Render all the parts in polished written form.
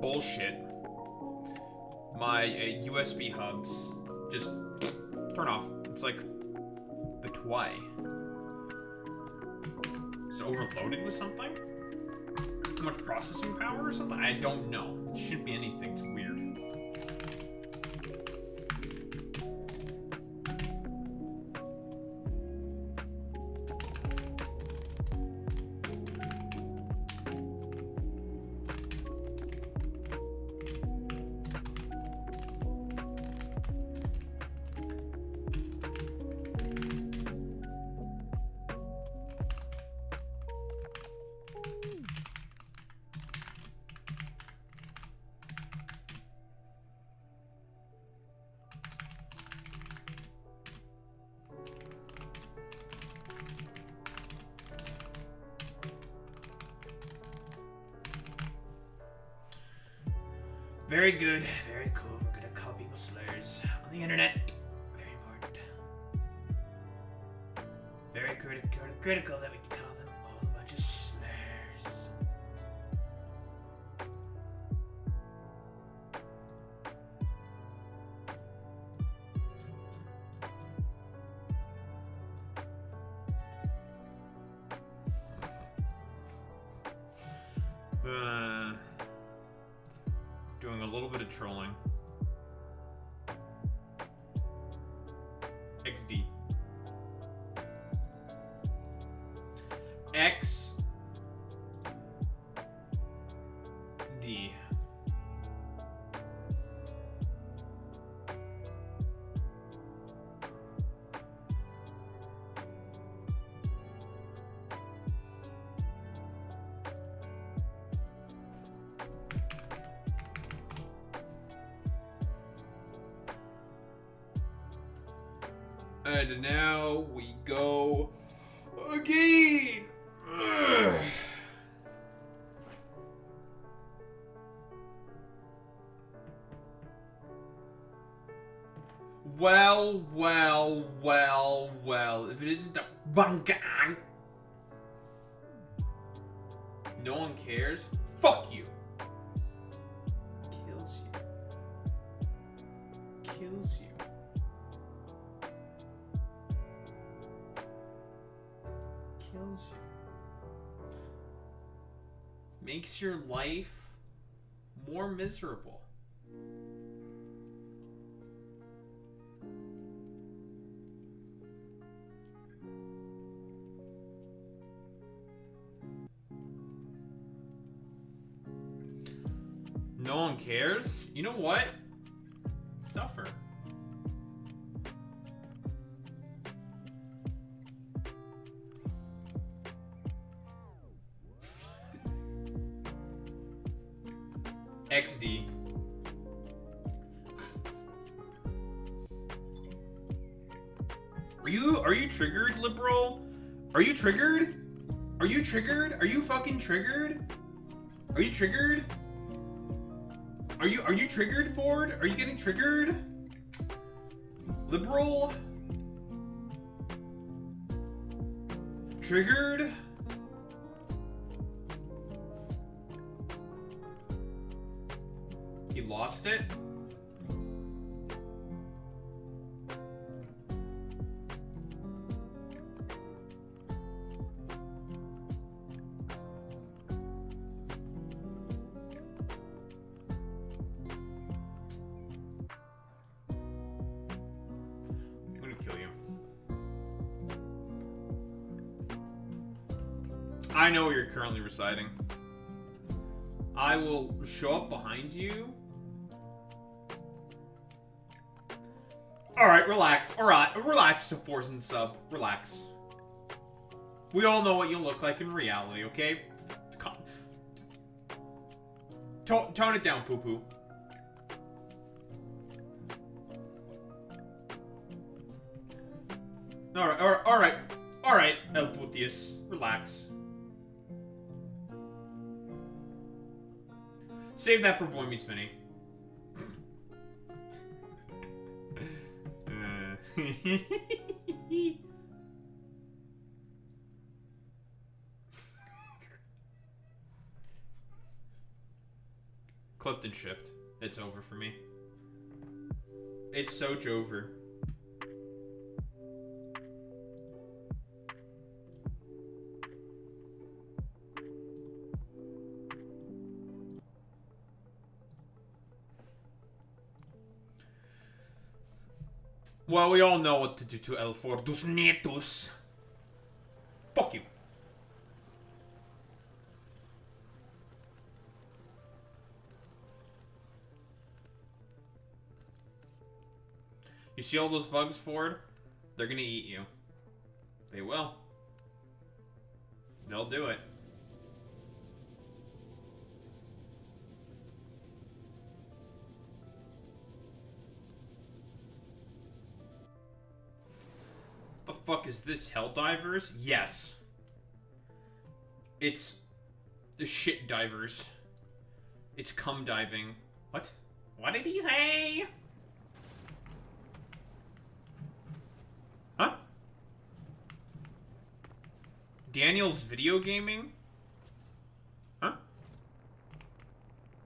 bullshit. My USB hubs just turn off. It's like, but why? Is it overloaded with something? Too much processing power or something? I don't know. It shouldn't be anything. It's weird. Very good. Very cool. We're gonna call people slurs on the internet. Very important. Very critical that we call them all a bunch of slurs. Doing a little bit of trolling. XD. XD. And now we go again. Ugh. Well. If it isn't the Bangang, no one cares. Fuck you. Kills you. Kills you. Kills you. Makes your life more miserable. No one cares? You know what? Suffer. XD. Are you triggered, liberal? Are you triggered? Are you triggered? Are you fucking triggered? Are you triggered? Are you triggered, Ford? Are you getting triggered? Liberal? Triggered? He lost it? I'm gonna kill you. I know where you're currently residing. I will show up behind you. Alright, relax. Alright, relax, Force and Sub. Relax. We all know what you look like in reality, okay? Tone it down, poo-poo. Alright, El Putius. Relax. Save that for Boy Meets Mini. Clipped and shipped. It's over for me. It's so over. Well, we all know what to do to El Fordus Nietus. Fuck you. You see all those bugs, Ford? They're gonna eat you. They will. They'll do it. The fuck is this? Helldivers? Yes. It's the shit divers. It's cum diving. What? What did he say? Huh? Daniel's video gaming? Huh?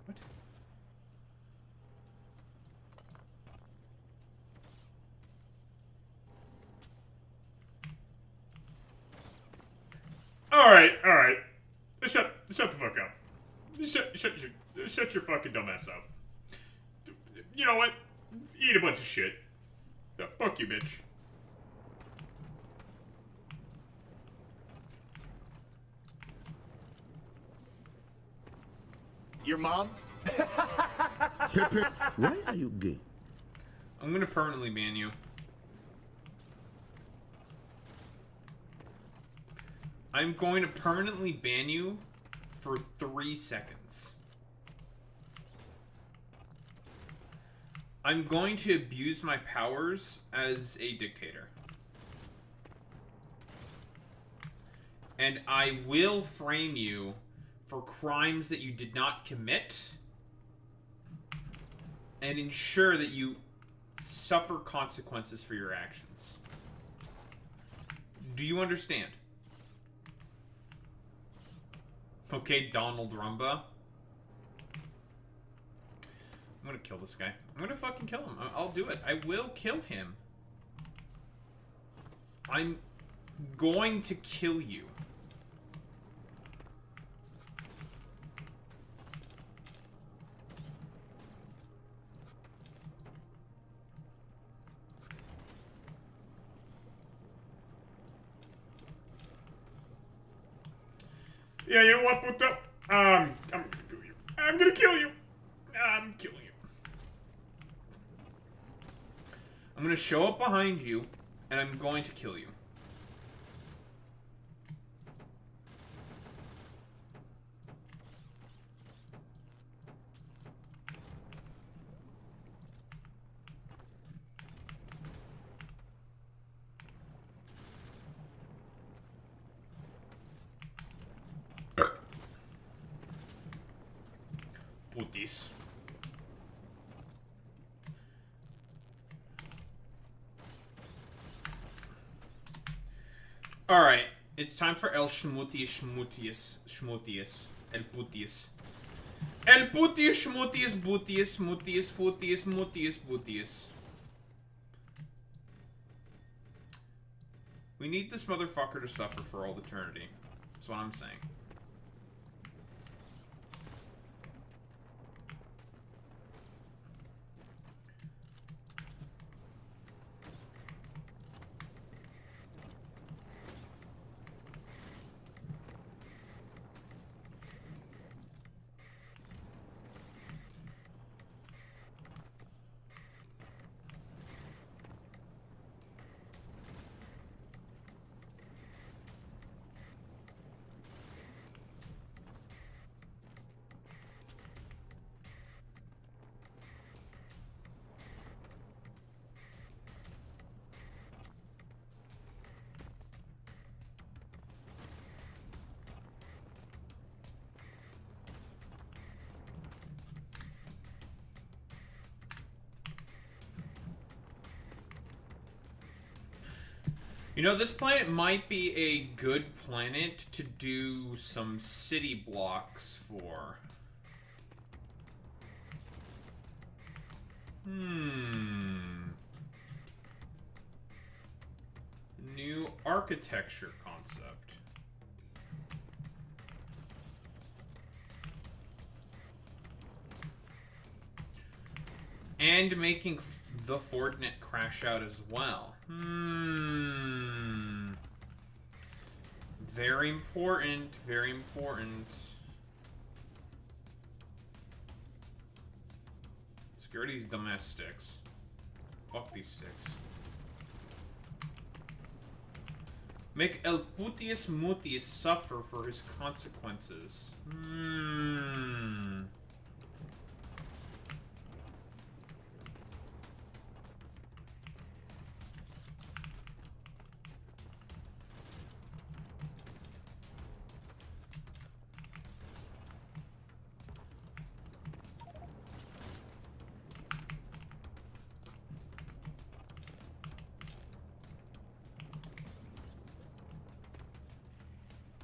What? Alright. Shut the fuck up. Shut your fucking dumb ass up. You know what? Eat a bunch of shit. Fuck you, bitch. Your mom? Why are you gay? I'm gonna permanently ban you. I'm going to permanently ban you for 3 seconds. I'm going to abuse my powers as a dictator. And I will frame you for crimes that you did not commit and ensure that you suffer consequences for your actions. Do you understand? Okay, Donald Rumba. I'm gonna kill this guy. I'm gonna fucking kill him. I'll do it. I will kill him. I'm going to kill you. Yeah, you know what, puta? I'm gonna kill you. I'm gonna kill you. I'm killing you. I'm gonna show up behind you, and I'm going to kill you. Putis. Alright, it's time for El Schmutius. El Putius. El Putius, Schmutius, Butius, Mutius, Futius, Mutius, Butius. We need this motherfucker to suffer for all eternity. That's what I'm saying. You know, this planet might be a good planet to do some city blocks for. New architecture concept. And making the Fortnite crash out as well. Very important, very important. Security's domestics. Fuck these sticks. Make El Putius Mutius suffer for his consequences.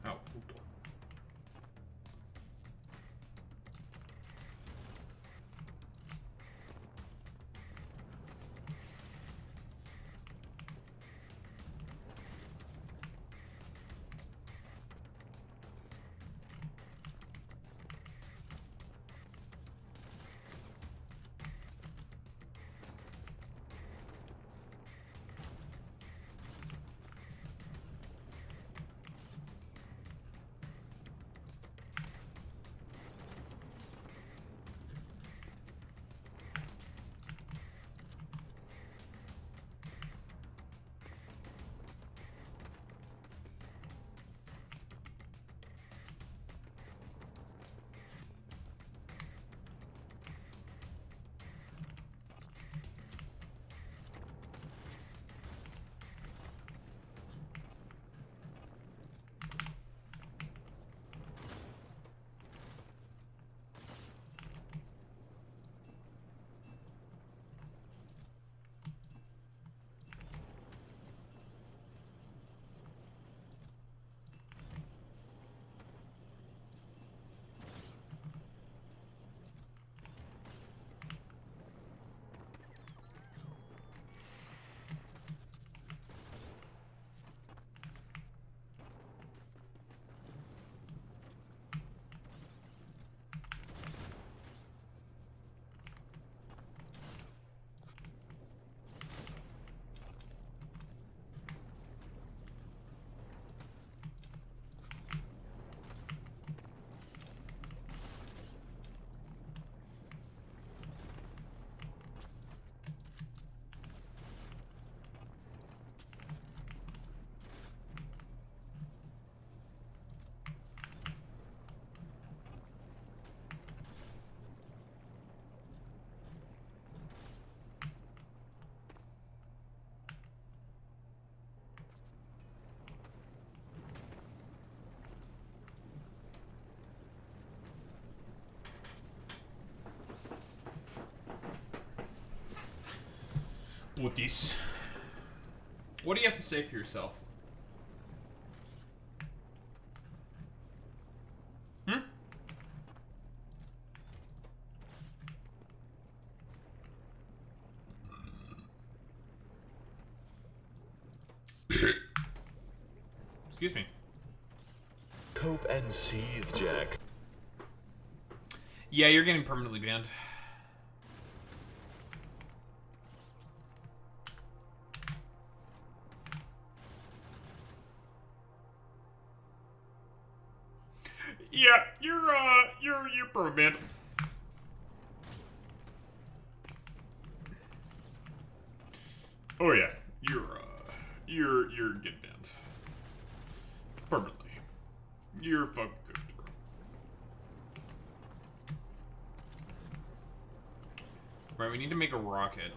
Oh, puto. Woodies. What do you have to say for yourself? Excuse me. Cope and seethe, Jack. Yeah, you're getting permanently banned. Yeah, you're permanent. Oh yeah, you're getting banned. Permanently. You're fucked, bro. Right, we need to make a rocket.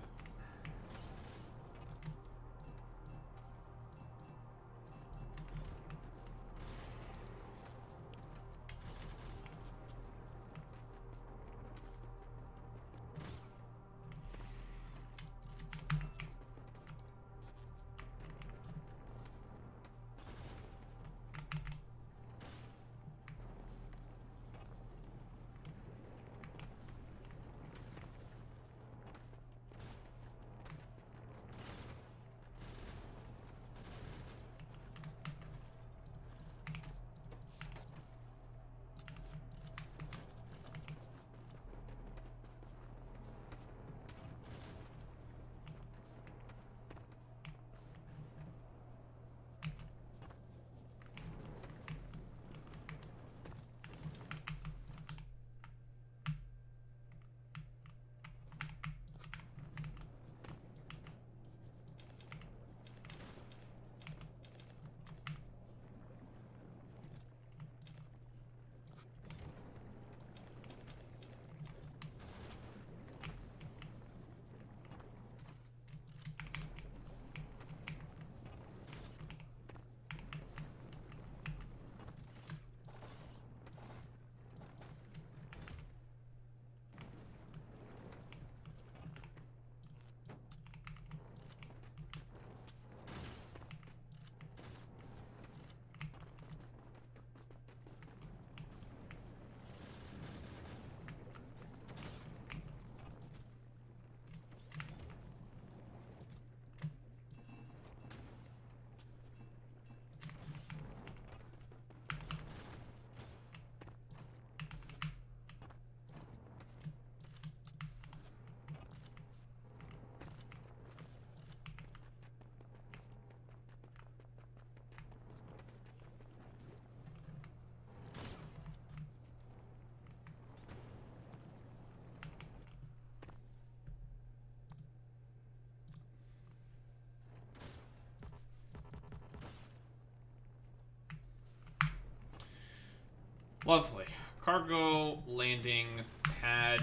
Lovely. Cargo landing pad.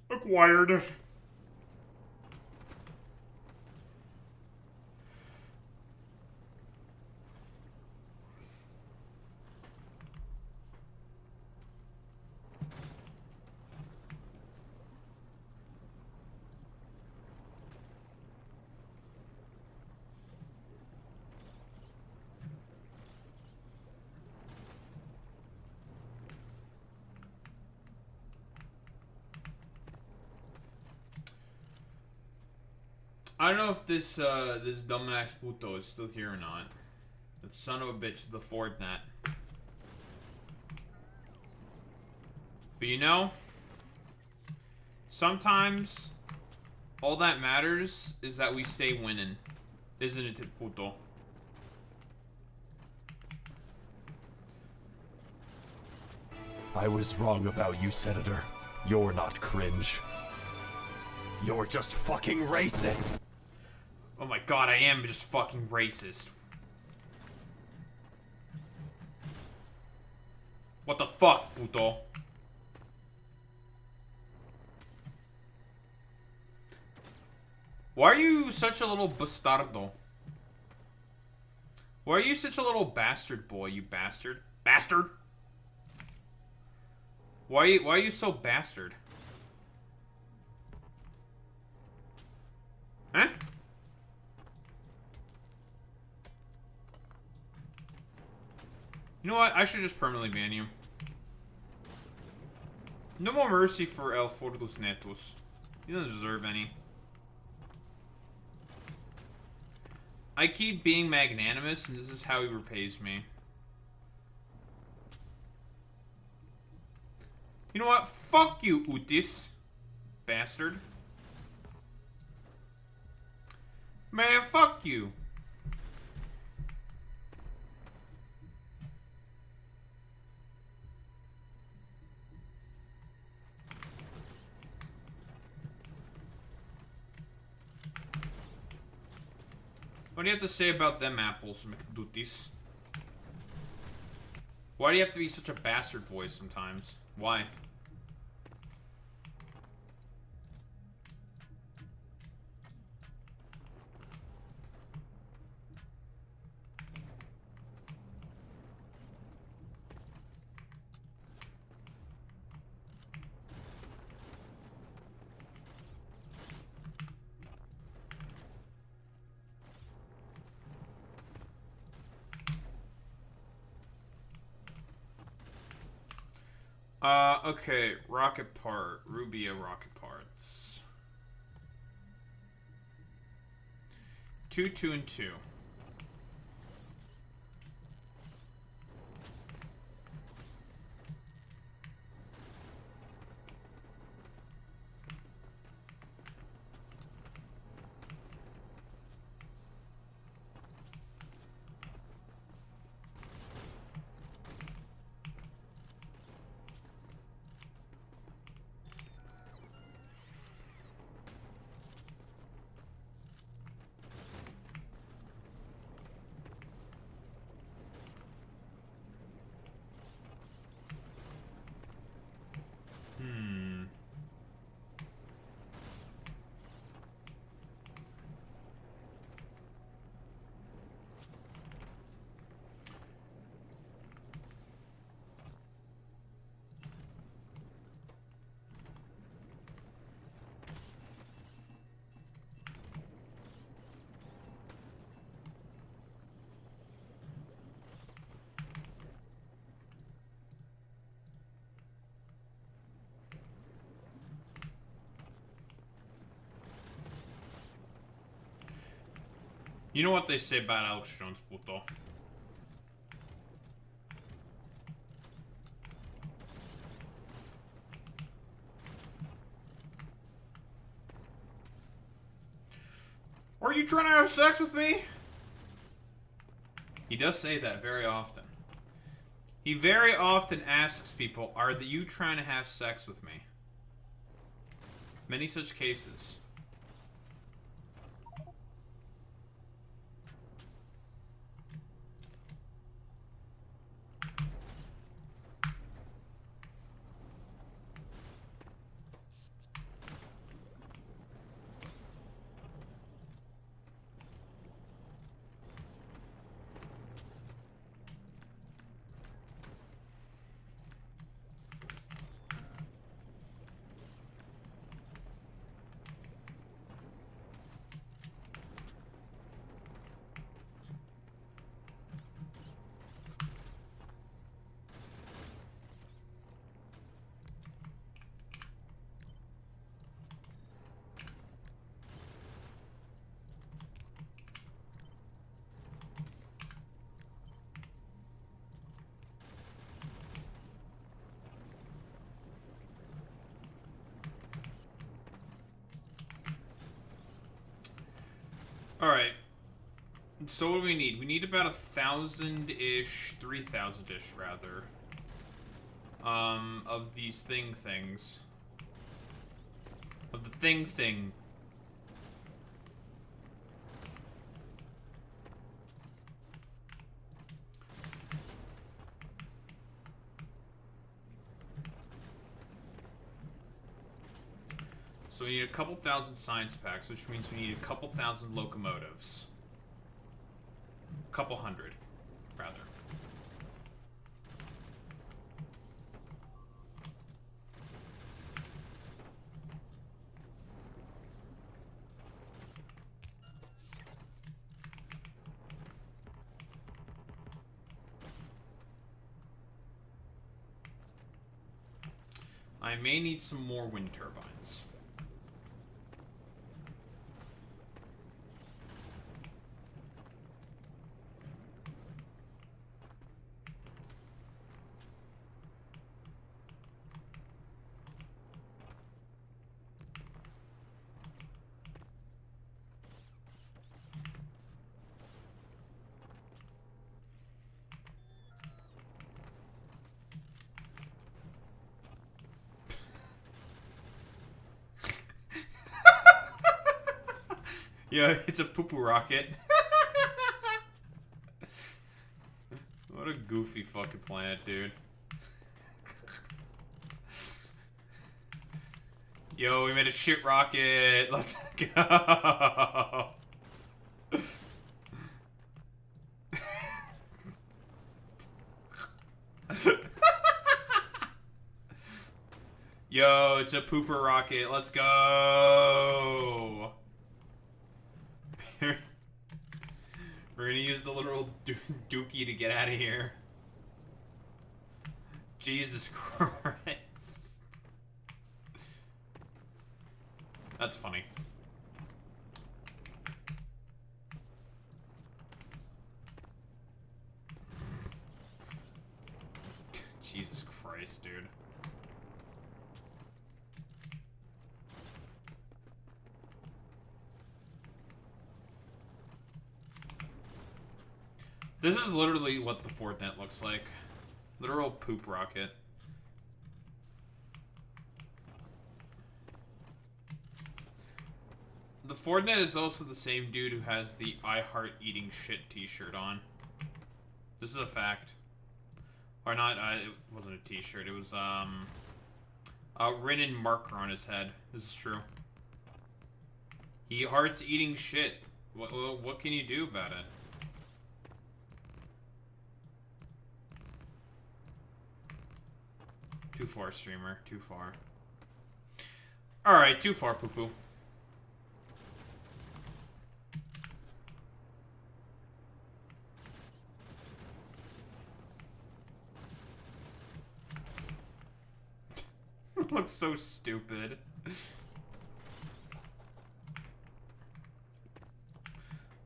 Acquired. I don't know if this this dumbass puto is still here or not. That son of a bitch, the Ford net. But you know, sometimes all that matters is that we stay winning, isn't it, puto? I was wrong about you, Senator. You're not cringe. You're just fucking racist! Oh my god, I am just fucking racist. What the fuck, puto? Why are you such a little bastardo? Why are you such a little bastard boy, you bastard? Bastard? Why are you so bastard? Huh? You know what? I should just permanently ban you. No more mercy for El Fordos Netos. You don't deserve any. I keep being magnanimous, and this is how he repays me. You know what? Fuck you, Utis. Bastard. Man, fuck you. What do you have to say about them apples, McDuties? Why do you have to be such a bastard boy sometimes? Why? Okay, rocket part, Rubia rocket parts. 2, 2, and 2. You know what they say about Alex Jones, puto? Are you trying to have sex with me? He does say that very often. He very often asks people, are you trying to have sex with me? Many such cases. Alright. So what do we need? We need about 1,000-ish, 3,000-ish rather. Of these things. Of the thing. So we need a couple thousand science packs, which means we need a couple thousand locomotives. A couple hundred, rather. I may need some more wind turbines. Yeah, it's a poo-poo rocket. What a goofy fucking planet, dude. Yo, we made a shit rocket. Let's go. Yo, it's a pooper rocket. Let's go. We're gonna use the literal dookie to get out of here. Jesus Christ. That's funny. Jesus Christ, dude. This is literally what the Fortnite looks like. Literal poop rocket. The Fortnite is also the same dude who has the I Heart Eating Shit t-shirt on. This is a fact. Or not, it wasn't a t-shirt, it was, a Rin marker on his head. This is true. He hearts eating shit. What can you do about it? Too far, streamer. Too far. Alright, too far, poo-poo. Looks so stupid.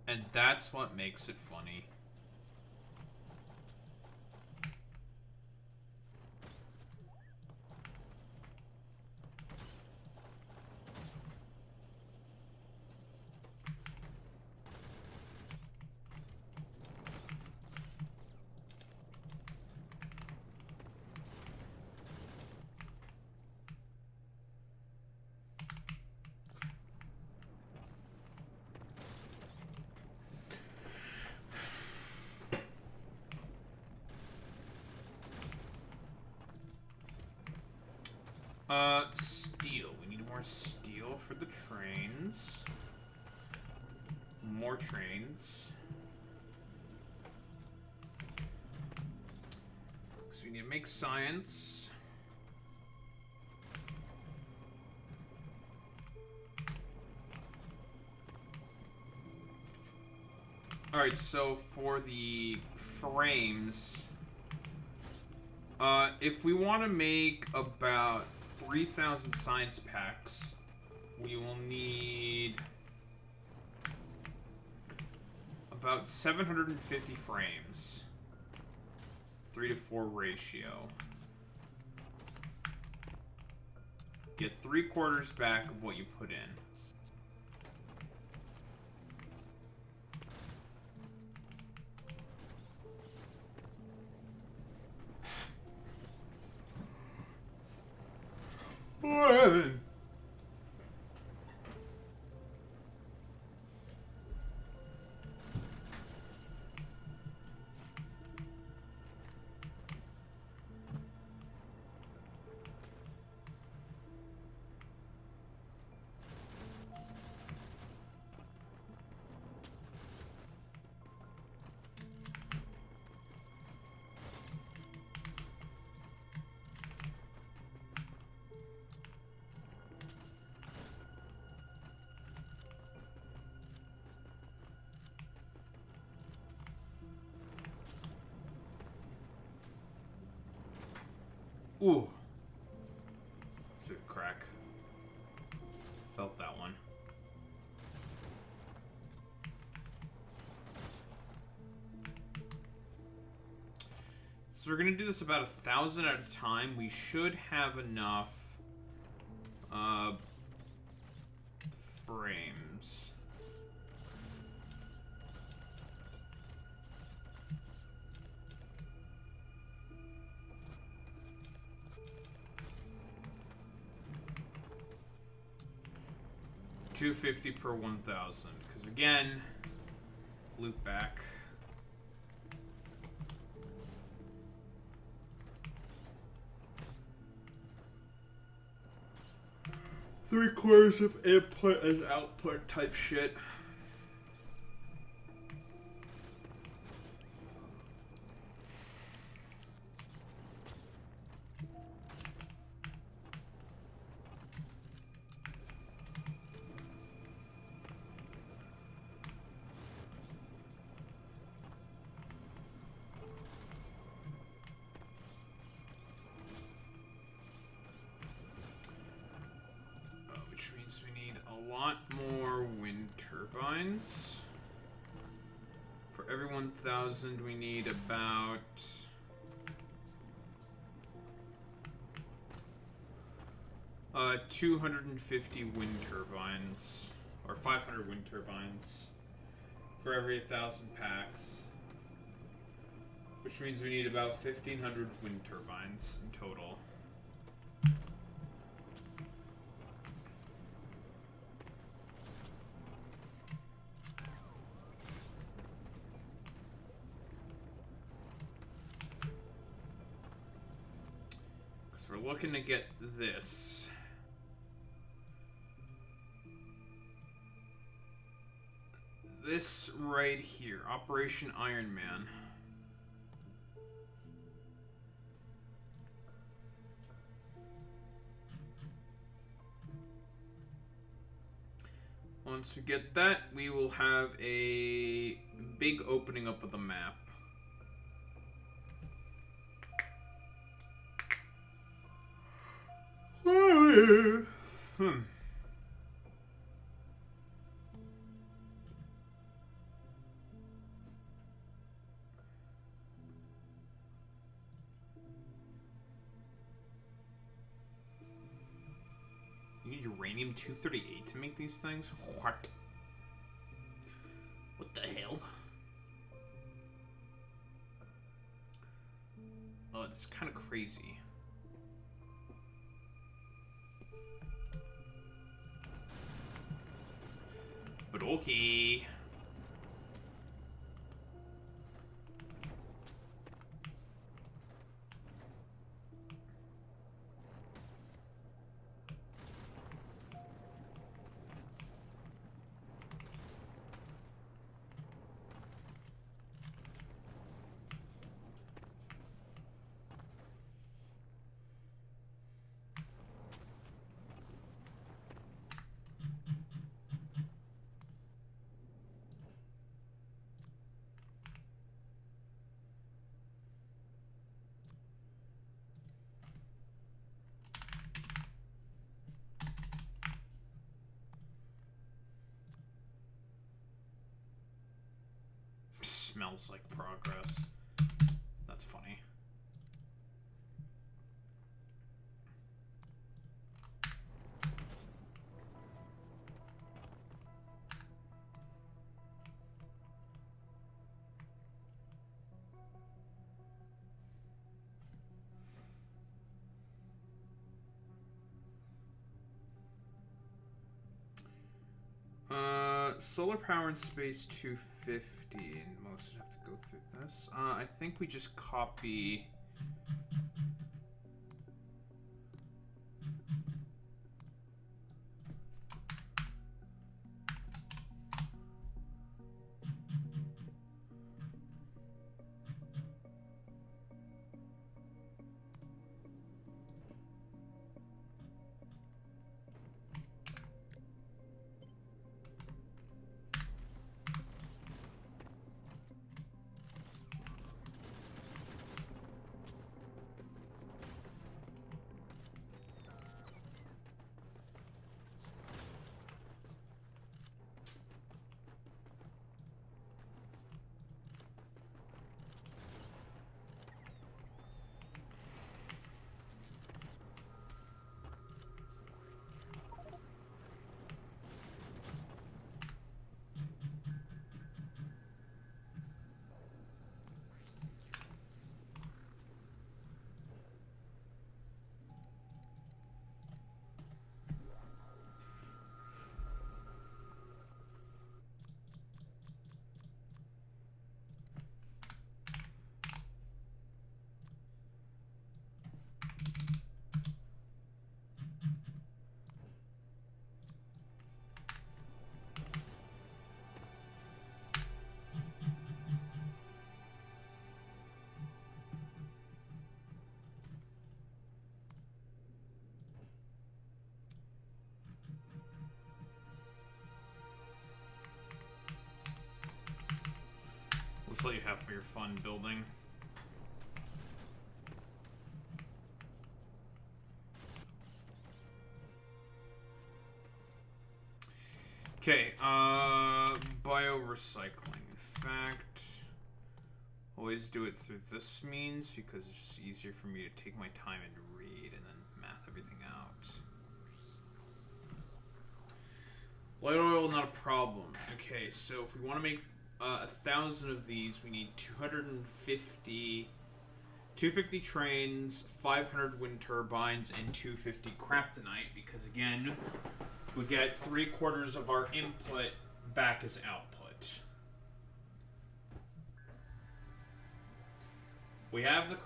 And that's what makes it funny. Steel. We need more steel for the trains. More trains. Because we need to make science. Alright, so for the frames, if we want to make about 3,000 science packs, we will need about 750 frames. 3-to-4 ratio. Get 3/4 back of what you put in. in. Ooh. Is it a crack? Felt that one. So we're gonna do this about 1,000 at a time. We should have enough frames. $250 per 1,000. Because again, loop back. Three-quarters of input as output type shit. Which means we need a lot more wind turbines. For every 1,000, we need about 250 wind turbines, or 500 wind turbines for every 1,000 packs. Which means we need about 1,500 wind turbines in total. We're looking to get this. This right here, Operation Iron Man. Once we get that, we will have a big opening up of the map. You need uranium-238 to make these things? What? What the hell? Oh, it's kind of crazy. But okay. Smells like progress. That's funny. solar power and space 250. And most would have to go through this. I think we just copy. Let's let you have for your fun building. Okay, biorecycling. In fact, always do it through this means because it's just easier for me to take my time and read and then math everything out. Light oil, not a problem. Okay, so if we want to make 1,000 of these, we need 250 trains, 500 wind turbines, and 250 kryptonite, because again, we get 3/4 of our input back as output. We have the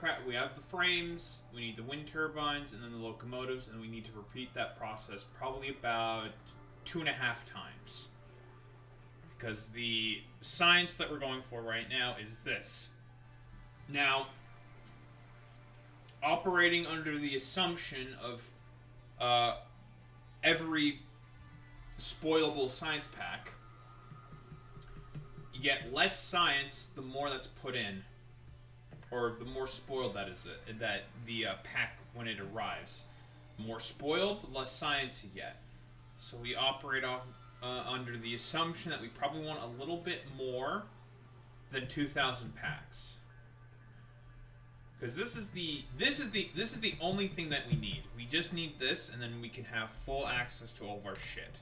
frames, we need the wind turbines, and then the locomotives, and we need to repeat that process probably about 2.5 times. Because the science that we're going for right now is this. Now, operating under the assumption of every spoilable science pack, you get less science the more that's put in, or the more spoiled that the pack when it arrives. The more spoiled, the less science you get. So we operate off under the assumption that we probably want a little bit more than 2,000 packs. Because this is the only thing that we need. We just need this, and then we can have full access to all of our shit.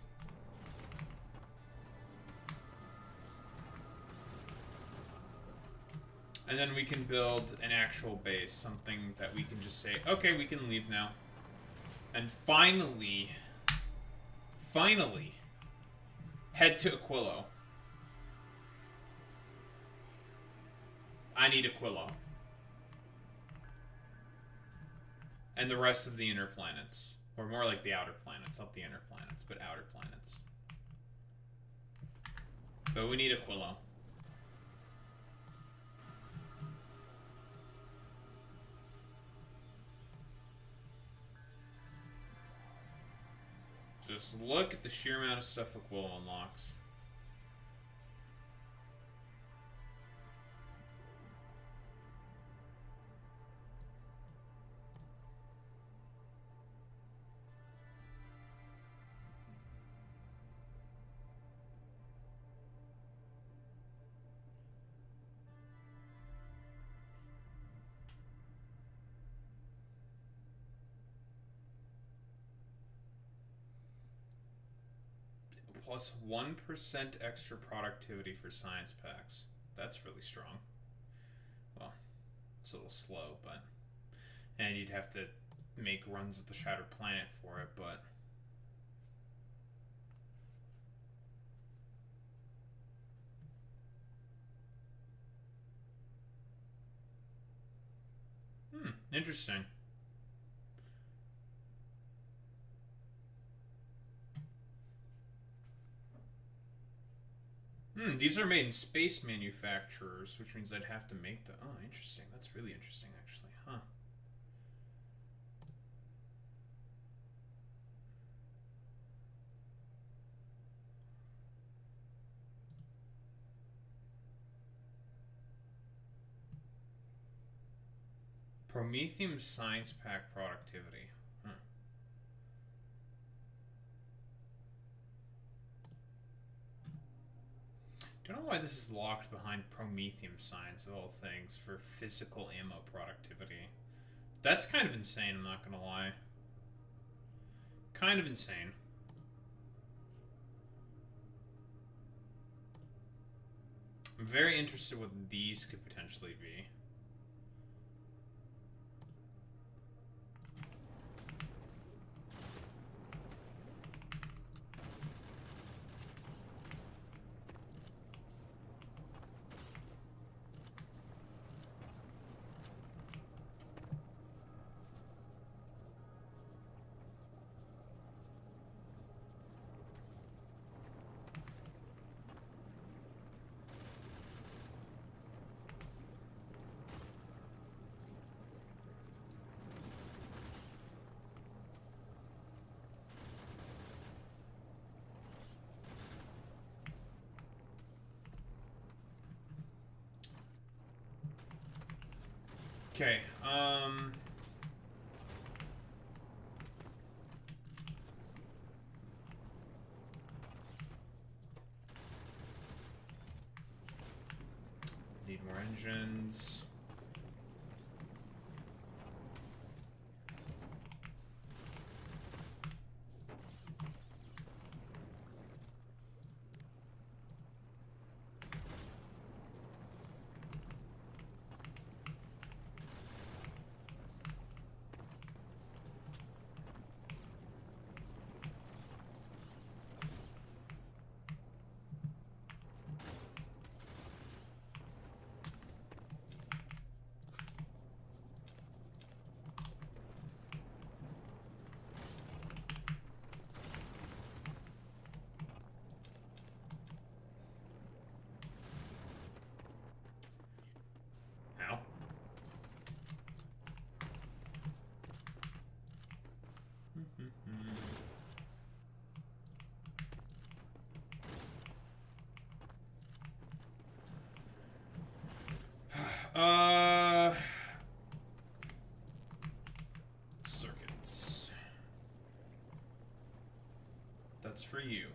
And then we can build an actual base, something that we can just say, okay, we can leave now. And finally, head to Aquilo. I need Aquilo. And the rest of the inner planets. Or more like the outer planets, not the inner planets, but outer planets. But we need Aquilo. Just look at the sheer amount of stuff Aquilo unlocks. Plus 1% extra productivity for science packs. That's really strong. Well, it's a little slow, but... And you'd have to make runs at the Shattered Planet for it, but... Interesting. These are made in space manufacturers, which means I'd have to make the... Oh, interesting. That's really interesting, actually. Huh. Promethium Science Pack productivity. Huh. Don't know why this is locked behind Promethium Science of all things for physical ammo productivity. That's kind of insane, I'm not gonna lie. Kind of insane. I'm very interested what these could potentially be. Okay, need more engines. Ow. Circuits. That's for you.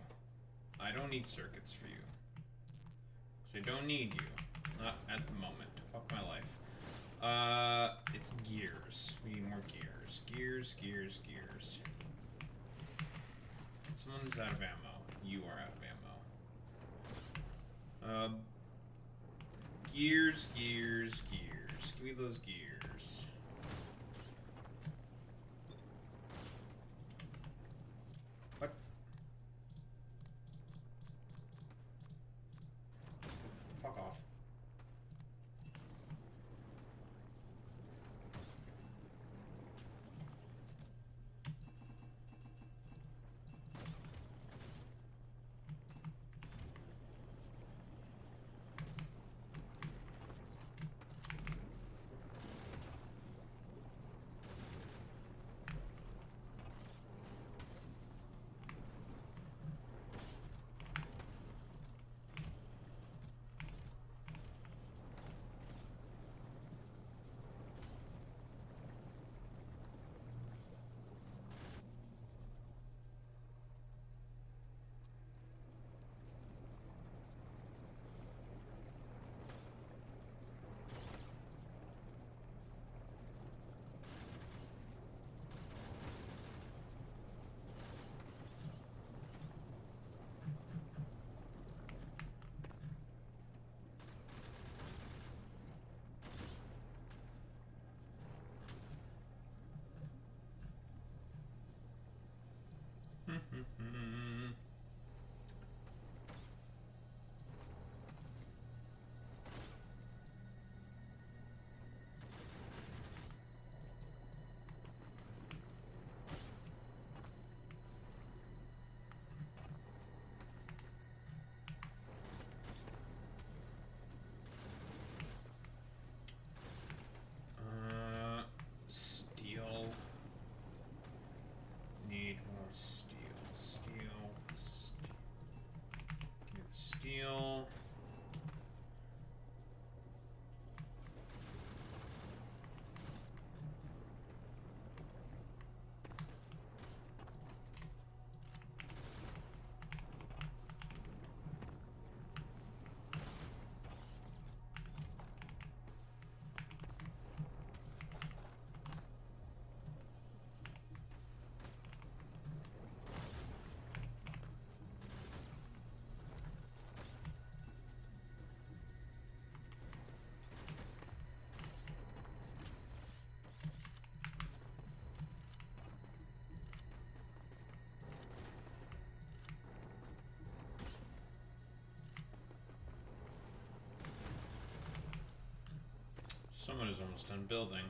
I don't need circuits for you. Because I don't need you. Not at the moment. Fuck my life. It's gears. We need more gears. Gears, gears, gears. Someone's out of ammo. You are out of ammo. Gears, gears, gears. Give me those gears. What? Fuck off. Someone is almost done building.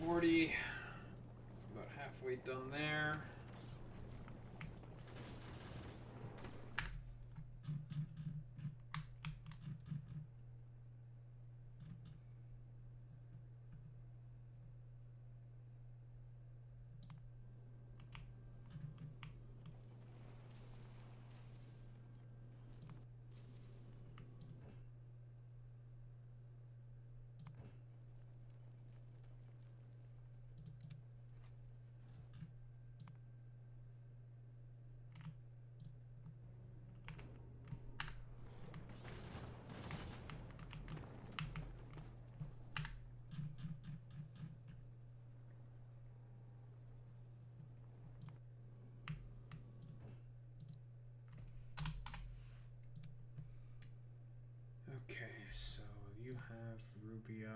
40. About halfway done there. Okay, so you have Rubia.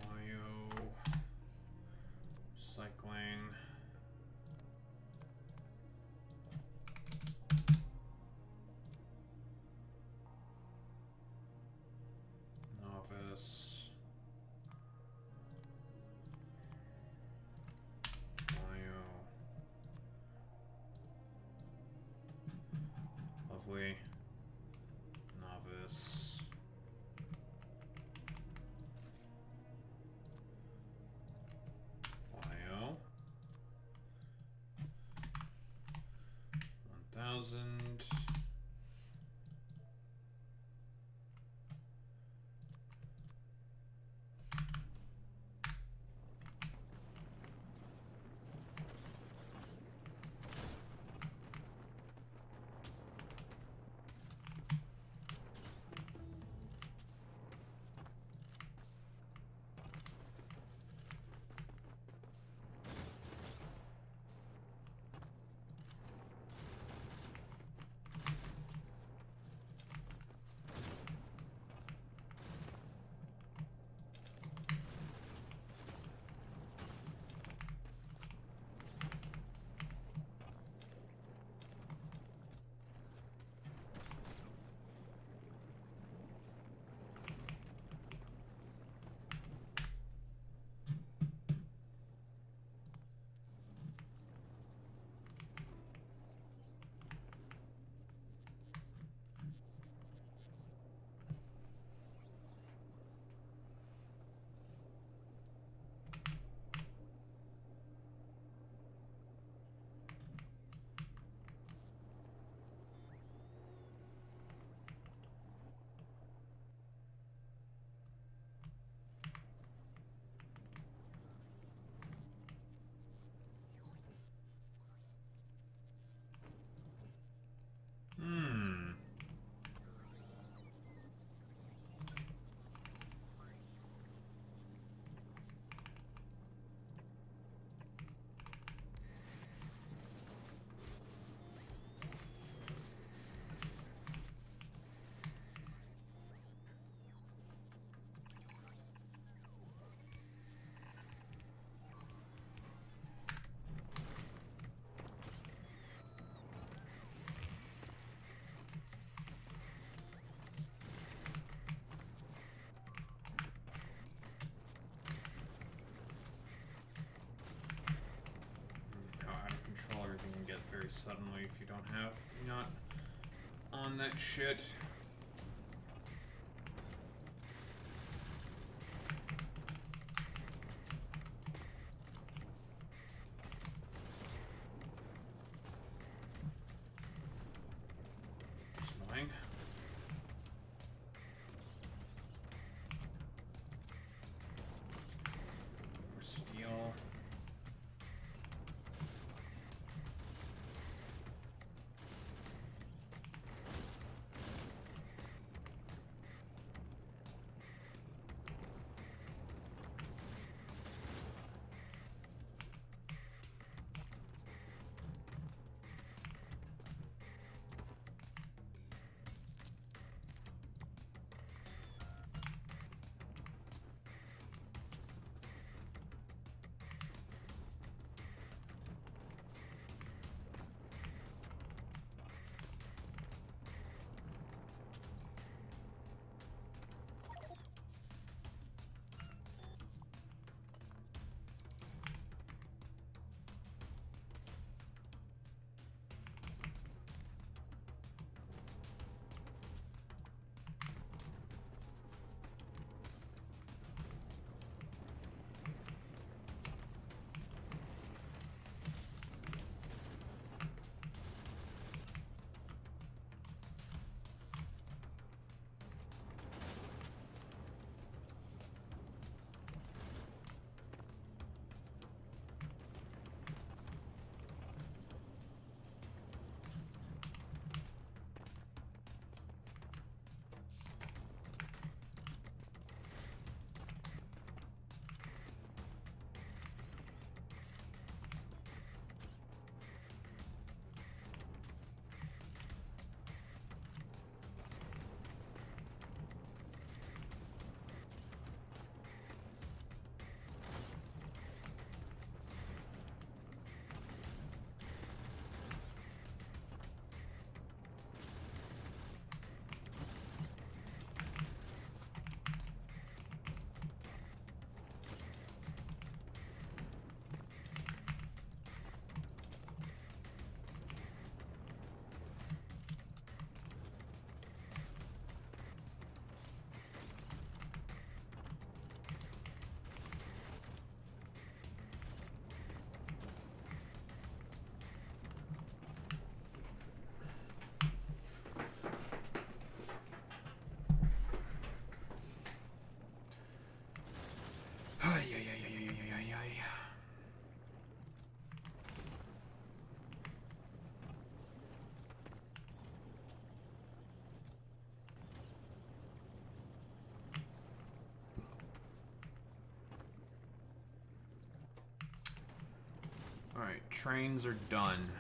Bio. Cycling. Novice. Bio. Lovely. Novice. Bio. 1000. Everything can get very suddenly if you don't have, you're not on that shit. It's annoying. More steel. Alright, trains are done.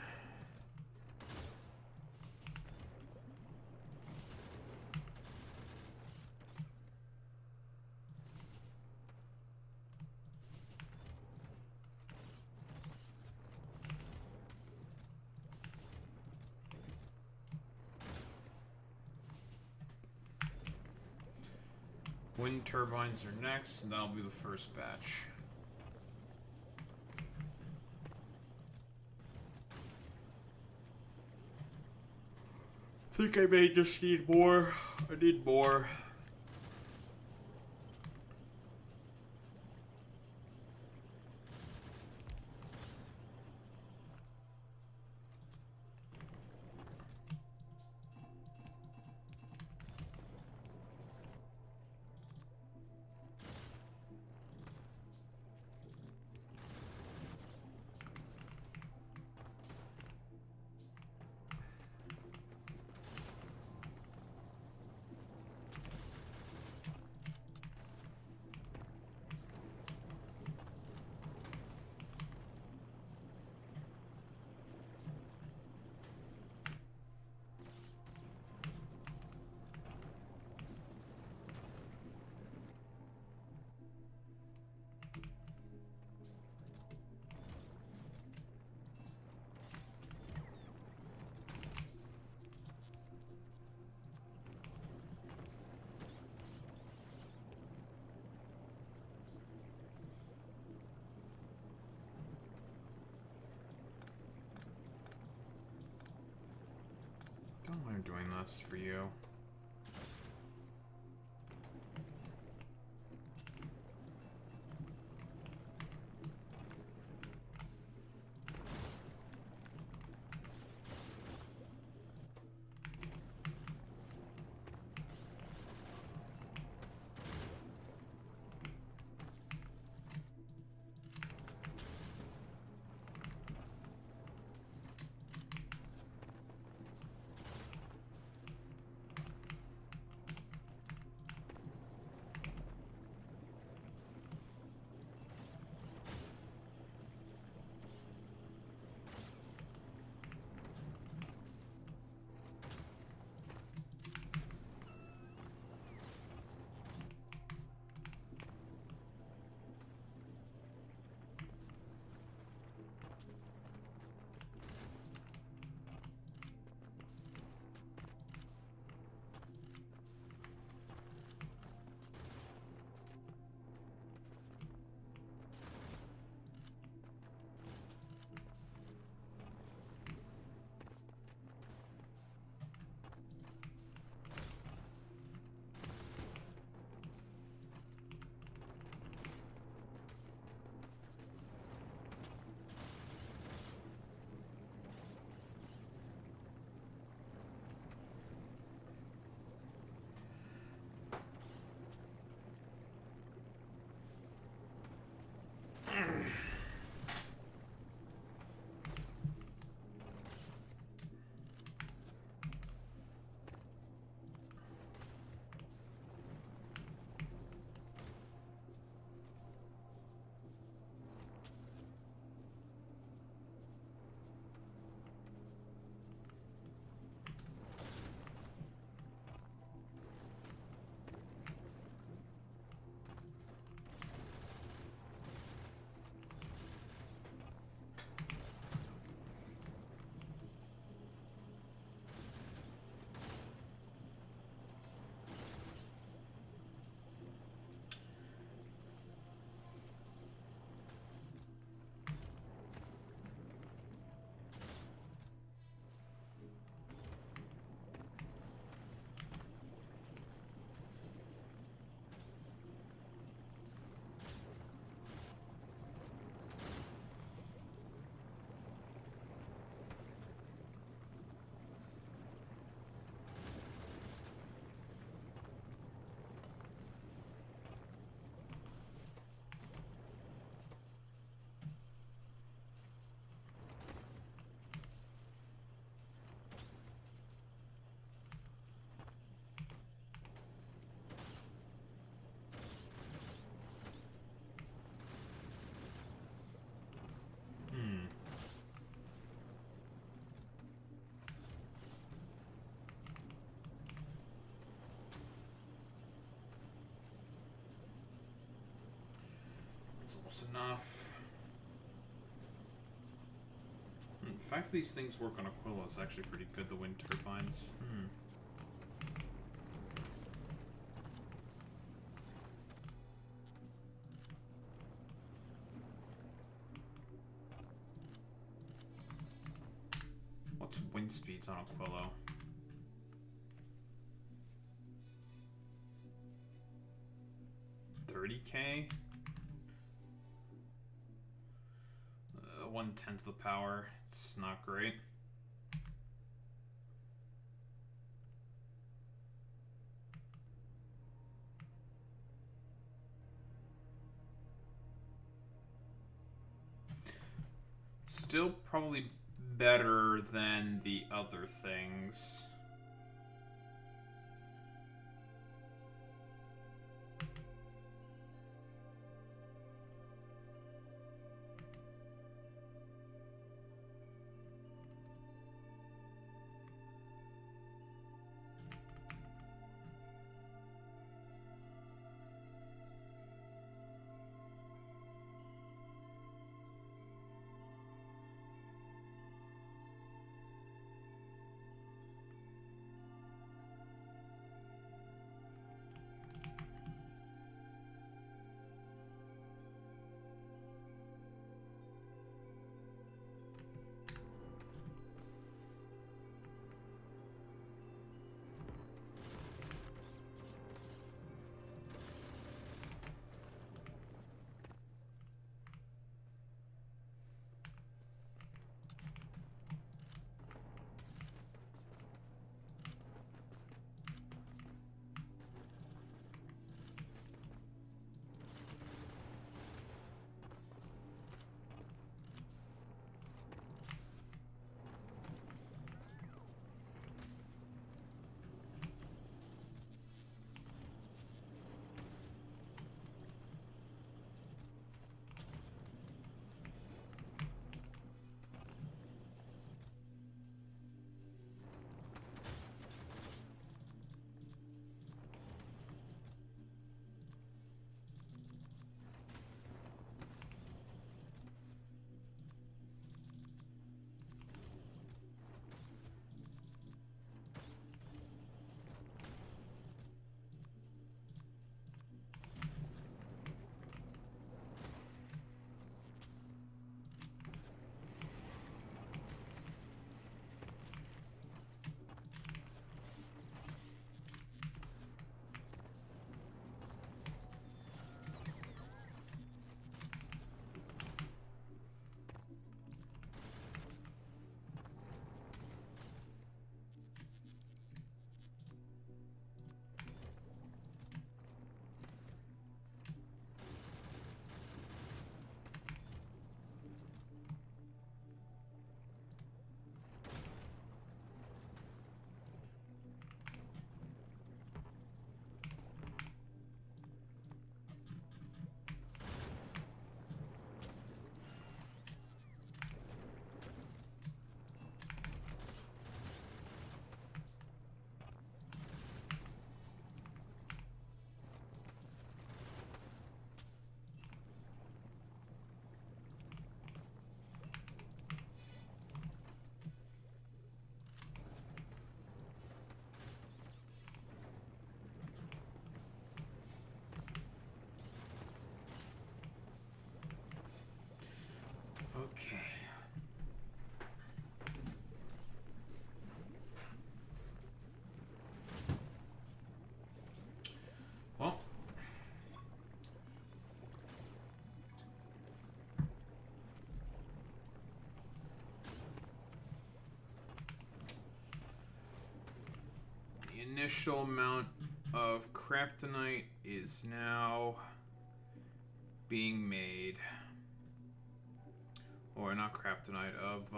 Wind turbines are next, and that'll be the first batch. I think I may just need more. I need more. Don't know why I'm doing this for you. That's almost enough. The fact that these things work on Aquila is actually pretty good, the wind turbines. What's wind speeds on Aquila? $30K? 1/10 the power. It's not great. Still probably better than the other things. Okay. Well. The initial amount of kryptonite is now being made. Or not kryptonite, of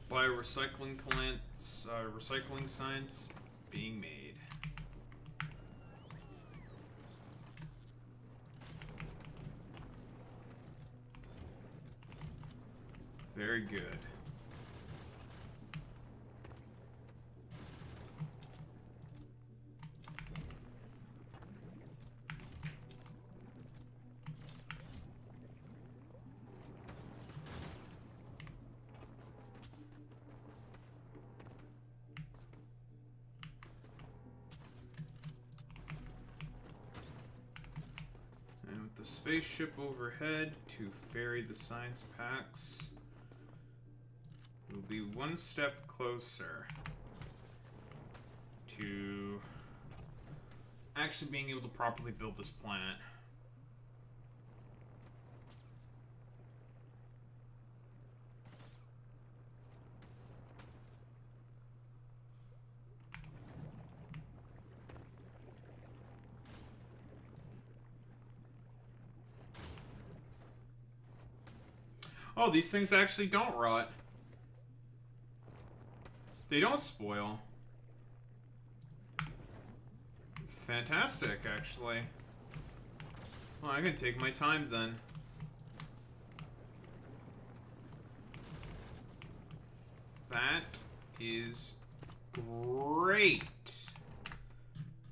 by recycling plants, recycling science being made. Very good. the spaceship overhead to ferry the science packs. We'll be one step closer to actually being able to properly build this planet. Oh, these things actually don't rot. They don't spoil. Fantastic, actually. Well, I can take my time then. That is great.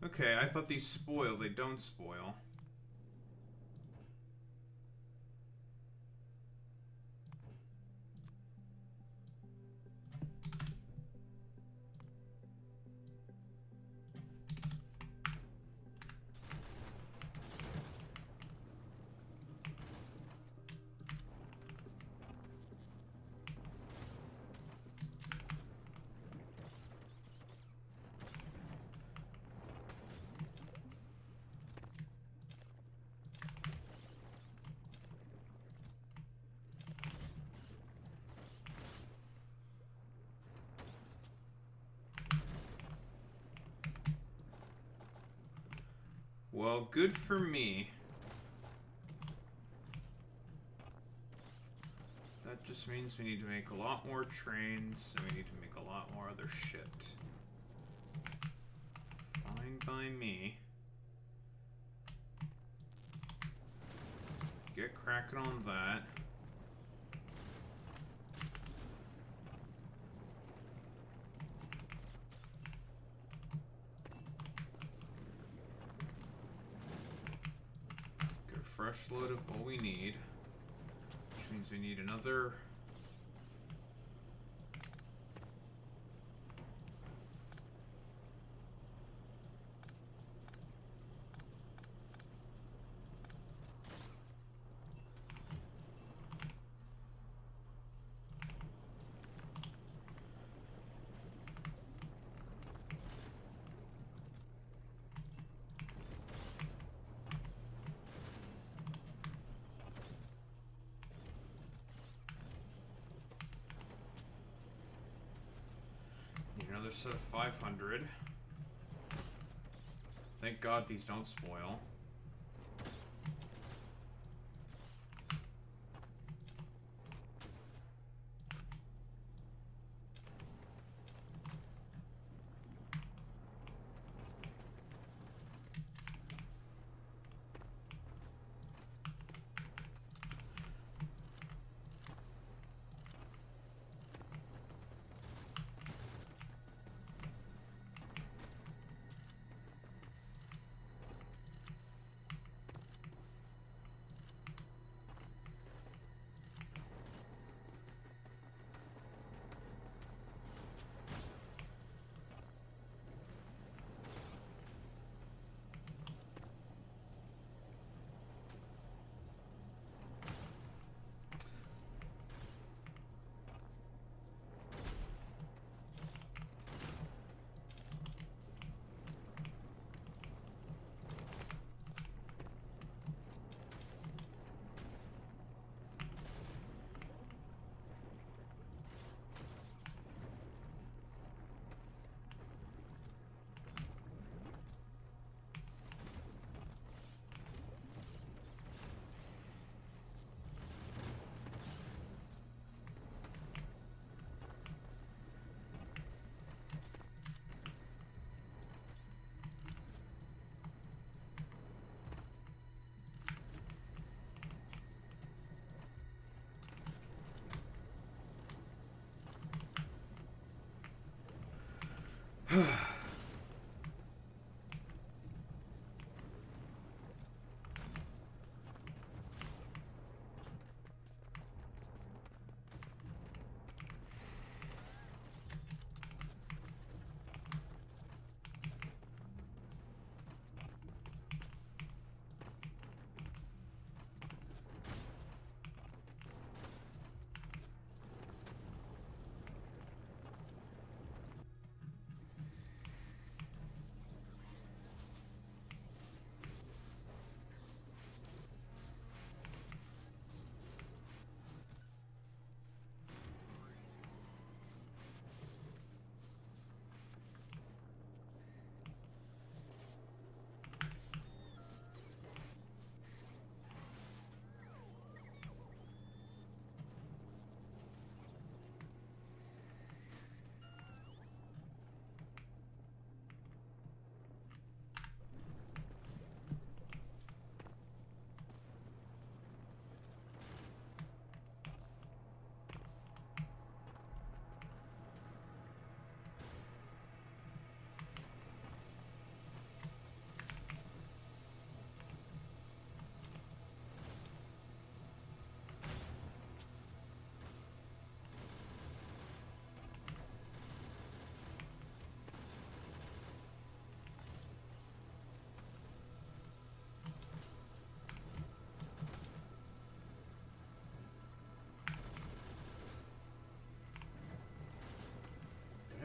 Okay, I thought these spoil. They don't spoil. Well, good for me. That just means we need to make a lot more trains, and we need to make a lot more other shit. Fine by me. Get cracking on that. Fresh load of what we need, which means we need another. Another set of 500. Thank God these don't spoil.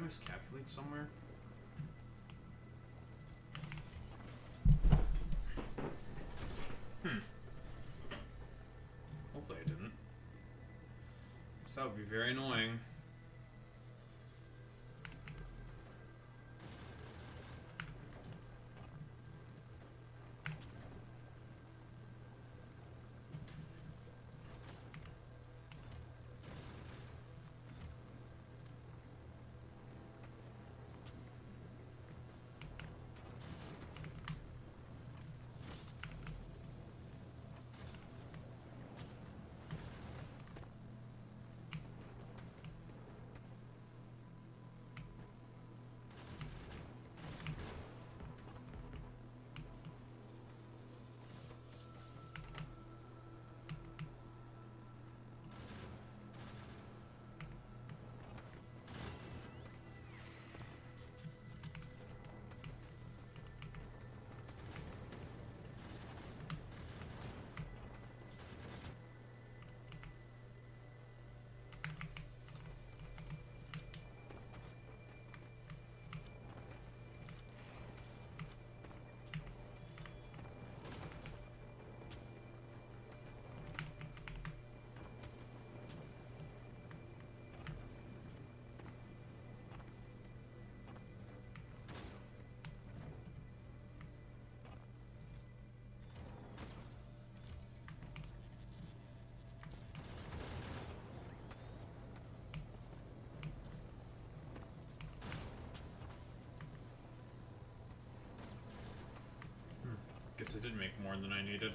miscalculate somewhere? Hopefully I didn't. So that would be very annoying. Guess I did make more than I needed.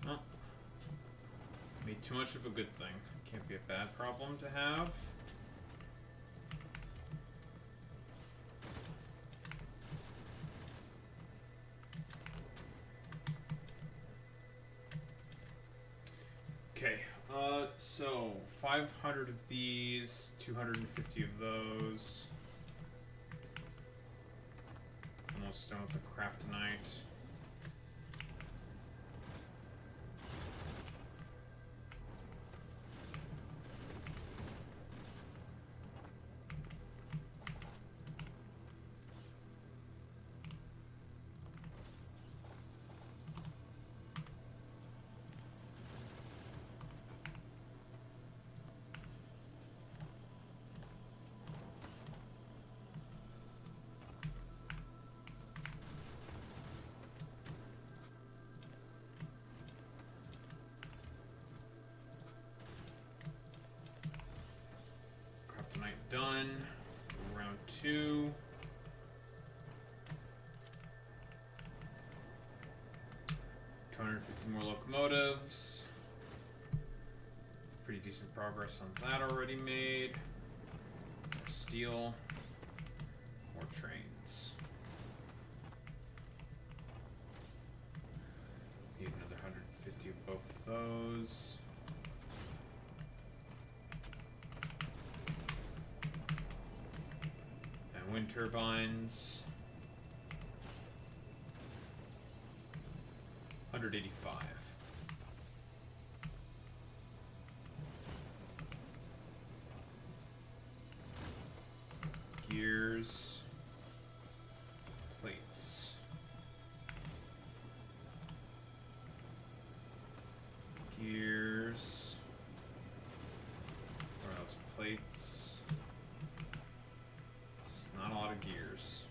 Well, made too much of a good thing. Can't be a bad problem to have. Okay, so 500 of these, 250 of those. Almost done with the crap tonight. Done for round 2. $250 more locomotives. Pretty decent progress on that already made. More steel. More trains. Need another 150 of both of those. Wind turbines. 185. Gears. Plates. Gears. What else? Plates. Not a lot of gears.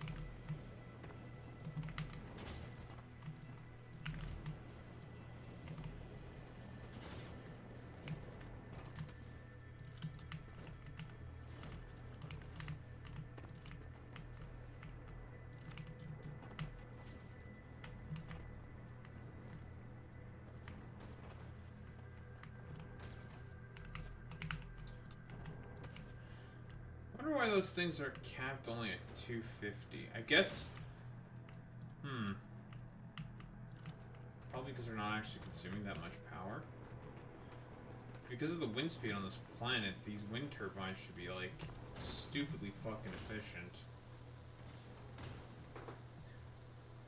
I wonder why those things are capped only at 250. I guess... Probably because they're not actually consuming that much power. Because of the wind speed on this planet, these wind turbines should be, like, stupidly fucking efficient.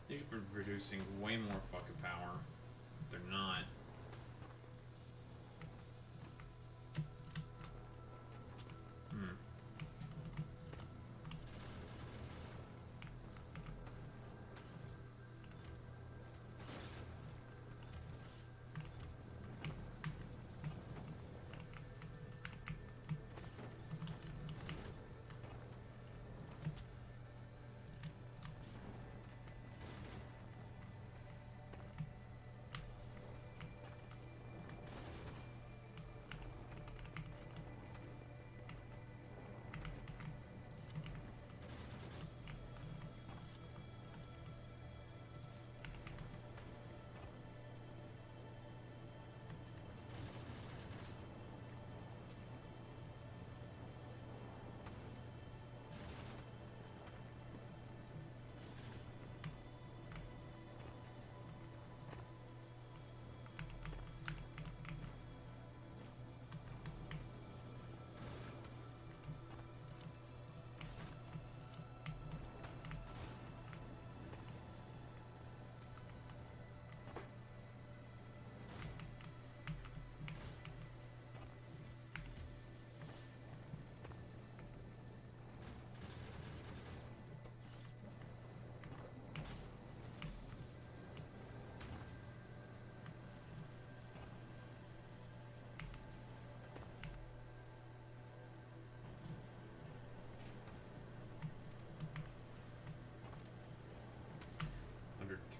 They should be producing way more fucking power. They're not.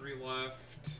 3 left.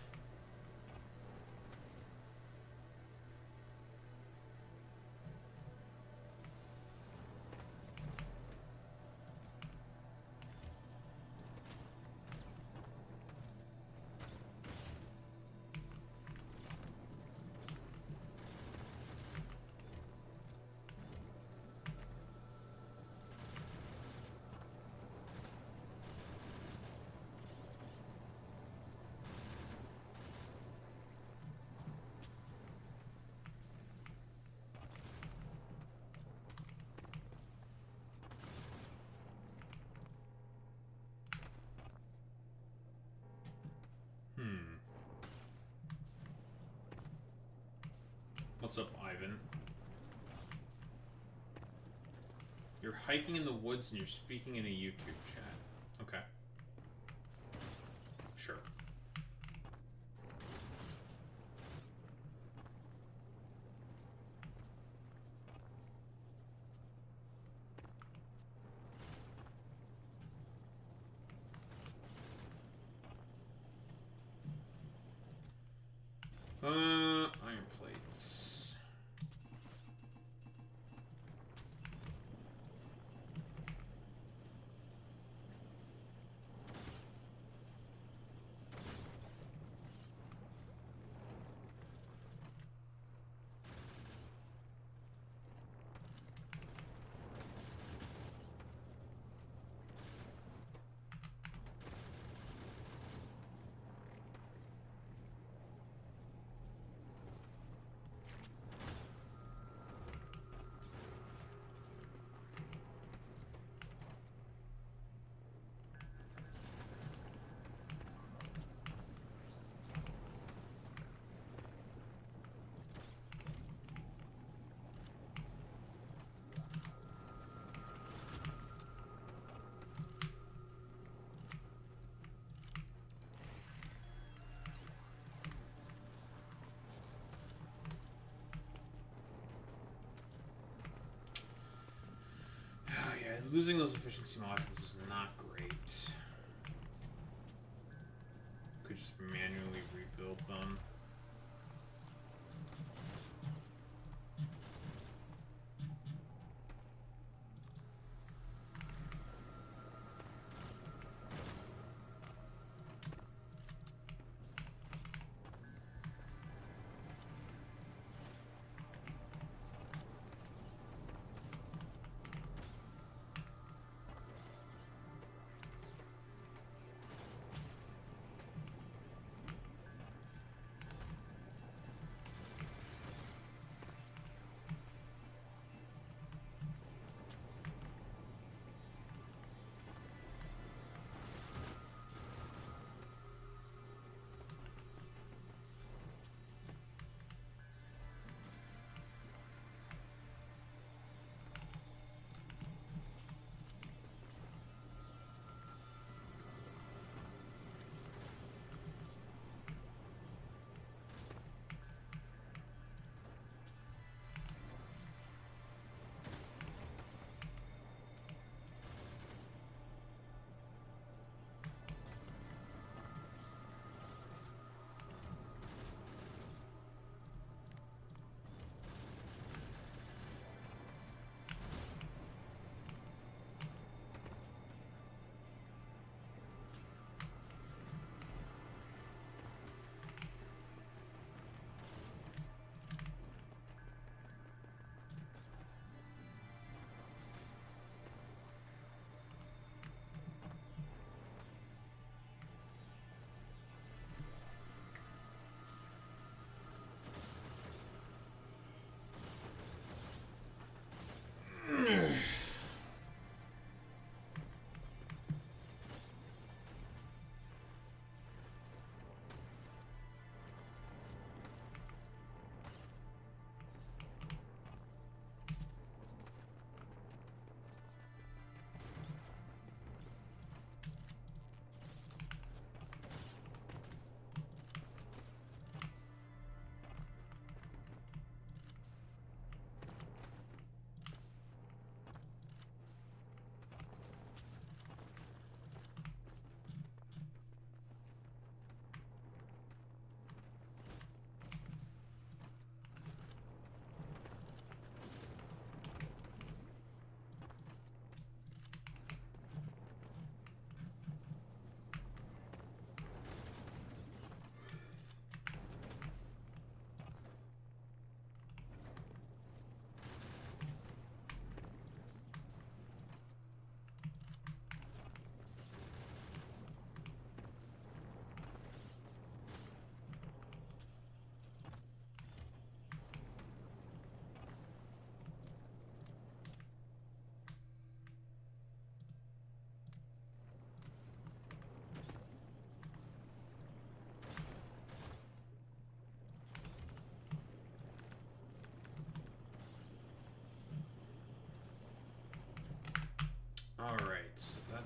What's up, Ivan? You're hiking in the woods and you're speaking in a YouTube chat. Okay. Sure. Iron plates. Losing those efficiency modules is not great. Could just manually rebuild them.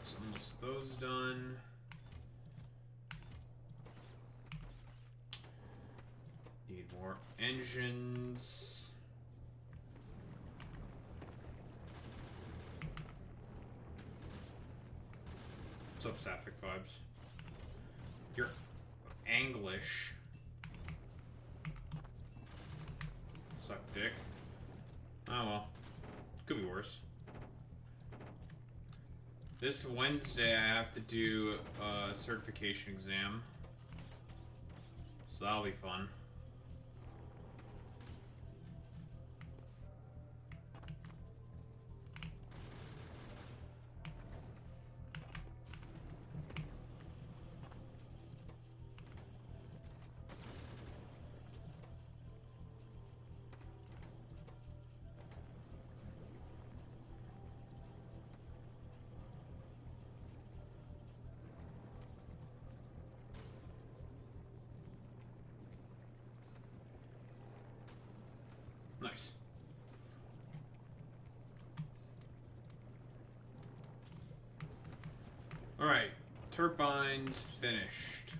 That's almost those done. Need more engines. What's up, Sapphic Vibes? You're Anglish. Suck dick. Oh well. Could be worse. This Wednesday I have to do a certification exam. So that'll be fun. Nice. Alright, turbines finished.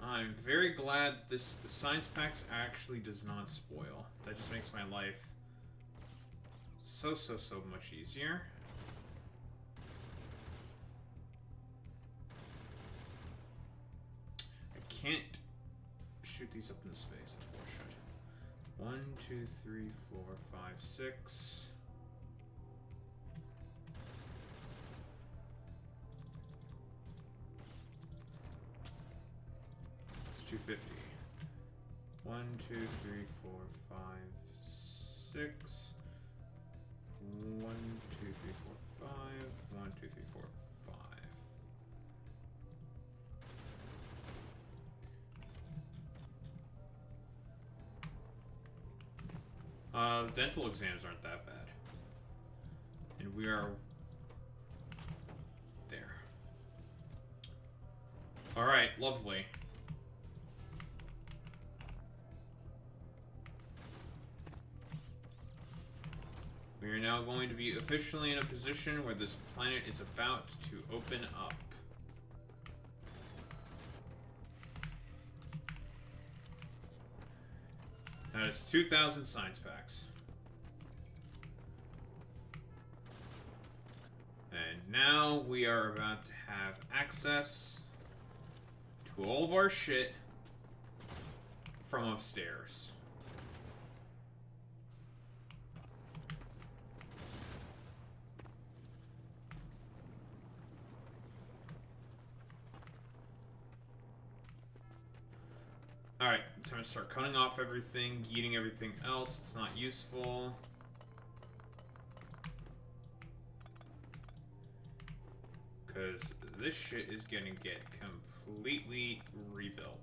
I'm very glad that this science packs actually does not spoil. That just makes my life so much easier. I can't shoot these up into space, unfortunately. 1, 2, 3, 4, 5, 6. It's 250. 1, 2, 3, 4, 5, 6. 1, 2, 3, 4, 5. 1, 2, 3, 4, 5. Dental exams aren't that bad. And we are there. Alright, lovely. We are now going to be officially in a position where this planet is about to open up. That is 2,000 science packs. And now we are about to have access to all of our shit from upstairs. Alright, time to start cutting off everything, eating everything else. It's not useful. Because this shit is gonna get completely rebuilt.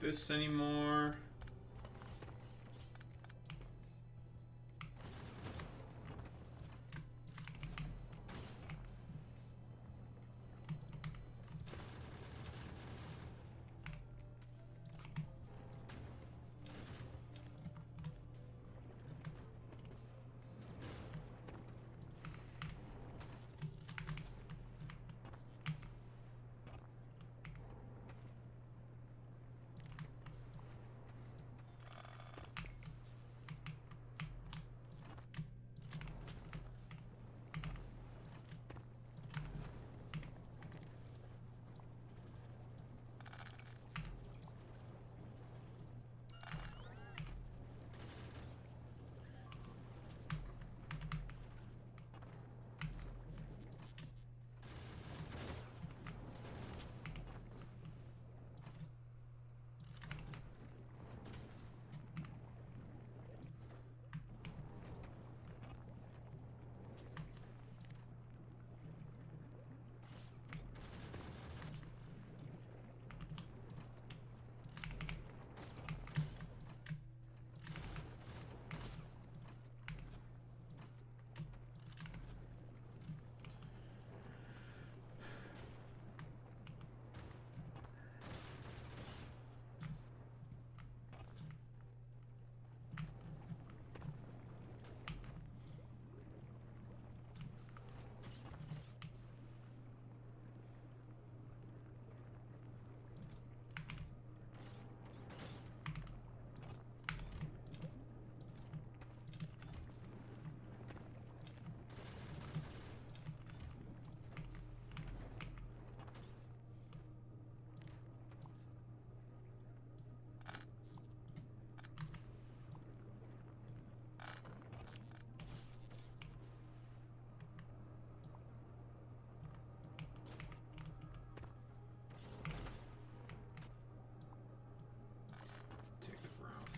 this anymore.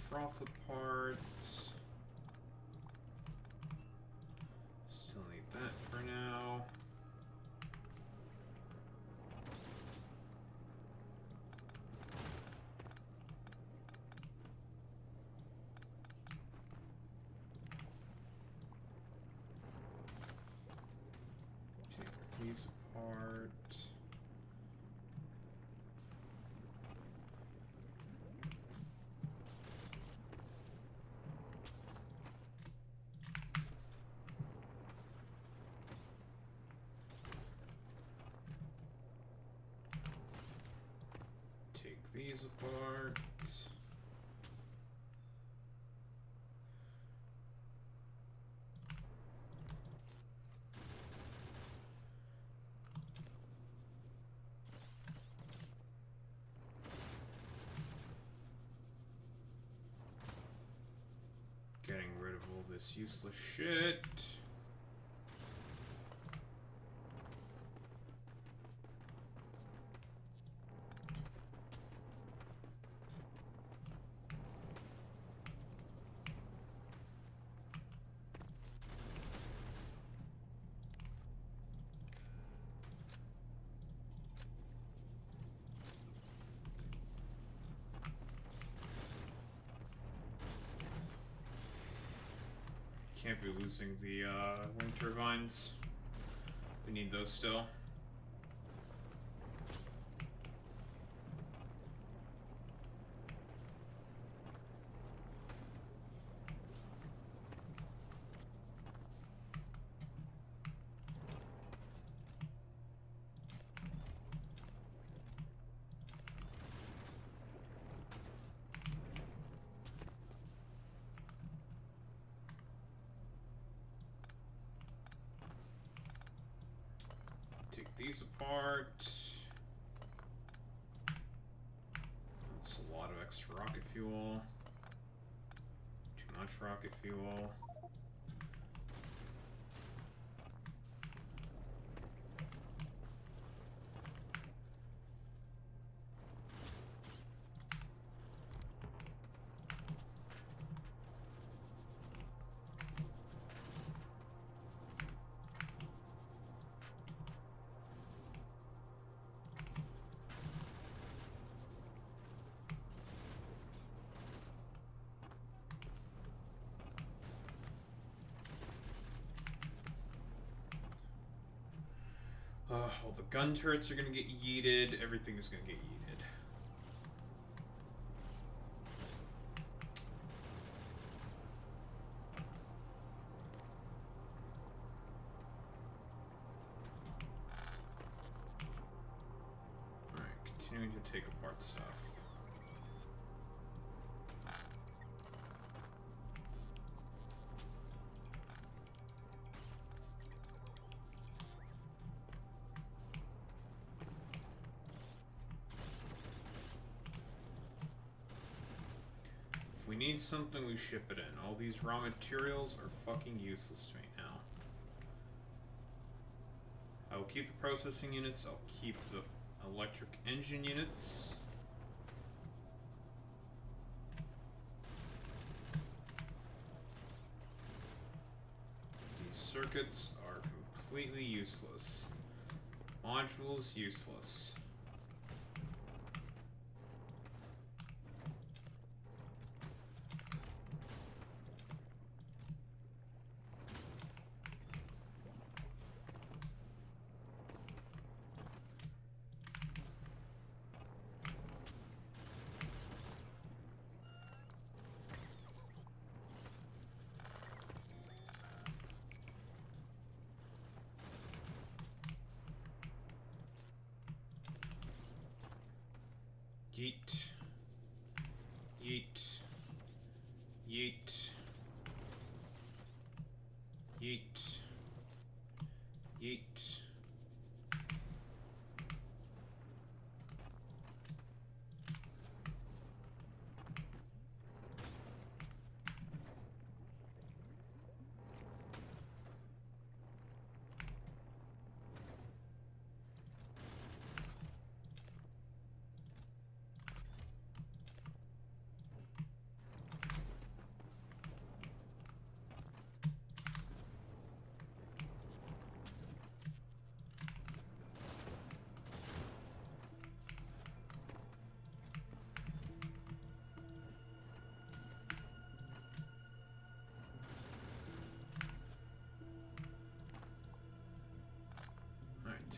Froth apart. Still need that for now. Take these apart. These apart. Getting rid of all this useless shit. Can't be losing the wind turbines. We need those still. These apart. That's a lot of extra rocket fuel. Too much rocket fuel. All the gun turrets are gonna get yeeted. Everything is gonna get yeeted. Alright, continuing to take apart stuff. If we need something, we ship it in. All these raw materials are fucking useless to me now. I will keep the processing units. I'll keep the electric engine units. These circuits are completely useless. Modules useless. Yeet. Yeet. Yeet. Yeet. Yeet.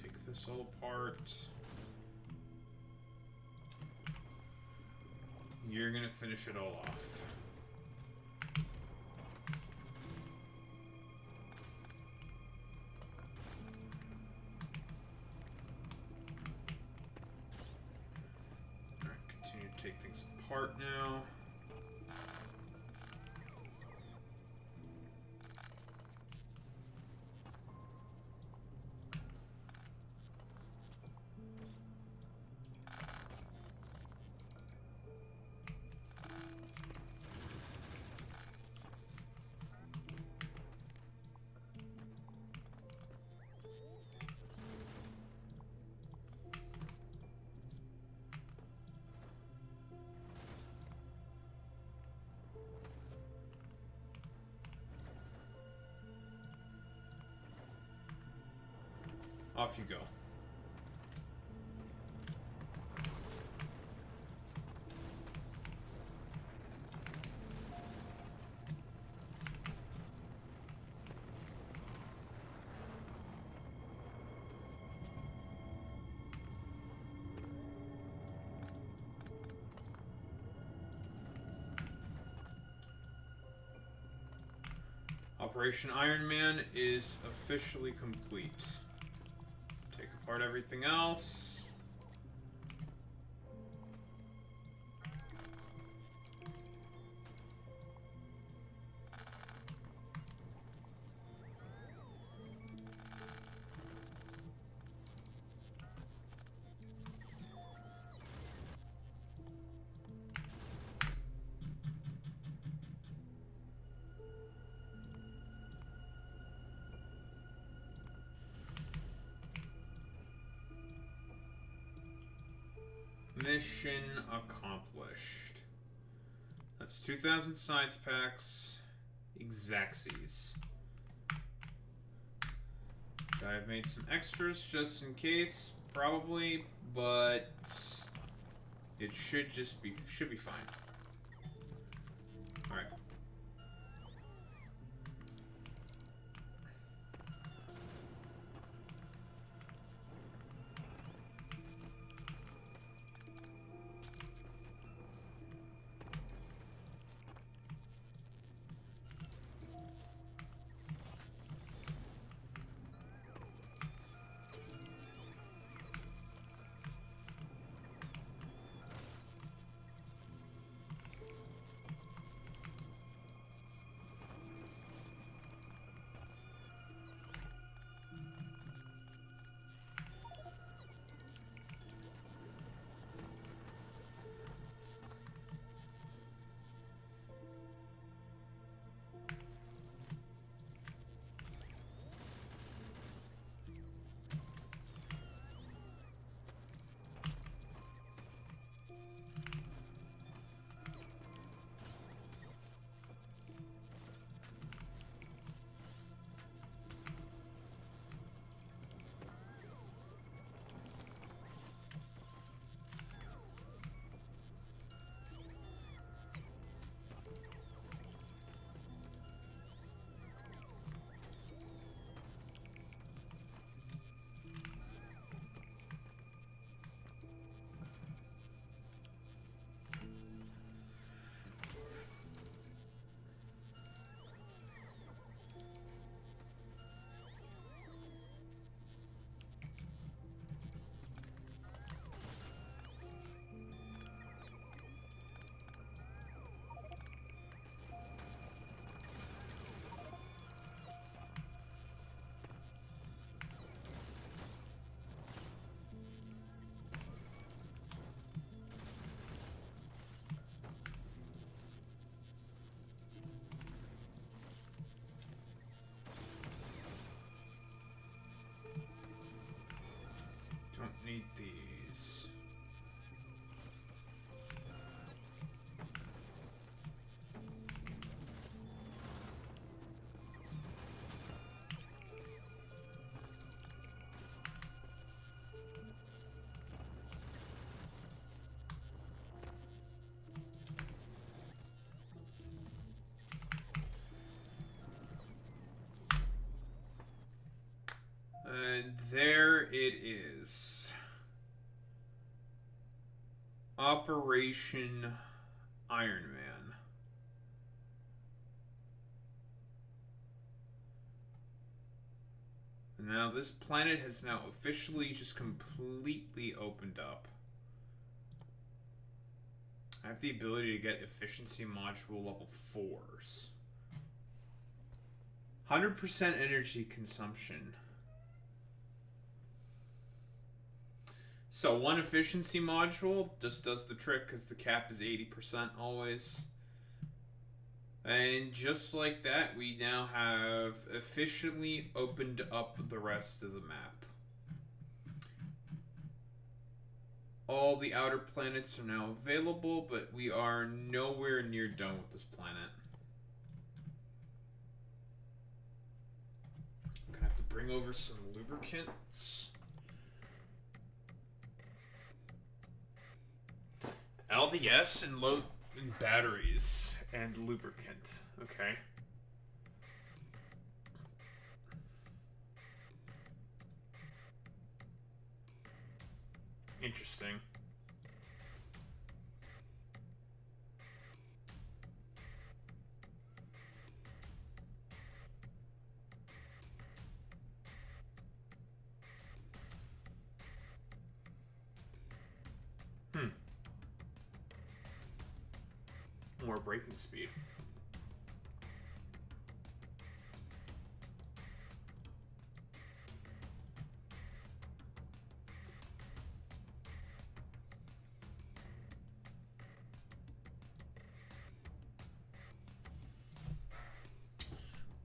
Take this all apart. You're gonna finish it all off. Alright, continue to take things apart now. Off you go. Operation Iron Man is officially complete. Take apart everything else. Mission accomplished. That's 2,000 science packs. Exactsies. Should I have made some extras just in case? Probably, but it should be fine. All right. there it is. Operation Iron Man. Now this planet has now officially just completely opened up. I have the ability to get efficiency module level 4s. 100% energy consumption. So one efficiency module just does the trick because the cap is 80% always. And just like that, we now have officially opened up the rest of the map. All the outer planets are now available, but we are nowhere near done with this planet. I'm gonna have to bring over some lubricants. LDS and low and batteries and lubricant. Okay. Interesting. More braking speed.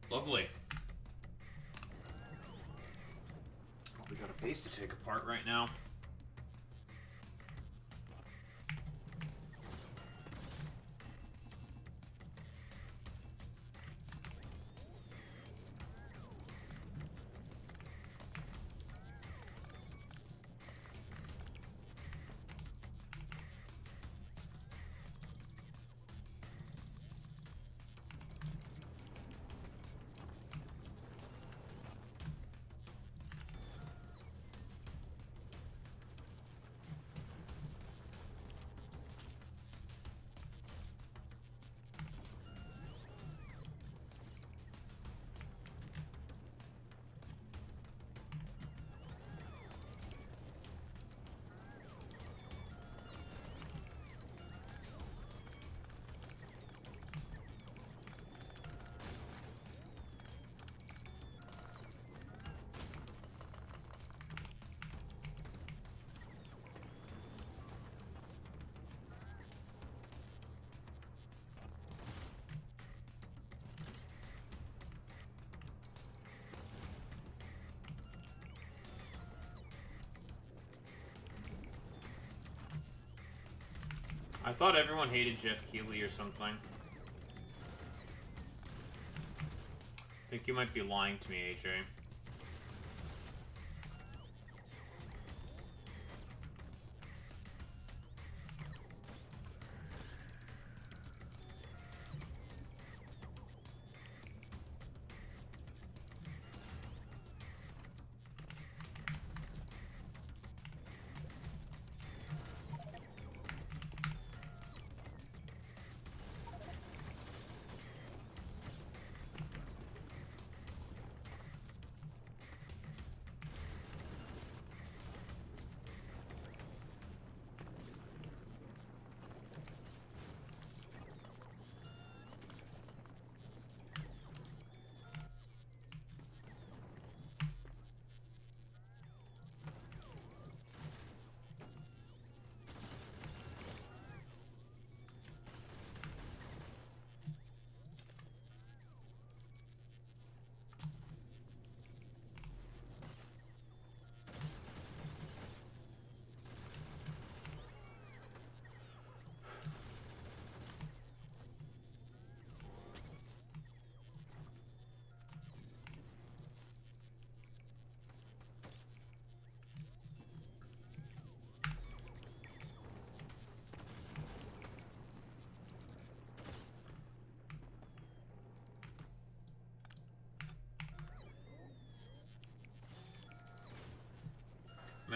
Lovely. Well, we got a base to take apart right now. I thought everyone hated Jeff Keighley or something. I think you might be lying to me, AJ.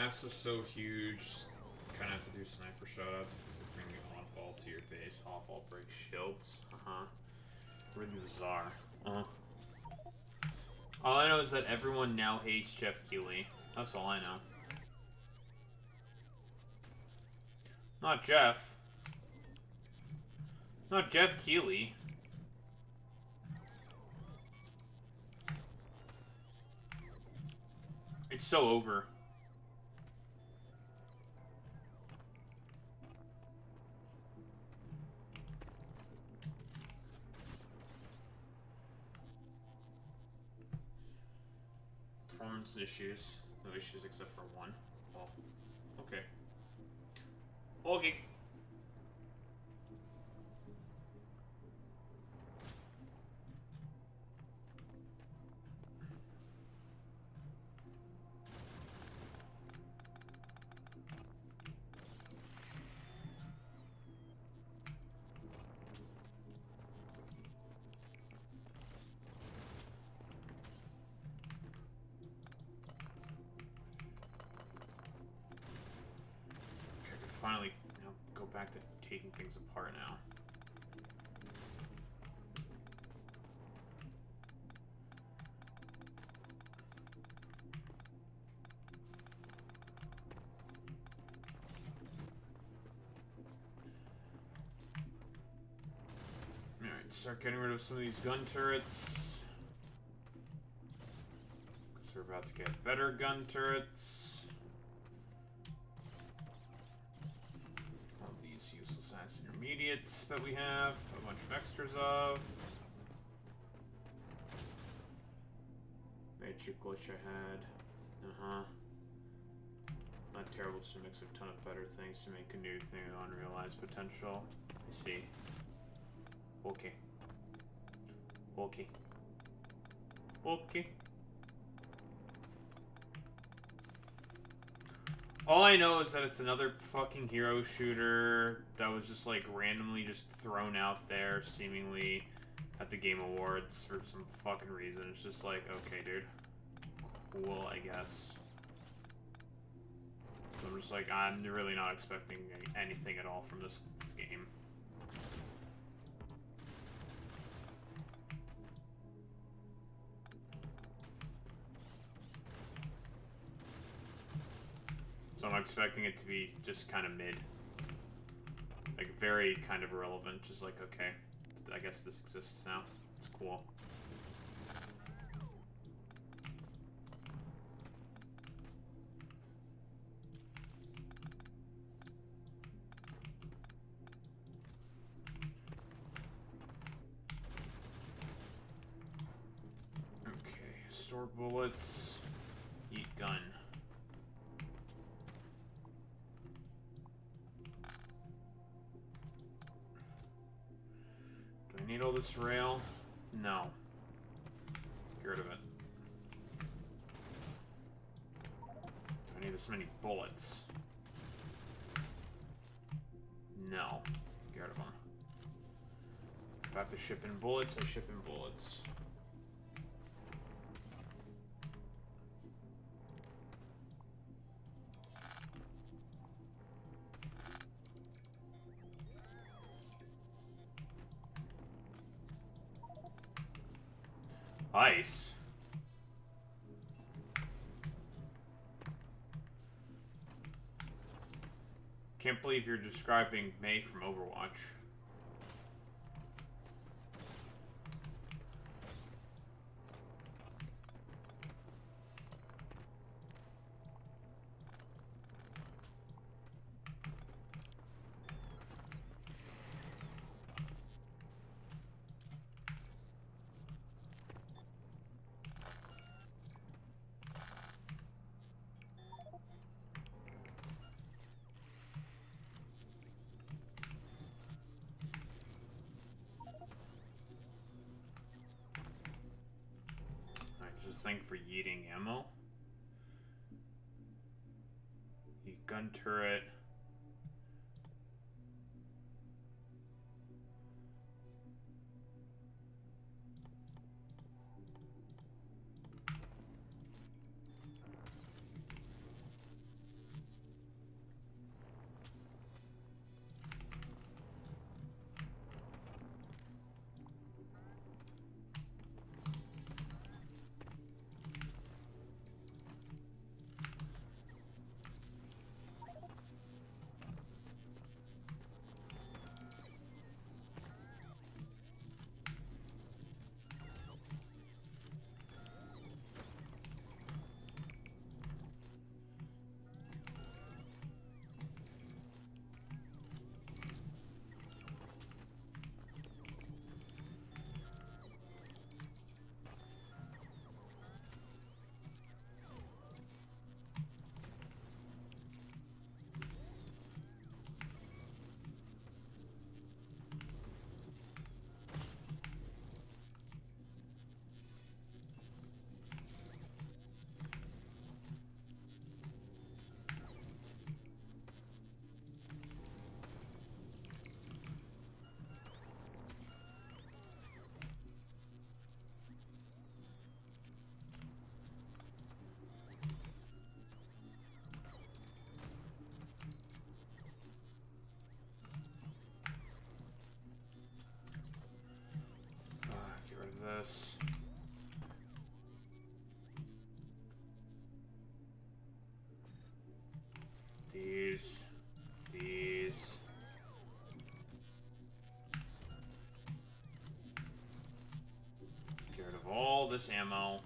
maps are so huge. Kind of have to do sniper shoutouts because it's bringing oddball to your face. Oddball breaks shields. Really bizarre. All I know is that everyone now hates Jeff Keighley. That's all I know. Not Jeff. Not Jeff Keighley. It's so over. Performance issues. No issues except for one. Well, okay. Okay. Finally, go back to taking things apart now. Alright, start getting rid of some of these gun turrets. Because we're about to get better gun turrets. Intermediates that we have a bunch of extras of. Major glitch I had. Not terrible, just to mix a ton of better things to make a new thing of unrealized potential. I see. Okay. Okay. Okay. All I know is that it's another fucking hero shooter that was just like randomly just thrown out there seemingly at the Game Awards for some fucking reason. It's just like, okay, dude. Cool, I guess. So I'm just like, I'm really not expecting anything at all from this game. So I'm expecting it to be just kind of mid. Like, very kind of irrelevant. Just like, okay, I guess this exists now. It's cool. Okay, store bullets. Eat gun. Need all this rail? No. Get rid of it. Do I need this many bullets? No. Get rid of them. If I have to ship in bullets, I ship in bullets. Ice. Can't believe you're describing May from Overwatch. Thing for yeeting ammo. Gun turret. this. These. Get rid of all this ammo.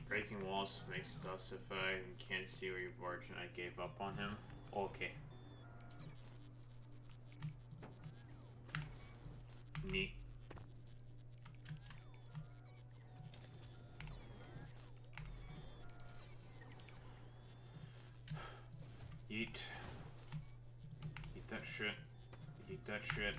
Breaking walls makes it us if I can't see where you barged and I gave up on him. Okay. Neat. Eat. Eat that shit. Eat that shit.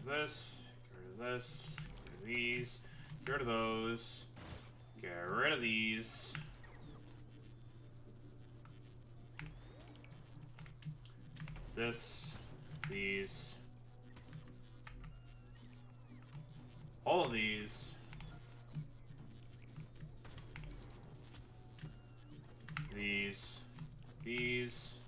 This, get rid of this, get rid of these, get rid of those, get rid of these. This, these, all of these, these, this.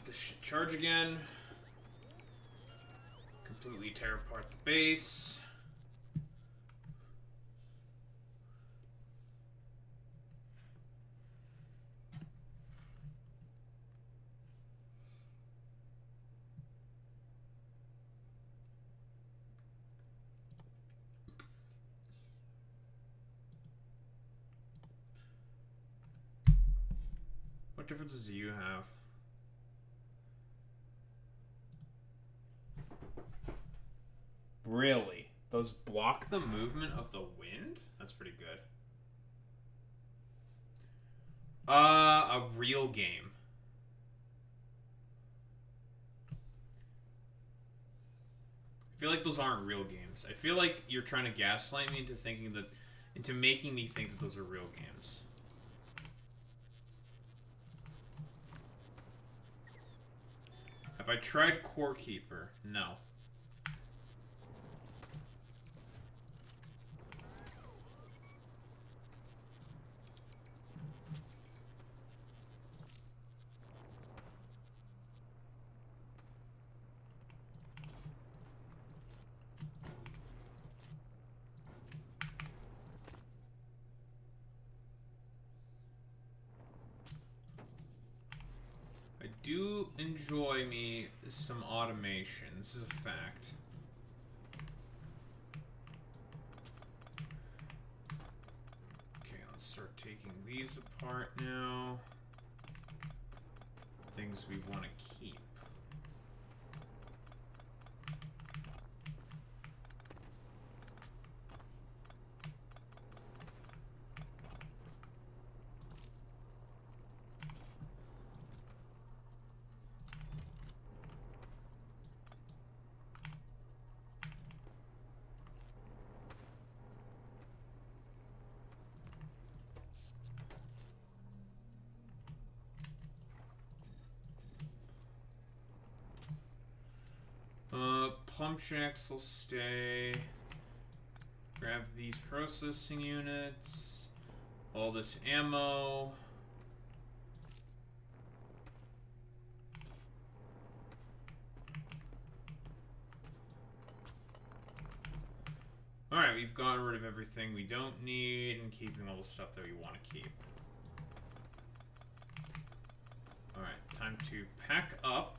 This should charge again. Completely tear apart the base. What differences do you have? Really? Those block the movement of the wind? That's pretty good. A real game. I feel like those aren't real games. I feel like you're trying to gaslight me into thinking that, into making me think that those are real games. Have I tried Core Keeper? No. I do enjoy me some automation. This is a fact. Okay, let's start taking these apart now. Things we want to keep. Clumpjacks will stay. Grab these processing units. All this ammo. Alright, we've gotten rid of everything we don't need and keeping all the stuff that we want to keep. Alright, time to pack up.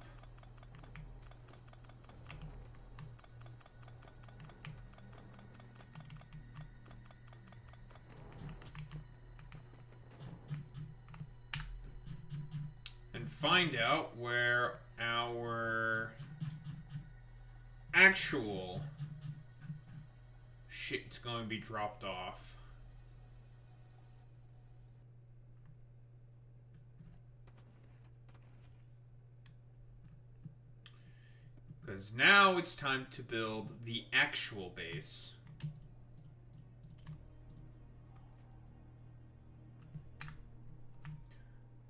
And find out where our actual shit's going to be dropped off. Because now it's time to build the actual base.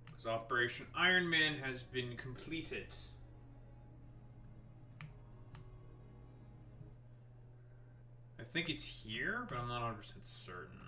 Because Operation Iron Man has been completed. I think it's here, but I'm not 100% certain.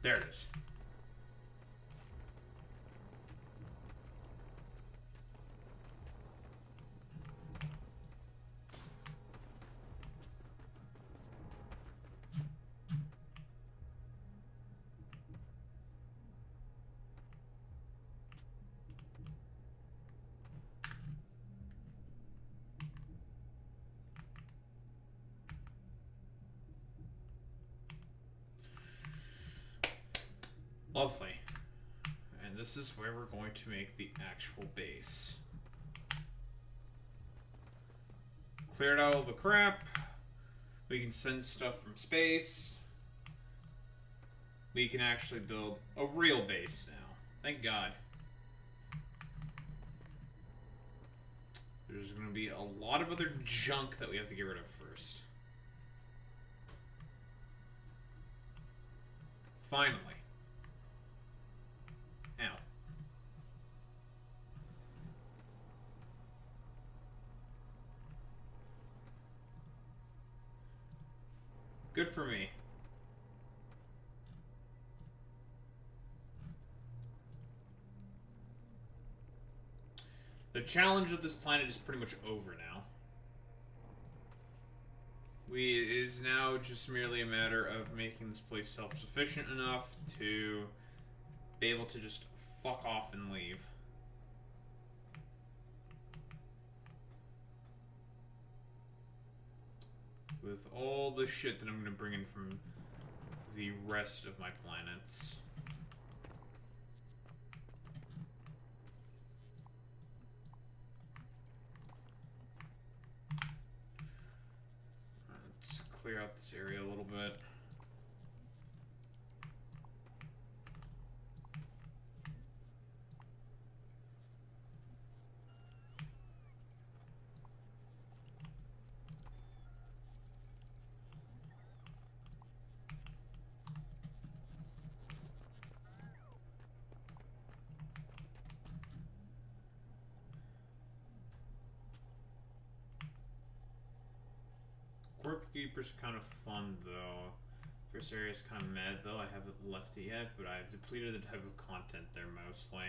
There it is. Lovely. And this is where we're going to make the actual base. Cleared out all the crap. We can send stuff from space. We can actually build a real base now. Thank God. There's going to be a lot of other junk that we have to get rid of first. Finally. Ow. Good for me. The challenge of this planet is pretty much over now. It is now just merely a matter of making this place self-sufficient enough to be able to just fuck off and leave. With all the shit that I'm going to bring in from the rest of my planets. Let's clear out this area a little bit. Corp Keeper's kind of fun, though. First area is kind of mad, though. I haven't left it yet, but I've depleted the type of content there, mostly.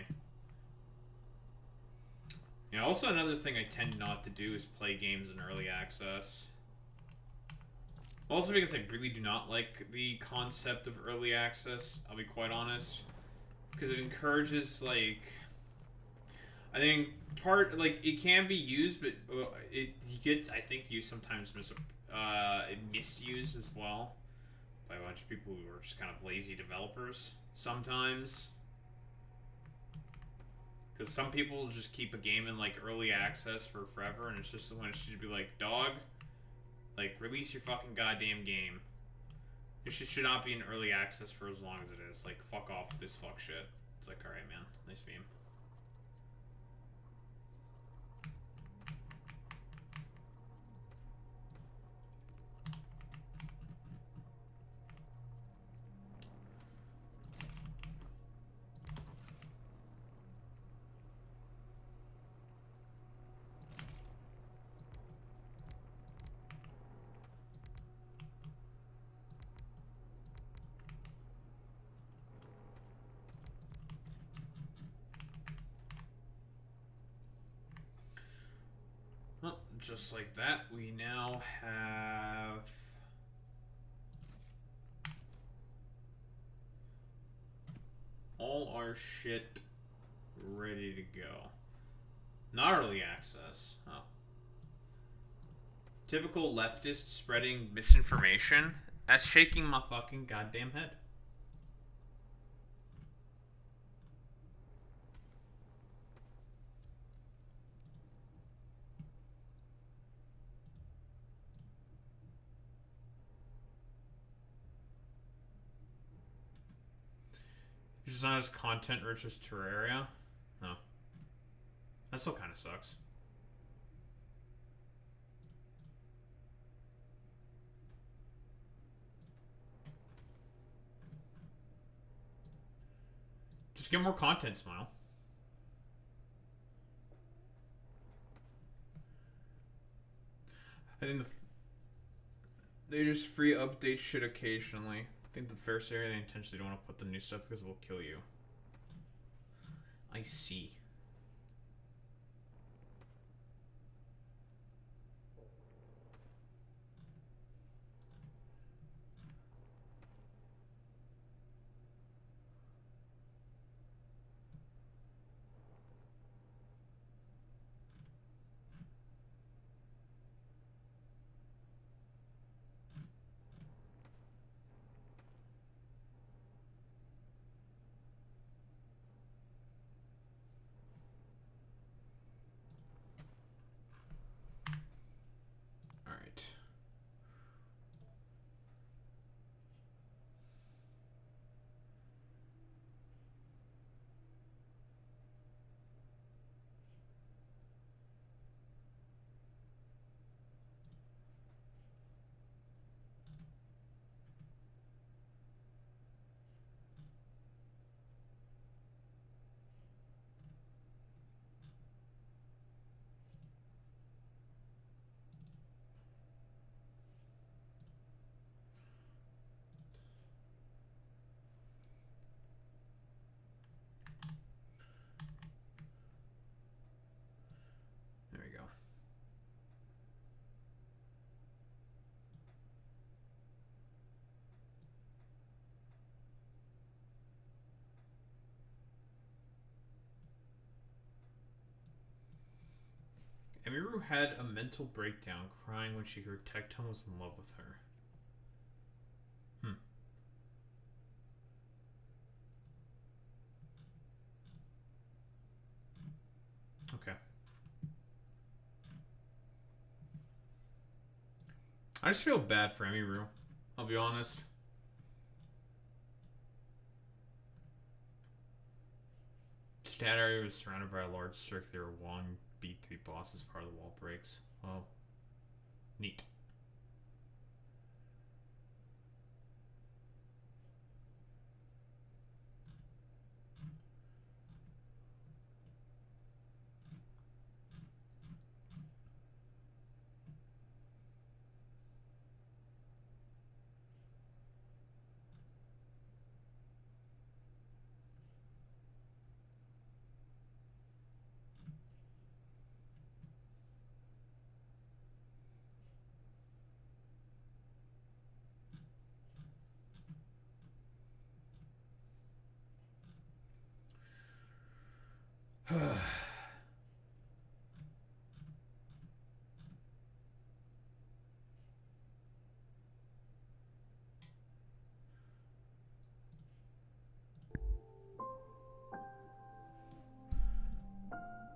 Yeah, also another thing I tend not to do is play games in early access. Also because I really do not like the concept of early access, I'll be quite honest. Because it encourages, like... I think part like it can be used, but it gets I think used sometimes misused as well by a bunch of people who are just kind of lazy developers sometimes. Because some people just keep a game in like early access for forever, and it's just when it should be like, dog, like release your fucking goddamn game. It should not be in early access for as long as it is. Like, fuck off with this fuck shit. It's like, alright, man. Nice beam. Well, just like that, we now have all our shit ready to go. Not early access. Oh. Typical leftist spreading misinformation. That's shaking my fucking goddamn head. It's just not as content rich as Terraria. No. That still kind of sucks. Just get more content, Smile. I think they just free update shit occasionally. I think the first area they intentionally don't want to put the new stuff because it will kill you. I see. Alright. There we go. Emiru had a mental breakdown, crying when she heard Tectone was in love with her. Okay. I just feel bad for Emiru. I'll be honest. Stat area was surrounded by a large circular wall and beat 3 bosses part of the wall breaks. Oh. Neat.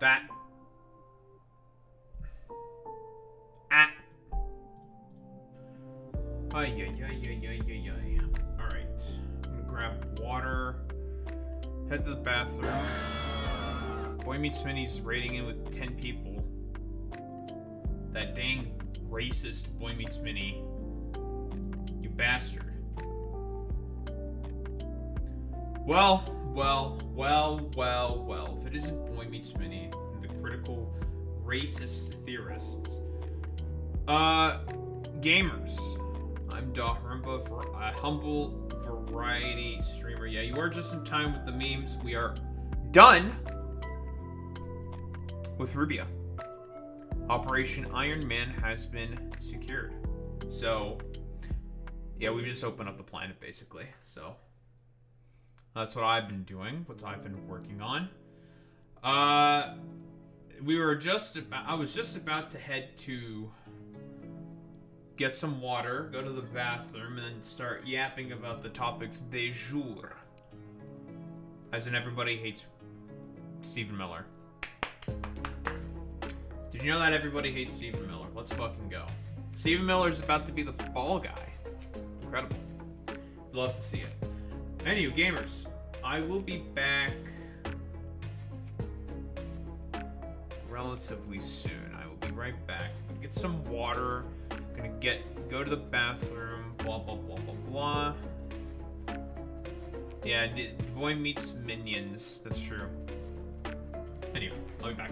That. Ah. Ay, ay, ay, ay, ay, ay, ay. Alright. I'm gonna grab water. Head to the bathroom. Boy Meets Minnie's raiding in with 10 people. That dang racist Boy Meets Minnie. You bastard. Well. If it isn't Boy Meets Minnie, the critical racist theorists. Gamers. I'm Dahrimba, for a humble variety streamer. Yeah, you are just in time with the memes. We are done with Rubia. Operation Iron Man has been secured. So, yeah, we've just opened up the planet, basically. So, that's what I've been doing, what I've been working on. I was just about to head to get some water, go to the bathroom, and then start yapping about the topics du jour. As in, everybody hates Stephen Miller. Did you know that everybody hates Stephen Miller? Let's fucking go. Stephen Miller's about to be the fall guy. Incredible. Love to see it. Anywho, gamers, I will be back relatively soon. I will be right back. I'm gonna get some water. Gonna go to the bathroom. Blah blah blah blah blah. Yeah, the Boy Meets Minions. That's true. Anyway, I'll be back.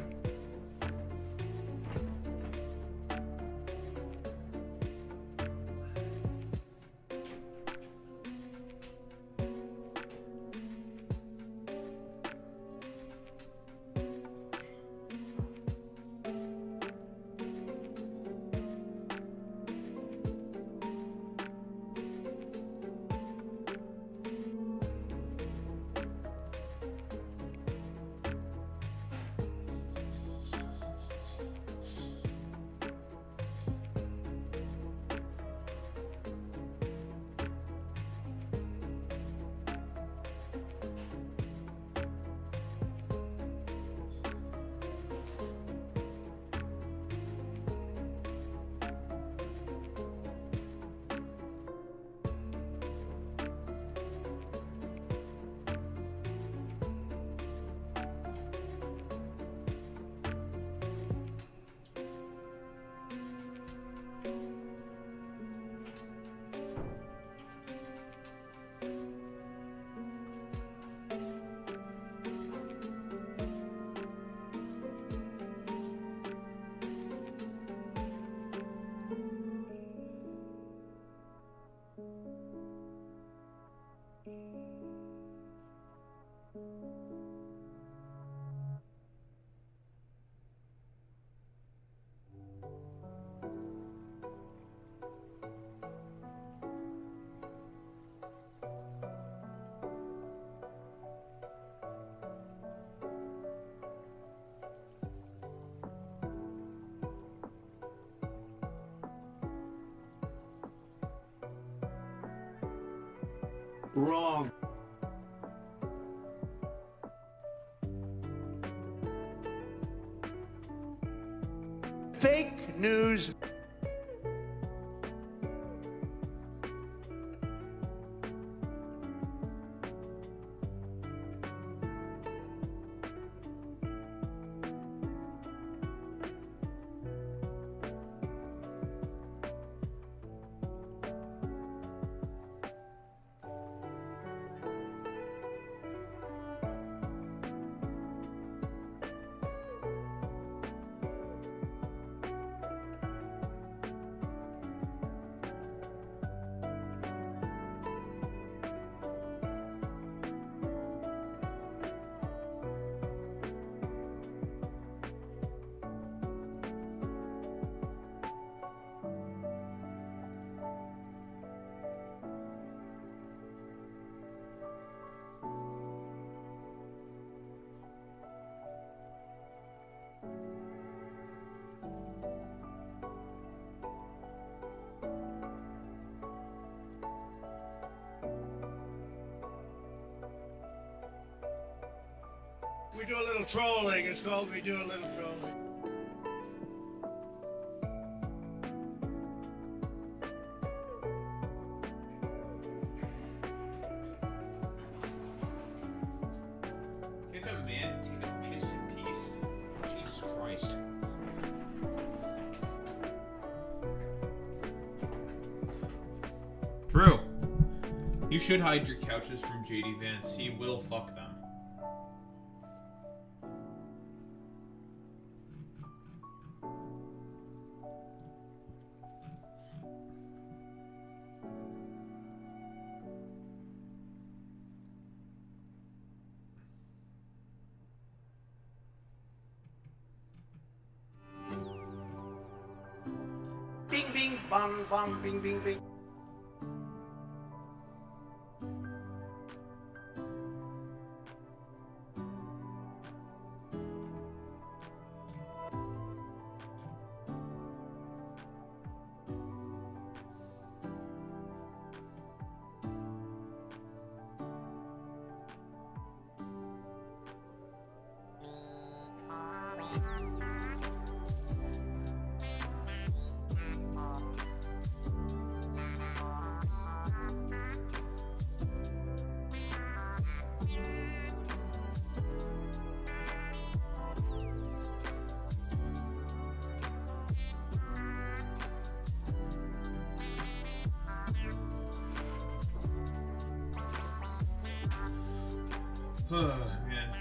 Wrong. Fake news. We do a little trolling. It's called we do a little trolling. Can't a man take a piss in peace? Jesus Christ. Drew, you should hide your couches from JD Vance. He will fuck them. Bing, bing, bong, bong, bing, bing, bing. Oh, man.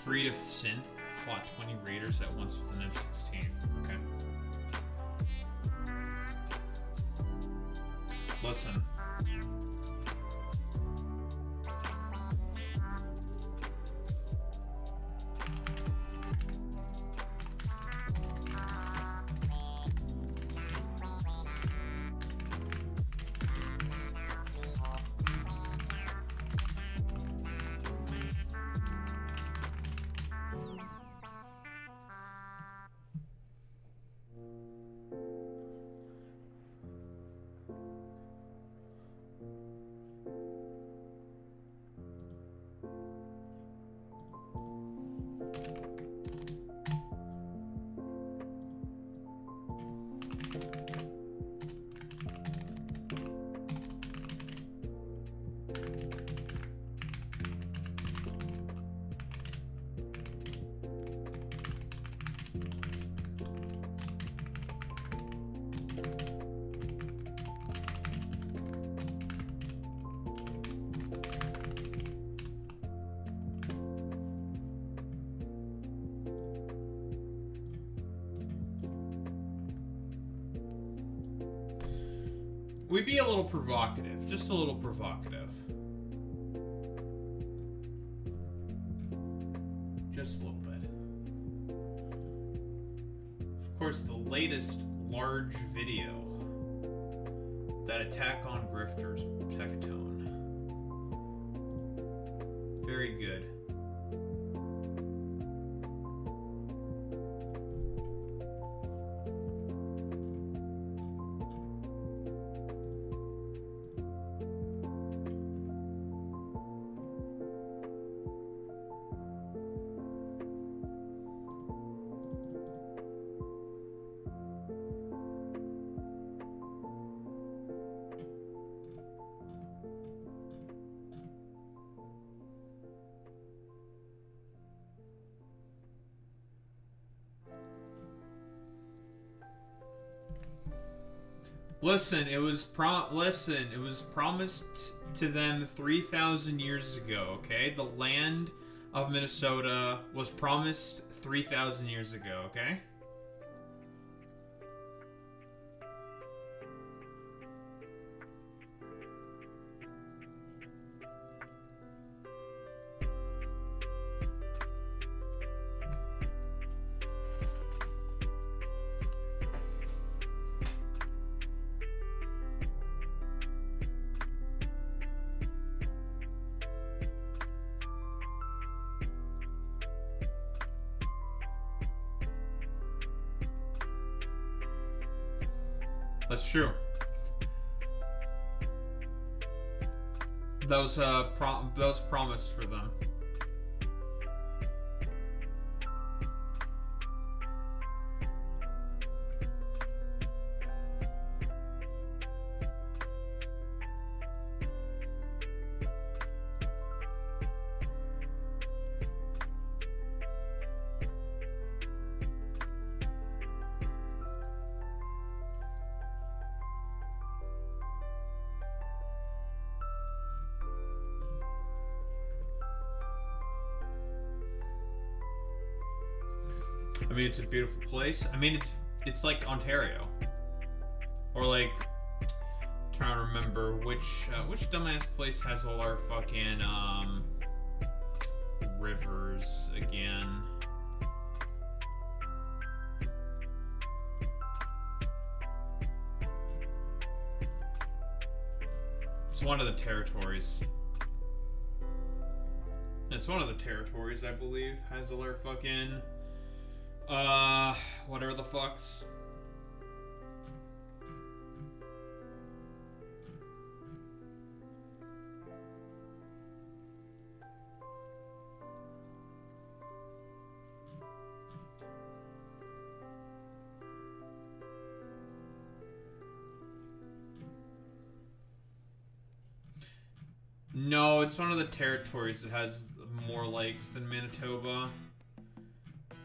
Freed of synth, fought 20 raiders at once with an M16. Okay. Listen. We'd be a little provocative, just a little provocative. Just a little bit. Of course, the latest large video, that attack on grifters tectone. Very good. Listen, it was promised to them 3,000 years ago, okay? The land of Minnesota was promised 3,000 years ago, okay? That's true. Those promised for them. I mean, it's a beautiful place. I mean, it's like Ontario, or like, trying to remember which dumbass place has all our fucking rivers again. It's one of the territories. It's one of the territories, I believe, has all our fucking whatever the fucks. No, it's one of the territories that has more lakes than Manitoba.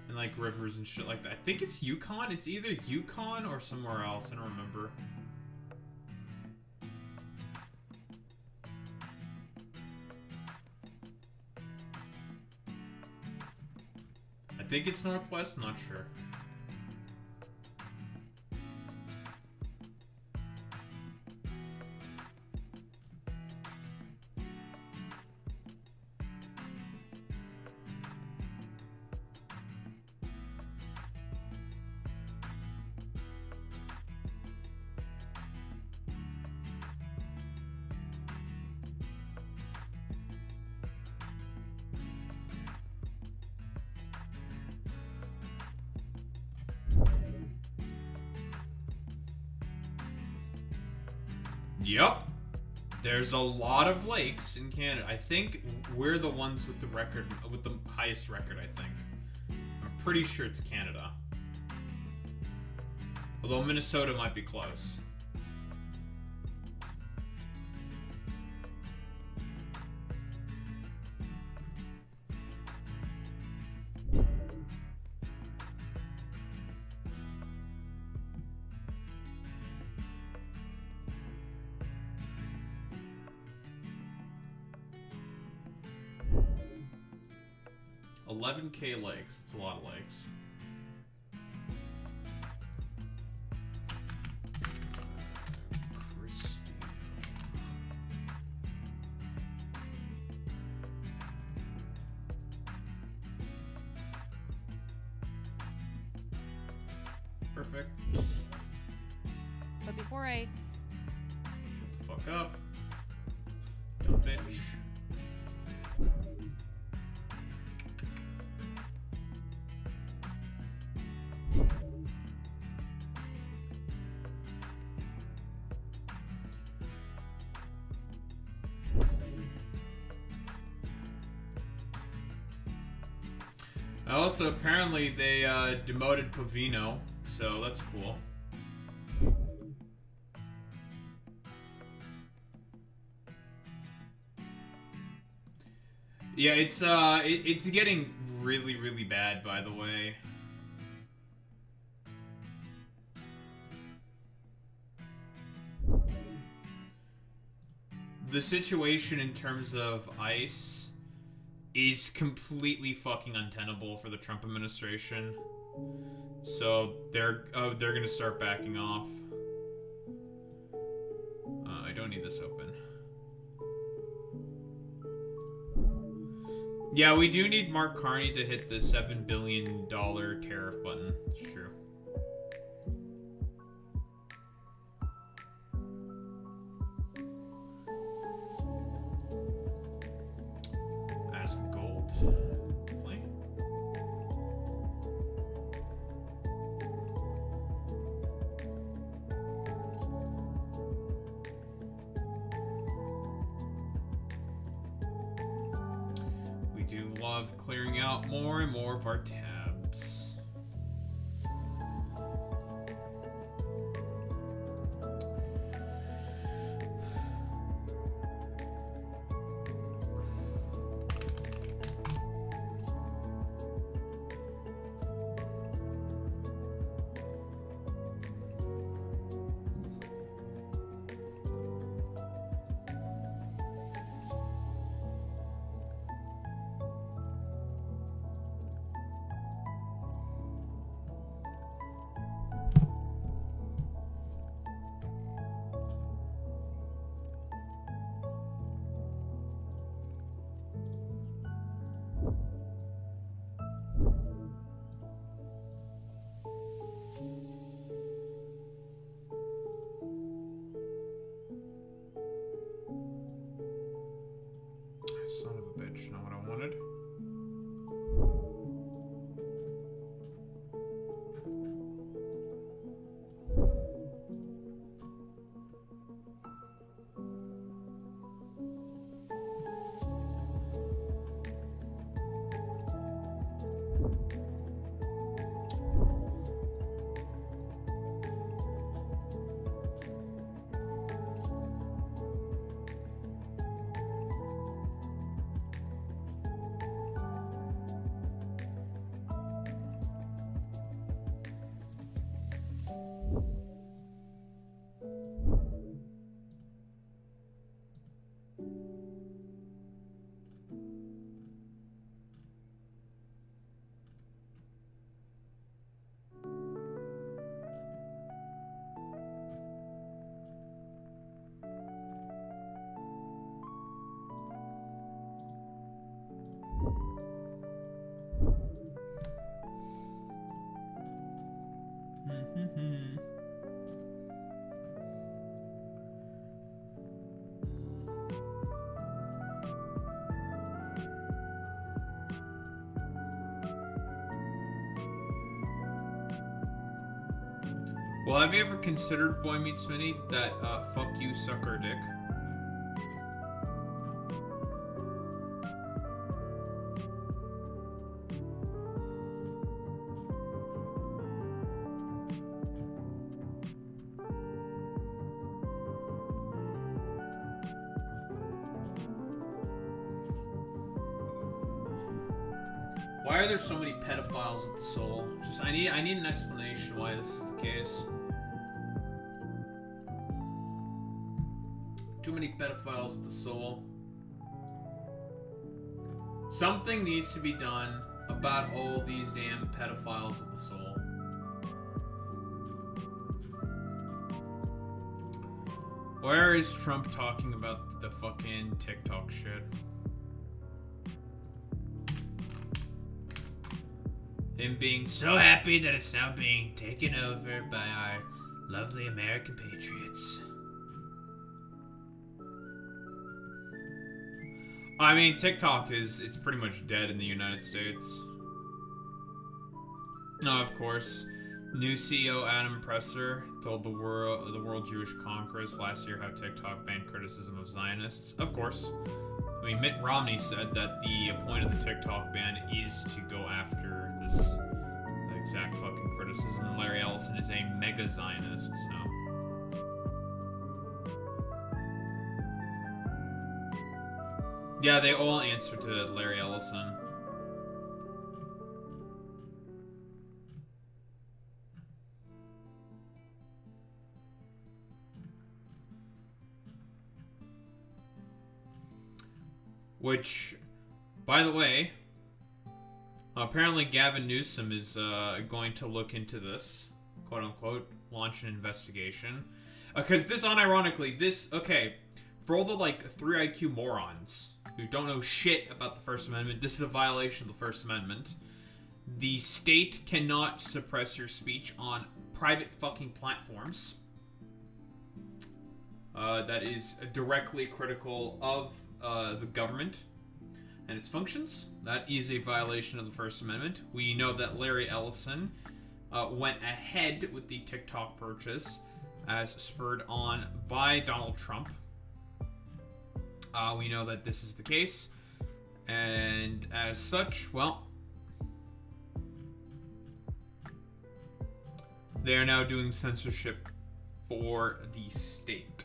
And like rivers and shit like that. I think it's Yukon. It's either Yukon or somewhere else. I don't remember. I think it's Northwest. I'm not sure. Yep. There's a lot of lakes in Canada. I think we're the ones with the record, with the highest record, I think. I'm pretty sure it's Canada. Although Minnesota might be close. $11K lakes. It's a lot of lakes. Perfect. But before I... Shut the fuck up. Dumb bitch. Also, apparently they demoted Pavino, so that's cool. Yeah, it's getting really, really bad, by the way. The situation in terms of ICE is completely fucking untenable for the Trump administration. So they're gonna start backing off. I don't need this open. Yeah, we do need Mark Carney to hit the $7 billion tariff button. It's true. Add some gold. Hopefully. love clearing out more and more of our tabs. Son of a bitch, not what I wanted. Well, have you ever considered, Boy Meets Minnie, that fuck you, suck our dick? Why are there so many pedophiles at the Soul? Just I need an explanation why this is the case. Too many pedophiles at the Soul. Something needs to be done about all these damn pedophiles at the Soul. Where is Trump talking about the fucking TikTok shit? Him being so happy that it's now being taken over by our lovely American patriots. I mean, TikTok it's pretty much dead in the United States. Oh, of course. New CEO Adam Presser told the World Jewish Congress last year how TikTok banned criticism of Zionists. Of course. I mean, Mitt Romney said that the point of the TikTok ban is to go after this exact fucking criticism, and Larry Ellison is a mega Zionist, so. Yeah, they all answer to Larry Ellison. Which, by the way, apparently Gavin Newsom is going to look into this, quote unquote, launch an investigation. Because this, unironically, okay, for all the, 3 IQ morons who don't know shit about the First Amendment, this is a violation of the First Amendment. The state cannot suppress your speech on private fucking platforms. That is directly critical of the government and its functions. That is a violation of the First Amendment. We know that Larry Ellison went ahead with the TikTok purchase as spurred on by Donald Trump. We know that this is the case. And as such, well, they are now doing censorship for the state.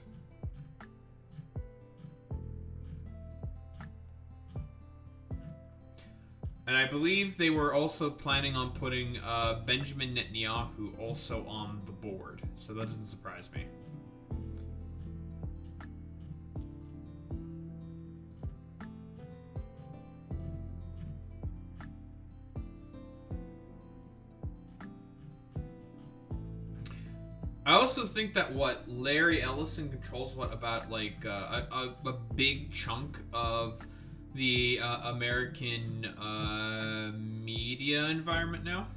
And I believe they were also planning on putting Benjamin Netanyahu also on the board. So that doesn't surprise me. I also think that Larry Ellison controls about like a big chunk of the American media environment now.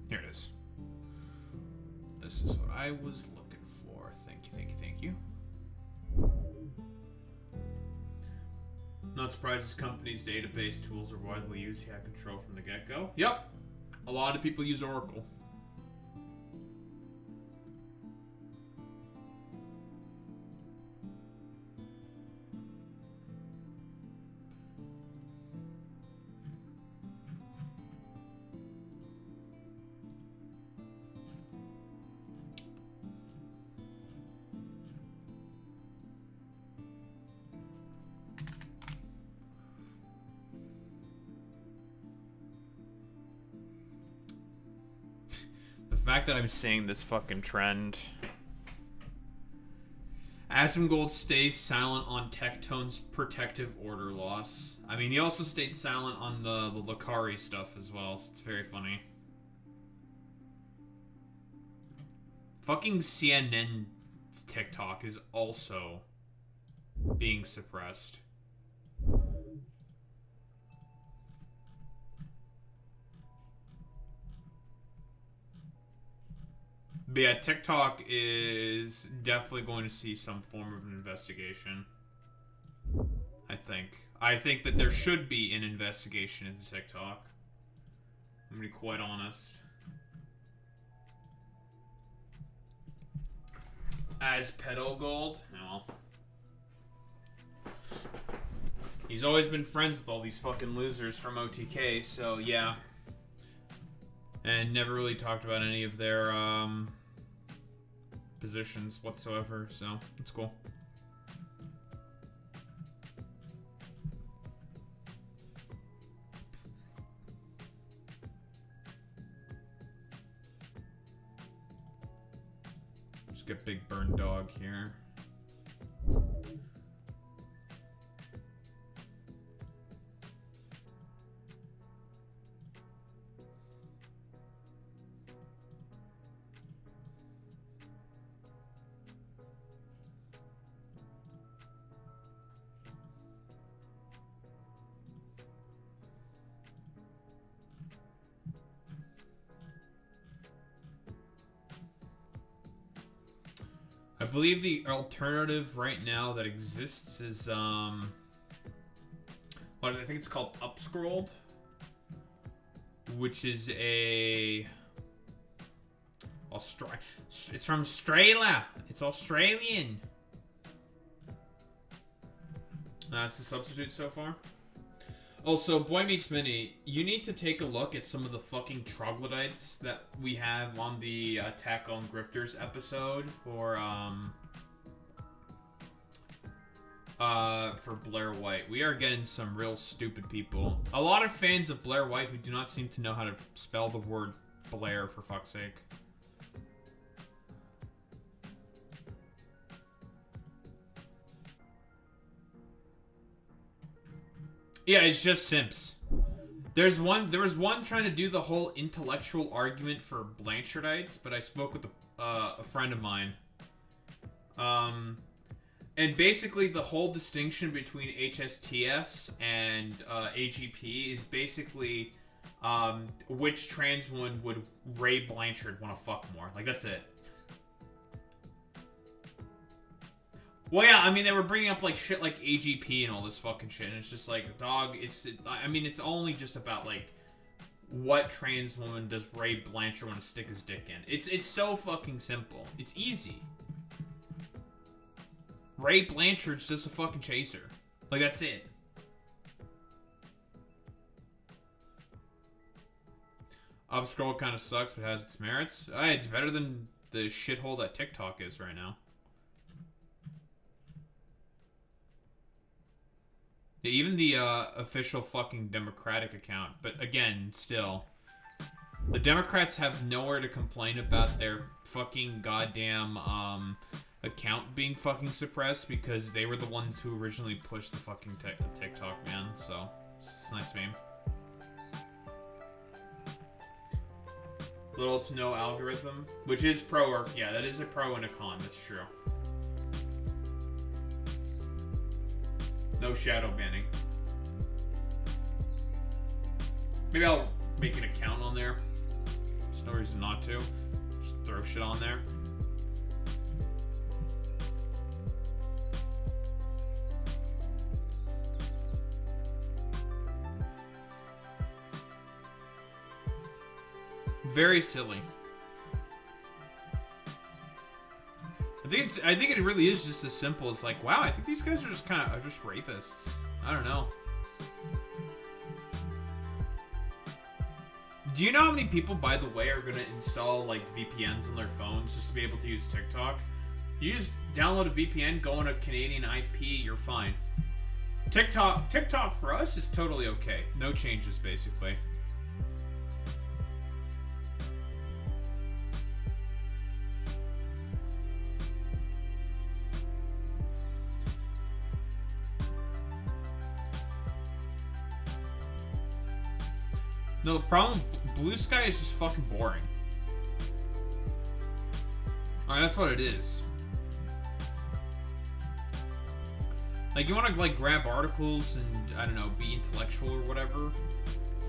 Here it is. This is what I was looking for. Thank you, thank you, thank you. Not surprised this company's database tools are widely used. He had control from the get-go. Yep. A lot of people use Oracle. The fact that I'm seeing this fucking trend. Asmongold stays silent on Tectone's protective order loss. I mean, he also stayed silent on the Lakari stuff as well, so it's very funny. Fucking CNN's TikTok is also being suppressed. But yeah, TikTok is definitely going to see some form of an investigation. I think. I think that there should be an investigation into TikTok. I'm gonna be quite honest. As Pedo Gold, well, he's always been friends with all these fucking losers from OTK, so yeah. And never really talked about any of their positions whatsoever, so it's cool. Just get Big Burn Dog here. I believe the alternative right now that exists is what I think it's called Upscrolled, which is it's from Australia. It's Australian. That's the substitute so far. Also, Boy Meets Mini, you need to take a look at some of the fucking troglodytes that we have on the Attack on Grifters episode for Blair White. We are getting some real stupid people. A lot of fans of Blair White who do not seem to know how to spell the word Blair, for fuck's sake. Yeah, it's just simps. There was one trying to do the whole intellectual argument for Blanchard'ites, but I spoke with a friend of mine. And basically the whole distinction between HSTS and AGP is basically which trans woman would Ray Blanchard want to fuck more? Like, that's it. Well, yeah, I mean, they were bringing up, like, shit like AGP and all this fucking shit, and it's just like, dog, I mean, it's only just about, like, what trans woman does Ray Blanchard want to stick his dick in? It's so fucking simple. It's easy. Ray Blanchard's just a fucking chaser. Like, that's it. Upscroll kind of sucks, but has its merits. It's better than the shithole that TikTok is right now. Yeah, even the official fucking Democratic account. But again, still. The Democrats have nowhere to complain about their fucking goddamn account being fucking suppressed because they were the ones who originally pushed the fucking TikTok, man. So, it's a nice meme. Little to no algorithm, which is pro or yeah, that is a pro and a con. That's true. No shadow banning. Maybe I'll make an account on there. There's no reason not to. Just throw shit on there. Very silly. I think it really is just as simple as like, wow, I think these guys are just just rapists. I don't know. Do you know how many people, by the way, are gonna install like VPNs on their phones just to be able to use TikTok? You just download a VPN, go on a Canadian IP, you're fine. TikTok for us is totally okay. No changes, basically. No, the problem, Blue Sky is just fucking boring. Alright, that's what it is. Like, you want to, like, grab articles and, I don't know, be intellectual or whatever.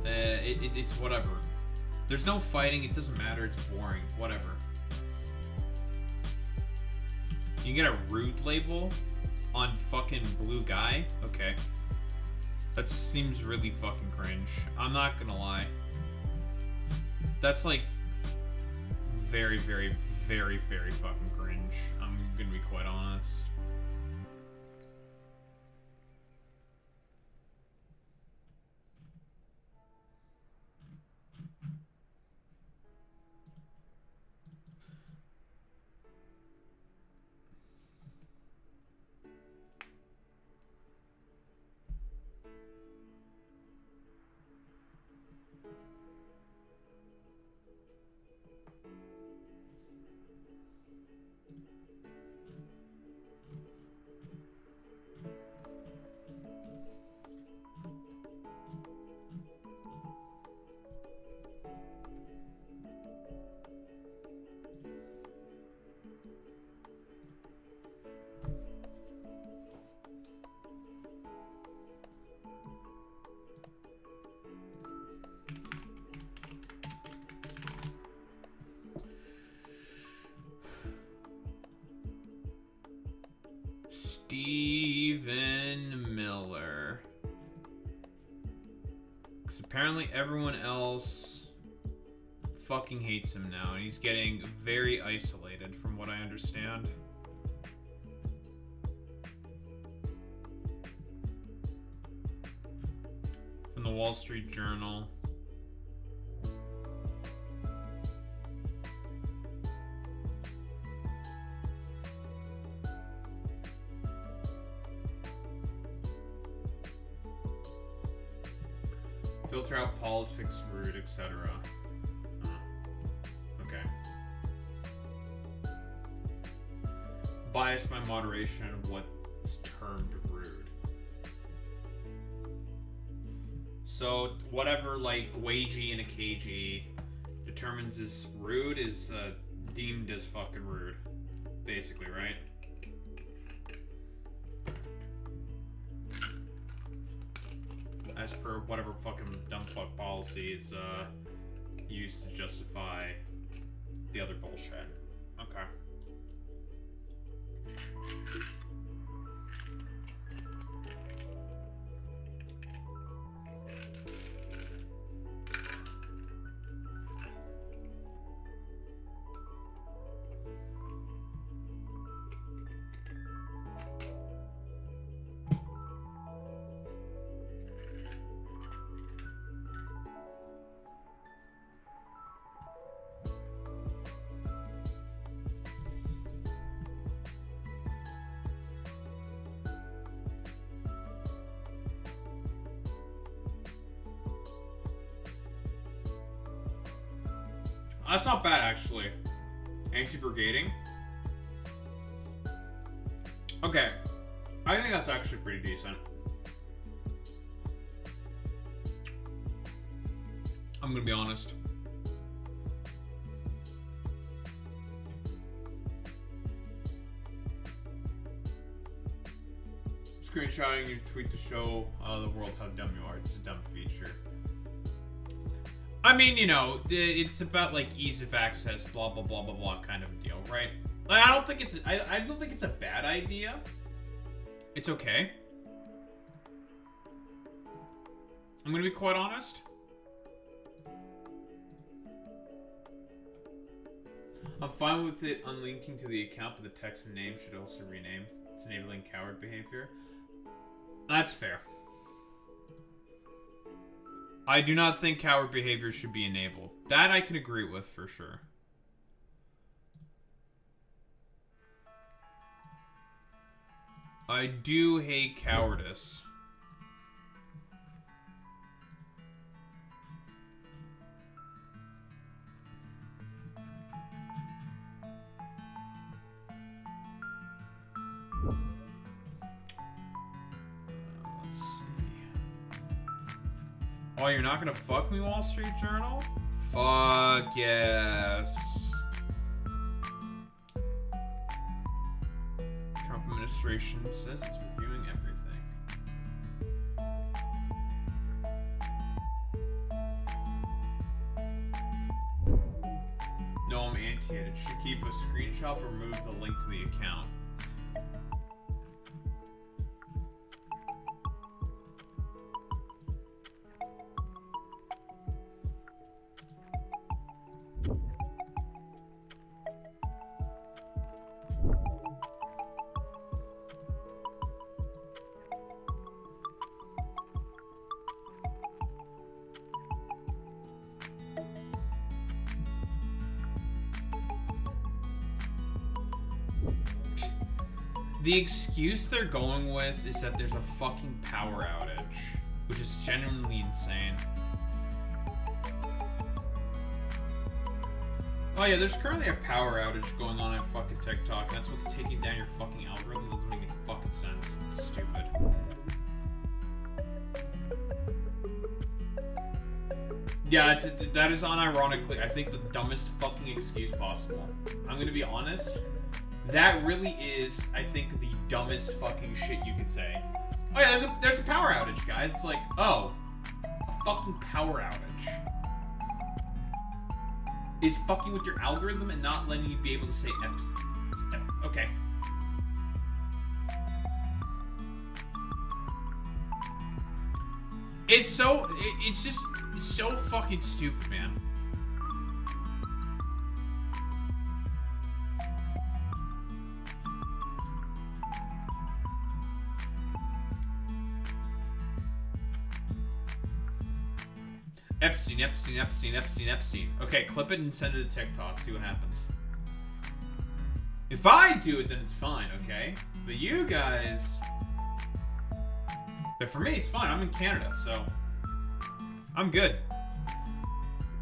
It's whatever. There's no fighting, it doesn't matter, it's boring. Whatever. You can get a rude label on fucking Blue Guy? Okay. That seems really fucking cringe. I'm not gonna lie. That's like very, very, very, very fucking cringe. I'm gonna be quite honest. Stephen Miller. Because apparently everyone else fucking hates him now, and he's getting very isolated from what I understand. From the Wall Street Journal. Filter out politics, rude, etc. Okay. Bias by moderation of what's termed rude. So whatever like wagey and a kg determines is rude is deemed as fucking rude. Basically, right? as per whatever fucking dumb fuck policy is used to justify the other bullshit. Okay. That's not bad, actually. Anti-brigading. Okay. I think that's actually pretty decent. I'm gonna be honest. Screenshotting your tweet to show the world how dumb you are. It's a dumb feature. I mean, you know, it's about like ease of access, blah blah blah blah blah, kind of a deal, right? Like, I don't think it's a bad idea. It's okay. I'm gonna be quite honest. I'm fine with it unlinking to the account, but the text and name should also rename. It's enabling coward behavior. That's fair. I do not think coward behavior should be enabled. That I can agree with for sure. I do hate cowardice. Oh, you're not gonna fuck me, Wall Street Journal? Fuck yes. Trump administration says it's reviewing everything. No, I'm anti it. It should keep a screenshot or remove the link to the account. The excuse they're going with is that there's a fucking power outage, which is genuinely insane. Oh yeah, there's currently a power outage going on fucking TikTok, and that's what's taking down your fucking algorithm. Doesn't make any fucking sense. It's stupid. Yeah, that is unironically, I think, the dumbest fucking excuse possible. I'm gonna be honest. That really is, I think, the dumbest fucking shit you could say. Oh yeah, there's a power outage, guys. It's like, oh, a fucking power outage is fucking with your algorithm and not letting you be able to say okay. It's just so fucking stupid, man. Epstein. Okay, clip it and send it to TikTok. See what happens. If I do it, then it's fine, okay? But you guys... But for me, it's fine. I'm in Canada, so... I'm good.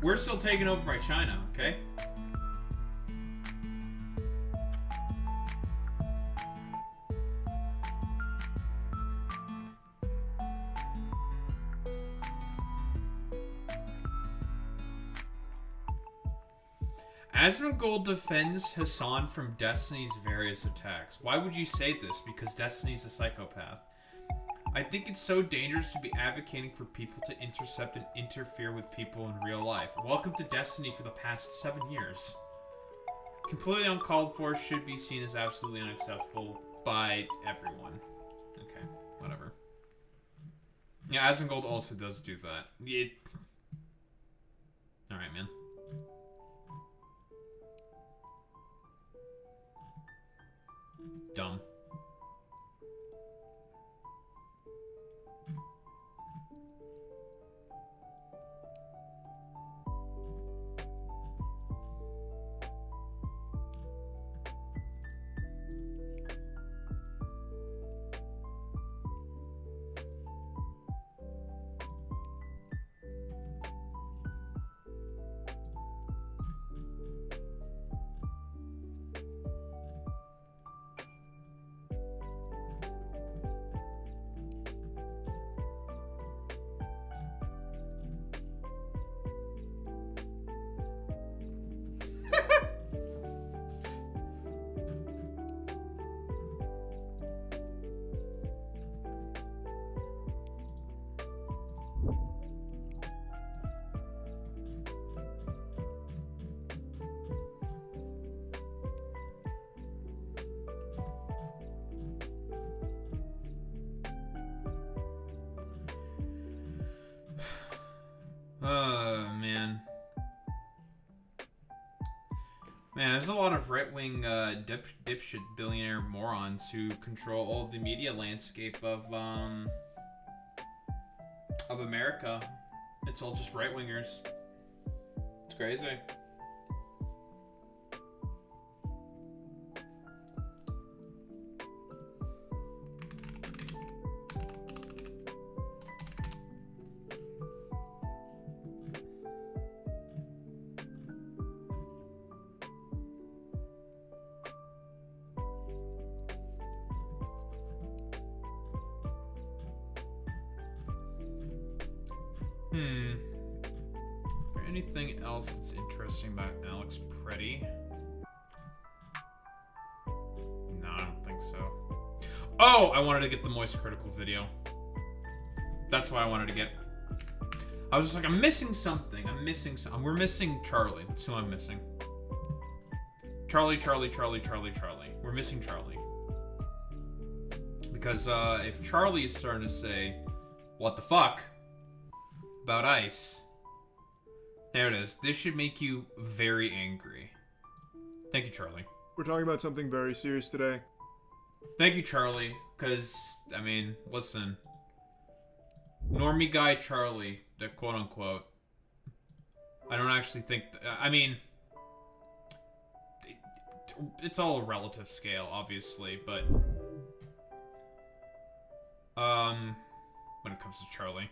We're still taken over by China, okay? Asmongold defends Hassan from Destiny's various attacks. Why would you say this? Because Destiny's a psychopath. I think it's so dangerous to be advocating for people to intercept and interfere with people in real life. Welcome to Destiny for the past 7 years. Completely uncalled for, should be seen as absolutely unacceptable by everyone. Okay, whatever. Yeah, Asmongold also does do that. Alright, man. Dumb. Man. Man, there's a lot of right-wing dipshit billionaire morons who control all the media landscape of America. It's all just right-wingers. It's crazy. Anything else that's interesting about Alex Pretty? No, I don't think so. Oh, I wanted to get the Moist Critical video. That's why I wanted to get. I was just like, I'm missing something. I'm missing something. We're missing Charlie. That's who I'm missing. Charlie. We're missing Charlie. Because if Charlie is starting to say, what the fuck? About ICE. There it is. This should make you very angry. Thank you, Charlie. We're talking about something very serious today. Thank you, Charlie. Because, I mean, listen. Normie guy Charlie, the quote-unquote. I don't actually think... I mean... It's all a relative scale, obviously, but... When it comes to Charlie...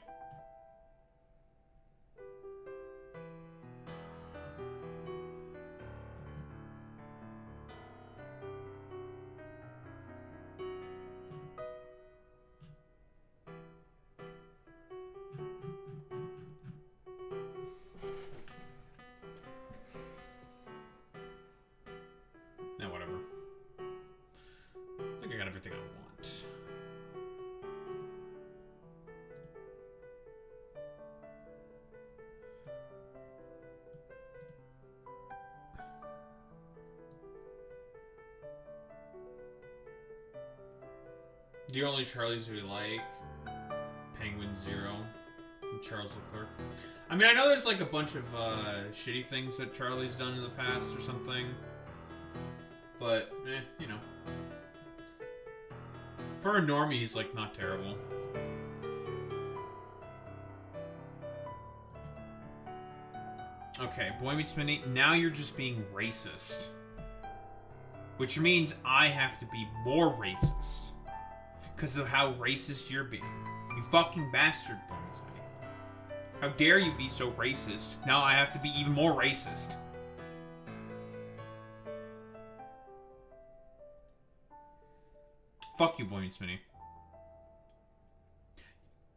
Everything I want. The only Charlies we like, Penguin Zero, and Charles Leclerc. I mean, I know there's like a bunch of shitty things that Charlie's done in the past or something, but you know. For a normie, he's, like, not terrible. Okay, Boy Meets Minnie, now you're just being racist. Which means I have to be more racist. Because of how racist you're being. You fucking bastard, Boy Meets Minnie. How dare you be so racist? Now I have to be even more racist. Fuck you, Boy Meets Minnie.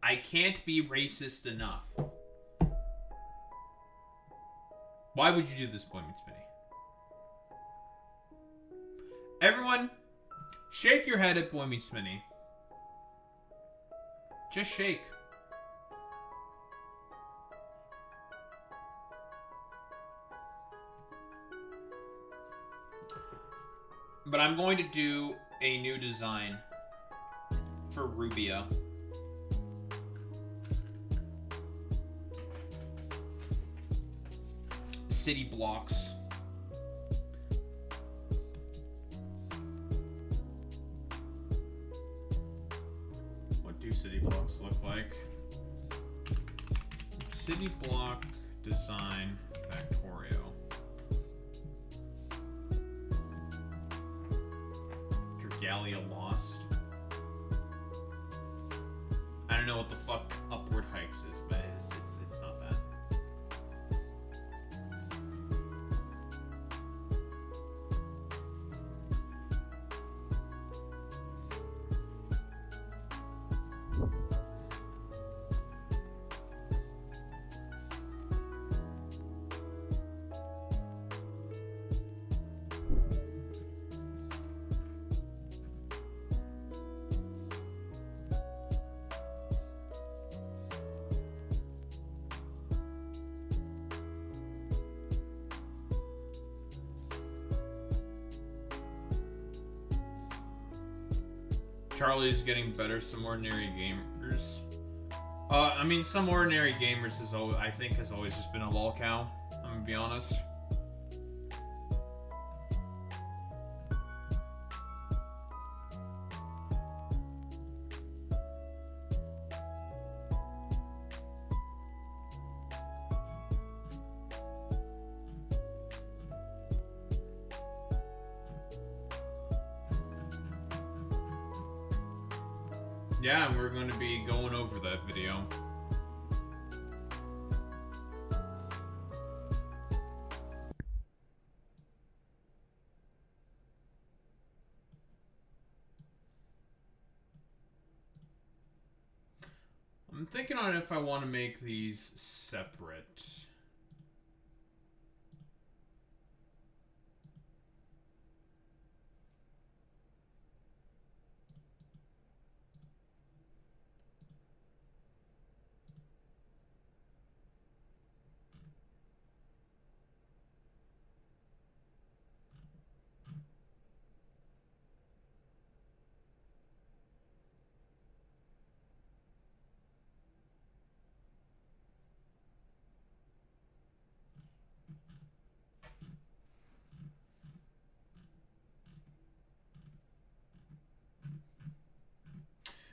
I can't be racist enough. Why would you do this, Boy Meets Minnie? Everyone, shake your head at Boy Meets Minnie. Just shake. But I'm going to do a new design for Rubia. City blocks. What do city blocks look like? City block design Factorio. Dragalia lost. I don't know what the fuck upward hikes is, but it's not that. Charlie's getting better. Some ordinary gamers. I mean, some ordinary gamers is I think has always just been a lol cow. I'm gonna be honest. Yeah, and we're going to be going over that video. I'm thinking on if I want to make these separate.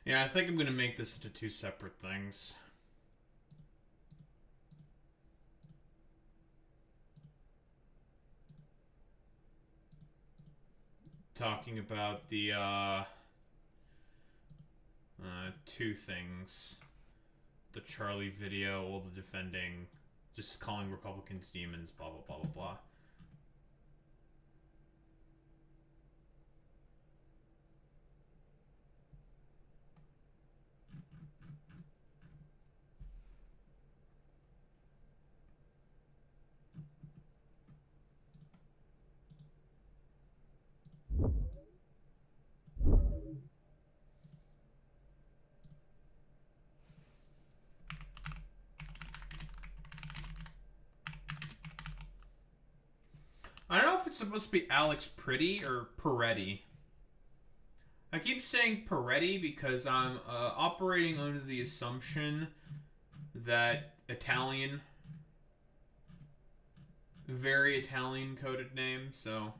Yeah, I think I'm going to make this into two separate things. Talking about the two things. The Charlie video, all the defending, just calling Republicans demons, blah, blah, blah, blah, blah. I don't know if it's supposed to be Alex Pretty or Peretti. I keep saying Peretti because I'm operating under the assumption that Italian, very Italian coded name, so...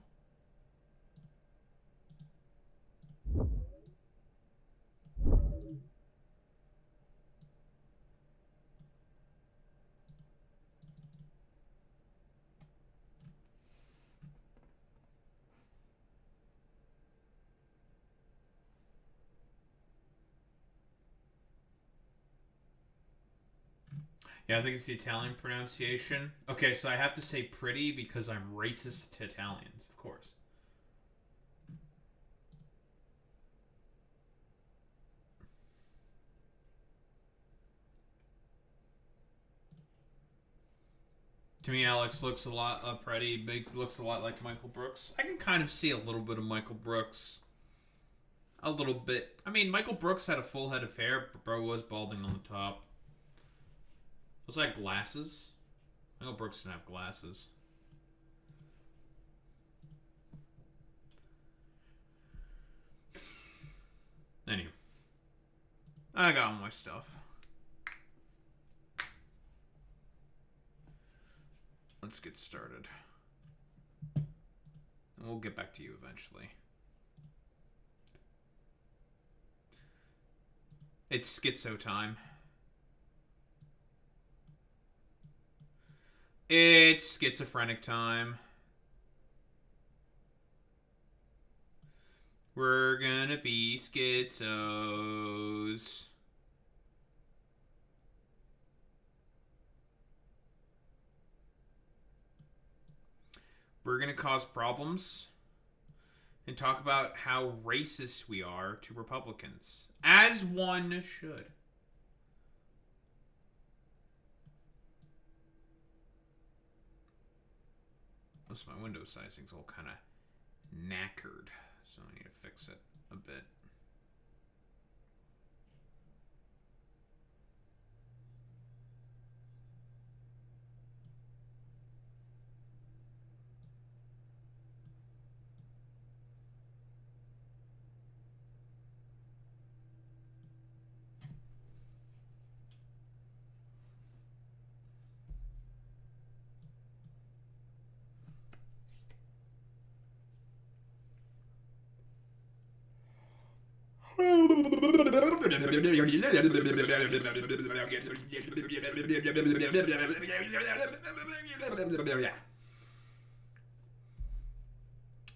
Yeah, I think it's the Italian pronunciation. Okay, so I have to say pretty because I'm racist to Italians, of course. To me, Alex looks a lot pretty. Looks a lot like Michael Brooks. I can kind of see a little bit of Michael Brooks. A little bit. I mean, Michael Brooks had a full head of hair, but bro was balding on the top. Also had glasses. Michael Brooks didn't have glasses. Anyway. I got all my stuff. Let's get started. And we'll get back to you eventually. It's schizo time. It's schizophrenic time. We're gonna be schizos. We're gonna cause problems and talk about how racist we are to Republicans. As one should. Most of my window sizing's all kind of knackered, so I need to fix it a bit.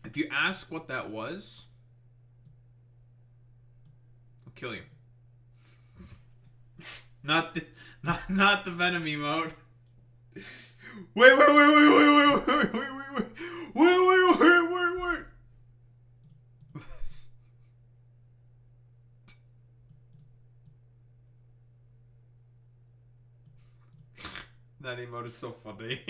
If you ask what that was, I'll kill you. Not the Venom emote. Wait. That emote is so funny.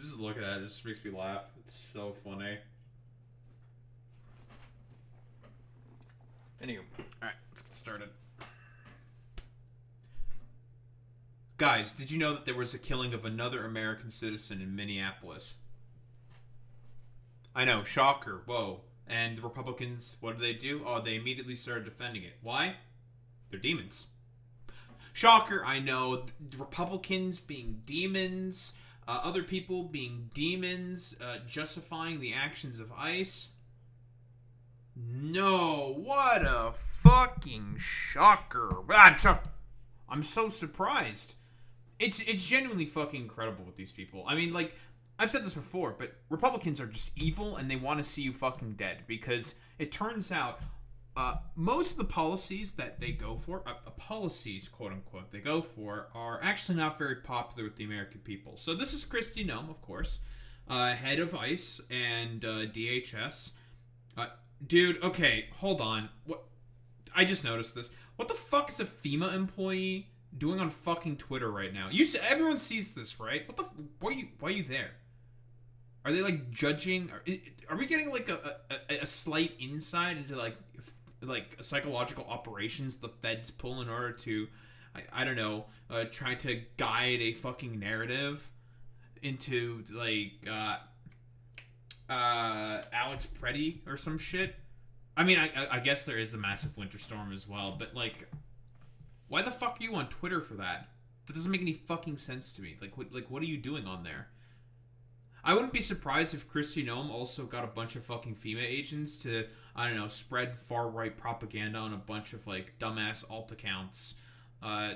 Just looking at it just makes me laugh. It's so funny. Anywho, alright, let's get started. Guys, did you know that there was a killing of another American citizen in Minneapolis? I know, shocker, whoa. And the Republicans, what do? Oh, they immediately started defending it. Why? They're demons. Shocker, I know. The Republicans being demons, other people being demons, justifying the actions of ICE. No, what a fucking shocker. I'm so surprised. It's genuinely fucking incredible with these people. I mean, like, I've said this before, but Republicans are just evil and they want to see you fucking dead, because it turns out most of the policies that they go for, policies, quote unquote, they go for, are actually not very popular with the American people. So this is Kristi Noem, of course, head of ICE and DHS. Dude, okay, hold on. What? I just noticed this. What the fuck is a FEMA employee doing on fucking Twitter right now? Everyone sees this, right? Why are you there? Are they like judging? Are we getting like a slight insight into like psychological operations the feds pull in order to, I don't know, try to guide a fucking narrative into like Alex Preddy or some shit? I mean, I guess there is a massive winter storm as well, but like, why the fuck are you on Twitter for that? That doesn't make any fucking sense to me. Like, what are you doing on there? I wouldn't be surprised if Kristi Noem also got a bunch of fucking FEMA agents to, I don't know, spread far-right propaganda on a bunch of, like, dumbass alt accounts,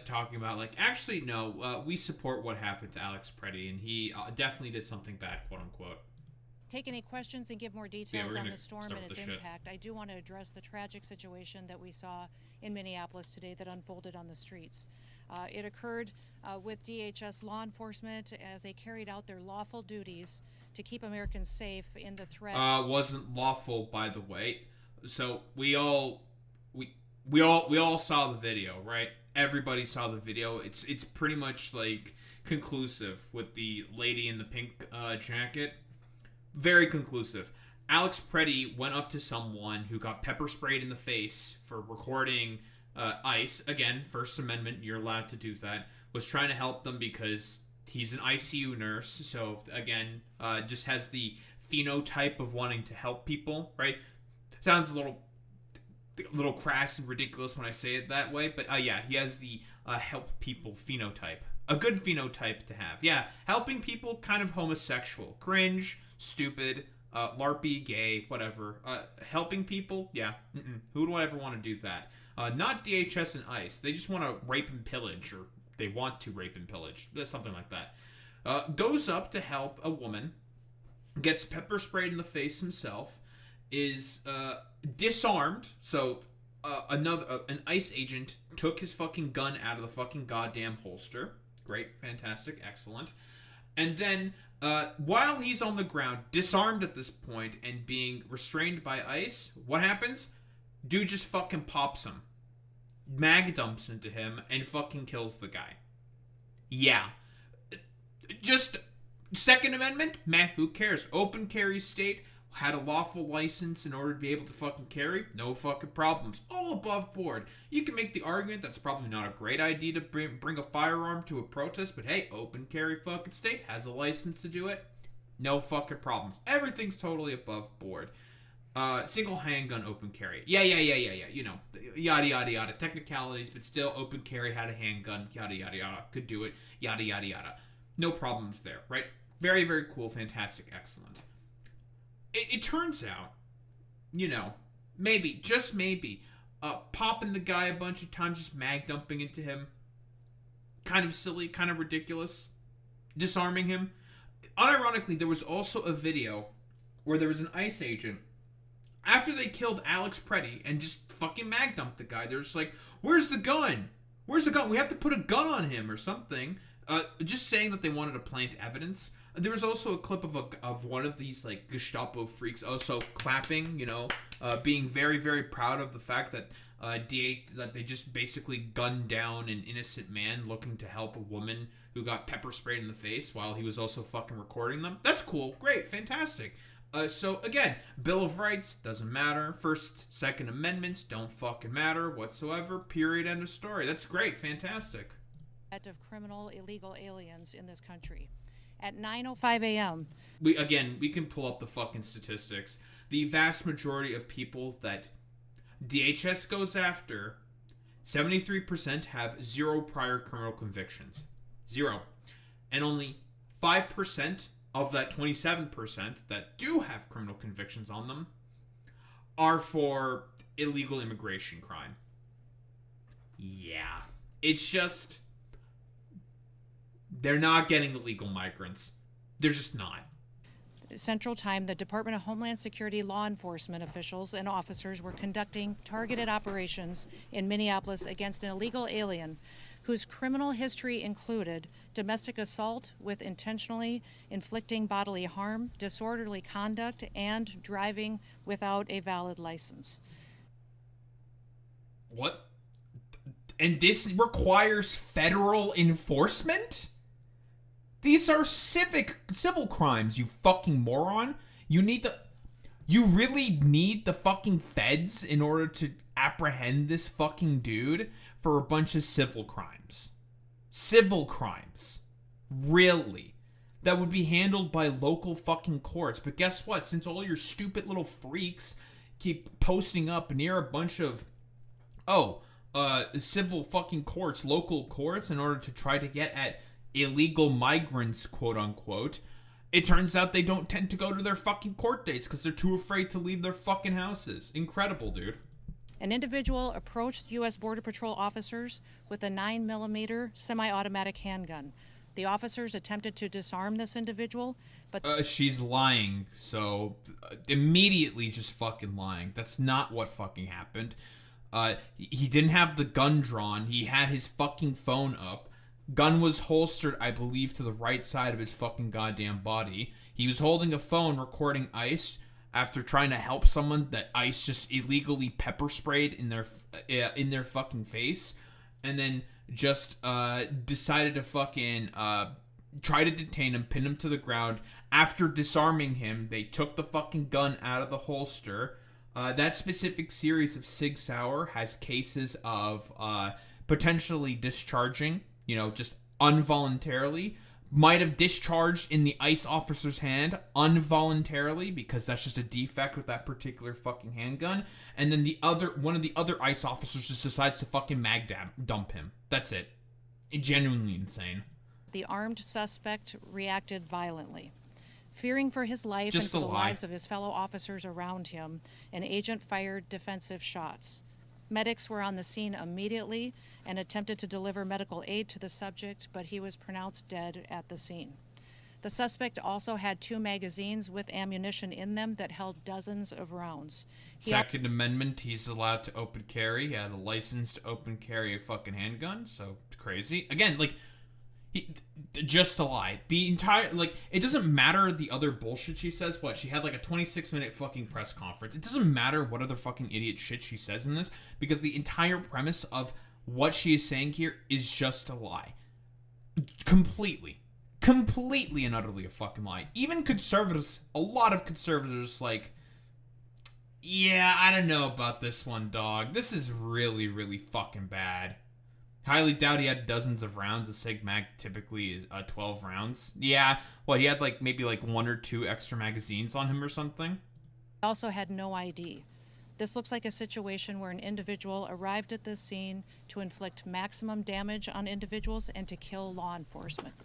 talking about, like, actually, no, we support what happened to Alex Preddy, and he definitely did something bad, quote-unquote. Take any questions and give more details on the storm and its impact. I do want to address the tragic situation that we saw in Minneapolis today that unfolded on the streets. It occurred with DHS law enforcement as they carried out their lawful duties to keep Americans safe in the threat. Wasn't lawful, by the way. So we we all saw the video, right? Everybody saw the video. It's pretty much like conclusive with the lady in the pink jacket. Very conclusive. Alex Preddy went up to someone who got pepper sprayed in the face for recording ICE. Again, First Amendment, you're allowed to do that. Was trying to help them because he's an ICU nurse. So, again, just has the phenotype of wanting to help people, right? Sounds a little crass and ridiculous when I say it that way. But, yeah, he has the help people phenotype. A good phenotype to have. Yeah, helping people, kind of homosexual. Cringe, stupid, LARPy, gay, whatever. Helping people, yeah. Who would ever want to do that? Not DHS and ICE. They just want to rape and pillage, or they want to rape and pillage. Something like that. Goes up to help a woman, gets pepper sprayed in the face himself, is disarmed. So an ICE agent took his fucking gun out of the fucking goddamn holster. Great, fantastic, excellent. And then, while he's on the ground, disarmed at this point, and being restrained by ICE, what happens? Dude just fucking pops him. Mag dumps into him, and fucking kills the guy. Yeah. Just, Second Amendment? Meh, who cares? Open carry state, had a lawful license in order to be able to fucking carry, no fucking problems. All above board. You can make the argument that's probably not a great idea to bring a firearm to a protest, but hey, open carry fucking state, has a license to do it, no fucking problems. Everything's totally above board. Single handgun open carry. Yeah. You know, yada, yada, yada. Technicalities, but still open carry, had a handgun, yada, yada, yada. Could do it, yada, yada, yada. No problems there, right? Very, very cool, fantastic, excellent. It turns out, you know, maybe, just maybe, popping the guy a bunch of times, just mag dumping into him, kind of silly, kind of ridiculous, disarming him. Unironically, there was also a video where there was an ICE agent, after they killed Alex Preddy and just fucking mag dumped the guy, they're just like, where's the gun? Where's the gun? We have to put a gun on him or something. Just saying that they wanted to plant evidence. There was also a clip of one of these like Gestapo freaks also clapping, you know, being very, very proud of the fact that that they just basically gunned down an innocent man looking to help a woman who got pepper sprayed in the face while he was also fucking recording them. That's cool, great, fantastic. So again, Bill of Rights doesn't matter. First, Second Amendments don't fucking matter whatsoever. Period. End of story. That's great, fantastic. Of criminal illegal aliens in this country. At 9:05 a.m. We can pull up the fucking statistics. The vast majority of people that DHS goes after, 73% have 0 prior criminal convictions. 0. And only 5% of that 27% that do have criminal convictions on them are for illegal immigration crime. Yeah. It's just, they're not getting illegal migrants. They're just not. Central Time, the Department of Homeland Security law enforcement officials and officers were conducting targeted operations in Minneapolis against an illegal alien whose criminal history included domestic assault with intentionally inflicting bodily harm, disorderly conduct, and driving without a valid license. What? And this requires federal enforcement? These are civil crimes, you fucking moron. You really need the fucking feds in order to apprehend this fucking dude for a bunch of civil crimes. Civil crimes. Really. That would be handled by local fucking courts. But guess what? Since all your stupid little freaks keep posting up near a bunch of, civil fucking courts, local courts, in order to try to get at illegal migrants, quote unquote, it turns out they don't tend to go to their fucking court dates because they're too afraid to leave their fucking houses. Incredible, dude. An individual approached U.S. Border Patrol officers with a 9mm semi-automatic handgun. The officers attempted to disarm this individual, but she's lying, so immediately just fucking lying. That's not what fucking happened. He didn't have the gun drawn. He had his fucking phone up. Gun was holstered, I believe, to the right side of his fucking goddamn body. He was holding a phone recording ICE. after trying to help someone that ICE just illegally pepper sprayed in their fucking face, and then just decided to fucking try to detain him, pin him to the ground. After disarming him, they took the fucking gun out of the holster. That specific series of Sig Sauer has cases of potentially discharging, just involuntarily. Might have discharged in the ICE officer's hand involuntarily because that's just a defect with that particular fucking handgun. And then one of the other ICE officers just decides to fucking mag dump him. That's it. Genuinely insane. The armed suspect reacted violently. Fearing for his life Just and for the lie. lives of his fellow officers around him, an agent fired defensive shots. Medics were on the scene immediately and attempted to deliver medical aid to the subject, but he was pronounced dead at the scene. The suspect also had 2 magazines with ammunition in them that held dozens of rounds. Second Amendment, he's allowed to open carry. He had a license to open carry a fucking handgun, so crazy. Again, just a lie. The entire, it doesn't matter the other bullshit she says. She had a 26-minute fucking press conference. It doesn't matter what other fucking idiot shit she says in this, because the entire premise of what she is saying here is just a lie. Completely and utterly a fucking lie. Even conservatives, a lot of conservatives, yeah, I don't know about this one, dog. This is really, really fucking bad. Highly doubt he had dozens of rounds. A Sig Mag typically is 12 rounds. Yeah, he had maybe 1 or 2 extra magazines on him or something. Also had no ID. This looks like a situation where an individual arrived at this scene to inflict maximum damage on individuals and to kill law enforcement.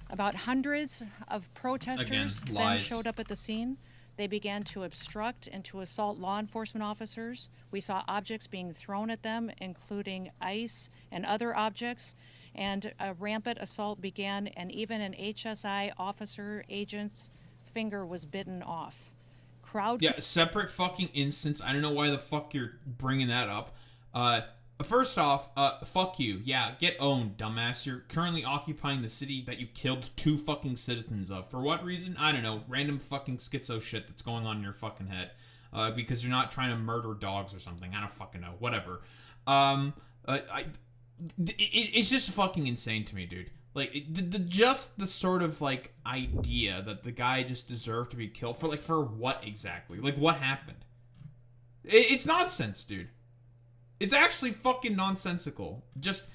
About hundreds of protesters then showed up at the scene. They began to obstruct and to assault law enforcement officers. We saw objects being thrown at them, including ice and other objects, and a rampant assault began, and even an HSI officer agent's finger was bitten off. Separate fucking instance. I don't know why the fuck you're bringing that up. First off, fuck you. Yeah, get owned, dumbass. You're currently occupying the city that you killed 2 fucking citizens of. For what reason? I don't know. Random fucking schizo shit that's going on in your fucking head. Because you're not trying to murder dogs or something. I don't fucking know. Whatever. It's just fucking insane to me, dude. Just the sort of, idea that the guy just deserved to be killed for what exactly? What happened? It's nonsense, dude. It's actually fucking nonsensical. Just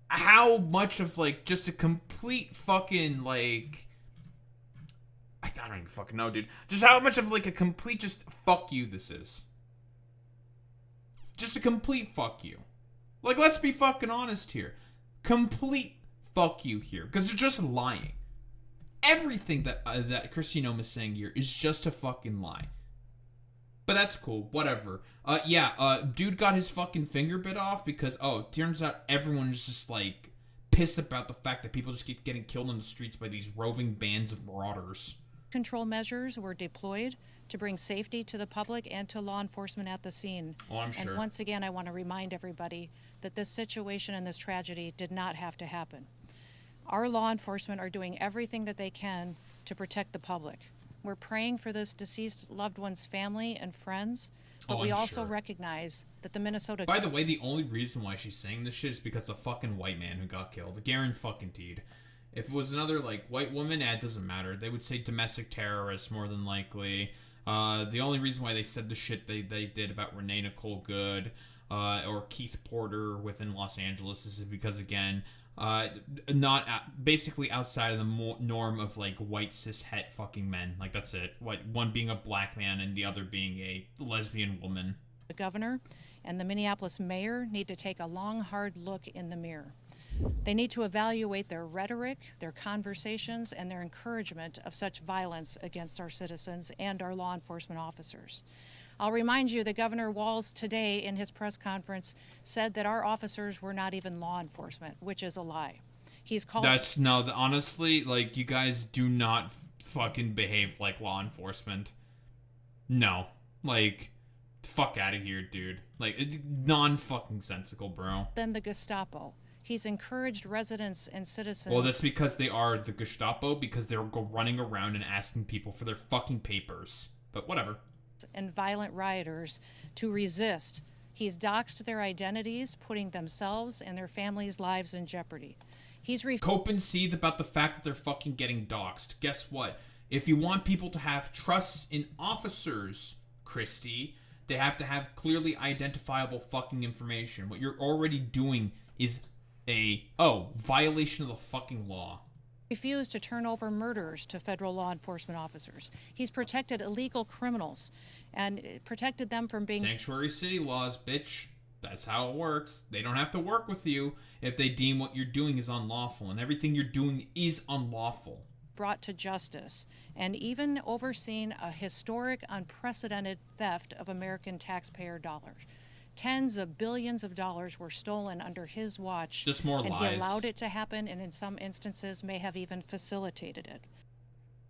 how much of, just a complete fucking, I don't even fucking know, dude. Just how much of, a complete just fuck you this is. Just a complete fuck you. Let's be fucking honest here. Complete fuck you here. Because they're just lying. Everything that Christine Ohm is saying here is just a fucking lie. But that's cool. Whatever. Dude got his fucking finger bit off because, turns out everyone's just, pissed about the fact that people just keep getting killed on the streets by these roving bands of marauders. Control measures were deployed to bring safety to the public and to law enforcement at the scene. Oh, I'm sure. And once again, I want to remind everybody that this situation and this tragedy did not have to happen. Our law enforcement are doing everything that they can to protect the public. We're praying for this deceased loved one's family and friends, but we also recognize that the Minnesota... By the way, the only reason why she's saying this shit is because of the fucking white man who got killed. Guaranteed. If it was another, white woman, it doesn't matter. They would say domestic terrorist, more than likely. The only reason why they said the shit they did about Renee Nicole Good, or Keith Porter within Los Angeles is because, again... basically outside of the norm of white cis het fucking men. That's it. One being a black man and the other being a lesbian woman. The governor and the Minneapolis mayor need to take a long, hard look in the mirror. They need to evaluate their rhetoric, their conversations, and their encouragement of such violence against our citizens and our law enforcement officers. I'll remind you that Governor Walz today in his press conference said that our officers were not even law enforcement, which is a lie. He's called... honestly, you guys do not fucking behave like law enforcement. No. Fuck out of here, dude. Non-fucking sensical, bro. Then the Gestapo. He's encouraged residents and citizens. Well, that's because they are the Gestapo, because they're running around and asking people for their fucking papers. But whatever. And violent rioters to resist. He's doxed their identities, putting themselves and their families' lives in jeopardy. He's cope and seethe about the fact that they're fucking getting doxed. Guess what? If you want people to have trust in officers, Christy, they have to have clearly identifiable fucking information. What you're already doing is a violation of the fucking law. Refused to turn over murderers to federal law enforcement officers. He's protected illegal criminals and protected them from being... Sanctuary city laws, bitch. That's how it works. They don't have to work with you if they deem what you're doing is unlawful, and everything you're doing is unlawful. Brought to justice, and even overseen a historic, unprecedented theft of American taxpayer dollars. Tens of billions of dollars were stolen under his watch. Just more and lies. He allowed it to happen, and in some instances may have even facilitated it.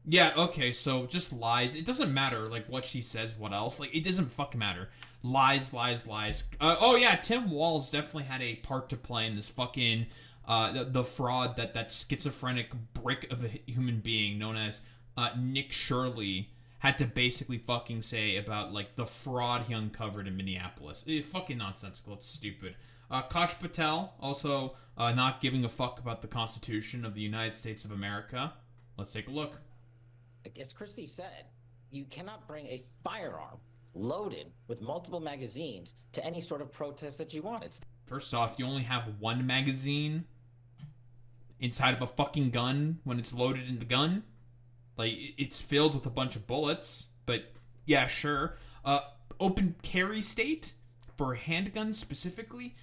Yeah, okay, so just lies. It doesn't matter, like, what she says, what else. Like, it doesn't fucking matter. Lies, lies, lies. Oh, yeah, Tim Walz definitely had a part to play in this fucking, the fraud that schizophrenic brick of a human being known as Nick Shirley had to basically fucking say about, like, the fraud he uncovered in Minneapolis. It's fucking nonsensical. It's stupid. Kash Patel, also not giving a fuck about the Constitution of the United States of America. Let's take a look. As Christy said, you cannot bring a firearm loaded with multiple magazines to any sort of protest that you want. First off, you only have one magazine inside of a fucking gun when it's loaded in the gun. Like, it's filled with a bunch of bullets, but yeah, sure. Open carry state for handguns specifically,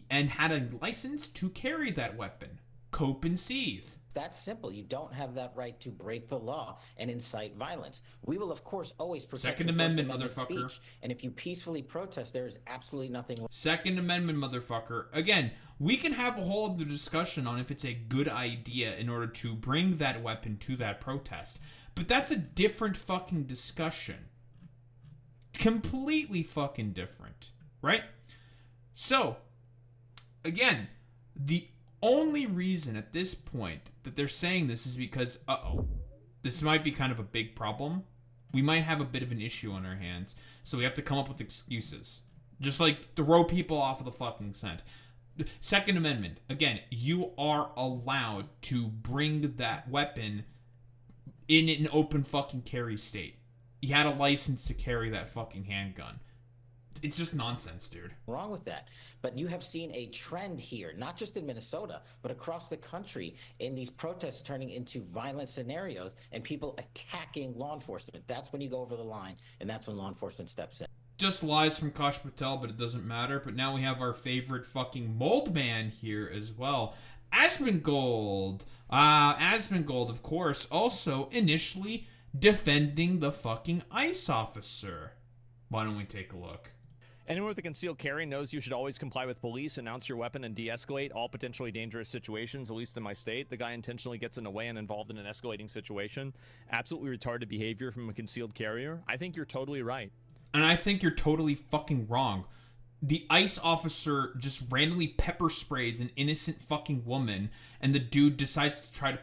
and had a license to carry that weapon. Cope and seethe. That's simple. You don't have that right to break the law and incite violence. We will, of course, always protect Second your Amendment, First Amendment motherfucker. speech. And if you peacefully protest, there is absolutely nothing wrong. Second Amendment, motherfucker. Again, we can have a whole other discussion on if it's a good idea in order to bring that weapon to that protest. But that's a different fucking discussion. Completely fucking different. Right? So, again, the only reason at this point that they're saying this is because, this might be kind of a big problem. We might have a bit of an issue on our hands, so we have to come up with excuses. Just like throw people off of the fucking scent. Second Amendment, again, you are allowed to bring that weapon in an open fucking carry state. He had a license to carry that fucking handgun. It's just nonsense, dude. Wrong with that. But you have seen a trend here, not just in Minnesota, but across the country, in these protests turning into violent scenarios and people attacking law enforcement. That's when you go over the line, and that's when law enforcement steps in. Just lies from Kash Patel, but it doesn't matter. But now we have our favorite fucking mold man here as well. Asmongold. Asmongold, of course, also initially defending the fucking ICE officer. Why don't we take a look? Anyone with a concealed carry knows you should always comply with police, announce your weapon, and de-escalate all potentially dangerous situations, at least in my state. The guy intentionally gets in the way and involved in an escalating situation. Absolutely retarded behavior from a concealed carrier. I think you're totally right. And I think you're totally fucking wrong. The ICE officer just randomly pepper sprays an innocent fucking woman, and the dude decides to try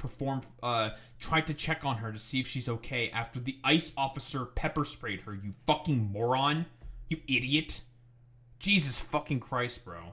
to check on her to see if she's okay after the ICE officer pepper sprayed her, you fucking moron. You idiot. Jesus fucking Christ, bro.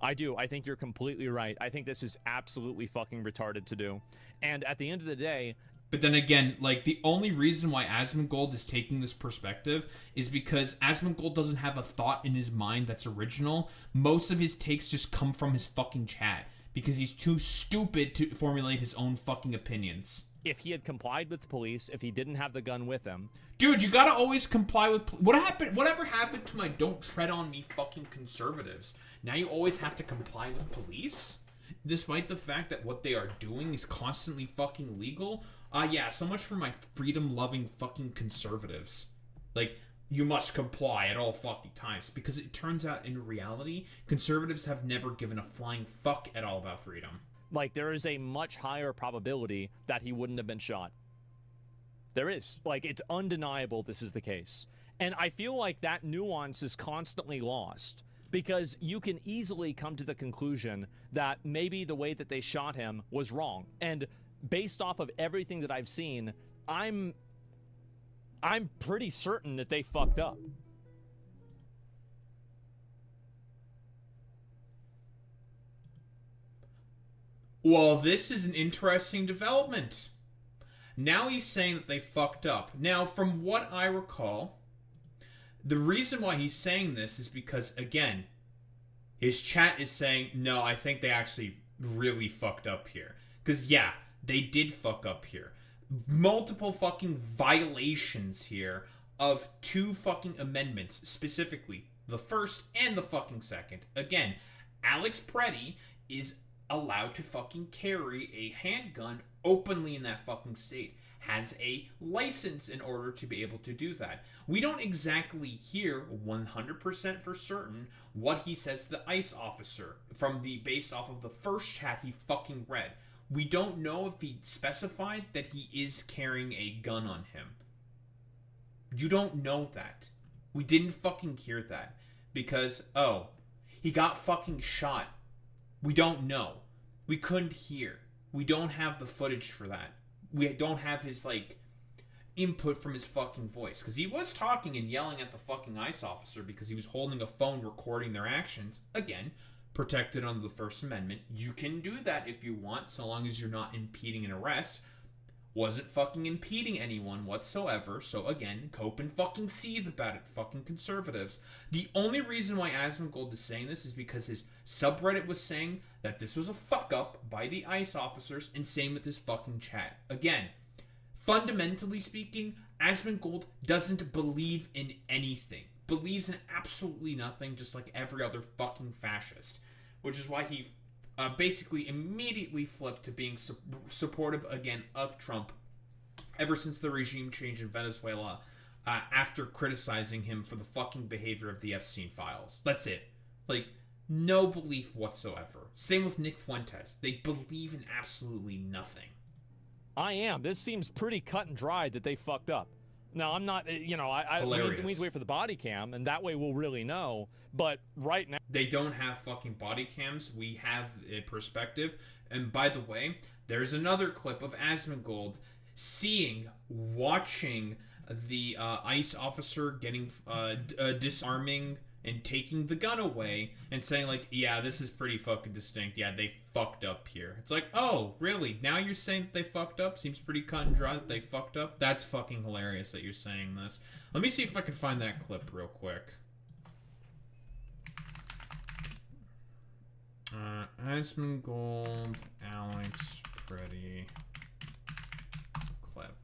I do. I think you're completely right. I think this is absolutely fucking retarded to do. And at the end of the day... But then again, like, the only reason why Asmongold is taking this perspective is because Asmongold doesn't have a thought in his mind that's original. Most of his takes just come from his fucking chat because he's too stupid to formulate his own fucking opinions. If he had complied with the police, if he didn't have the gun with him... Dude, you gotta always comply with... Whatever happened to my don't tread on me fucking conservatives? Now you always have to comply with police? Despite the fact that what they are doing is constantly fucking legal? Yeah, so much for my freedom-loving fucking conservatives. Like, you must comply at all fucking times. Because it turns out, in reality, conservatives have never given a flying fuck at all about freedom. Like, there is a much higher probability that he wouldn't have been shot. There is. Like, it's undeniable this is the case. And I feel like that nuance is constantly lost. because you can easily come to the conclusion that maybe the way that they shot him was wrong. And based off of everything that I've seen, I'm pretty certain that they fucked up. Well, this is an interesting development. Now he's saying that they fucked up. Now, from what I recall, the reason why he's saying this is because, again, his chat is saying, no, I think they actually really fucked up here. Because, yeah, they did fuck up here. Multiple fucking violations here of 2 fucking amendments, specifically the first and the fucking second. Again, Alex Preddy is allowed to fucking carry a handgun openly in that fucking state, has a license in order to be able to do that. We don't exactly hear 100% for certain what he says to the ICE officer based off of the first chat he fucking read. We don't know if he specified that he is carrying a gun on him. You don't know that. We didn't fucking hear that because, oh, he got fucking shot. We don't know. We couldn't hear. We don't have the footage for that. We don't have his, like, input from his fucking voice. Because he was talking and yelling at the fucking ICE officer because he was holding a phone recording their actions. Again, protected under the First Amendment. You can do that if you want, so long as you're not impeding an arrest. Wasn't fucking impeding anyone whatsoever, so again, cope and fucking seethe about it, fucking conservatives. The only reason why Asmongold is saying this is because his subreddit was saying that this was a fuck up by the ICE officers, and same with his fucking chat. Again, fundamentally speaking, Asmongold doesn't believe in anything. Believes in absolutely nothing, just like every other fucking fascist. Which is why he basically immediately flipped to being supportive again of Trump ever since the regime change in Venezuela after criticizing him for the fucking behavior of the Epstein files. That's it. Like, no belief whatsoever. Same with Nick Fuentes. They believe in absolutely nothing. I am. This seems pretty cut and dried that they fucked up. Now, I'm not, we need to wait for the body cam, and that way we'll really know. But right now... They don't have fucking body cams. We have a perspective. And by the way, there's another clip of Asmongold watching the ICE officer getting, disarming and taking the gun away and saying, like, yeah, this is pretty fucking distinct. Yeah, they fucked up here. It's like, oh, really? Now you're saying that they fucked up? Seems pretty cut and dry that they fucked up? That's fucking hilarious that you're saying this. Let me see if I can find that clip real quick. Asmongold, Alex Preddy clip.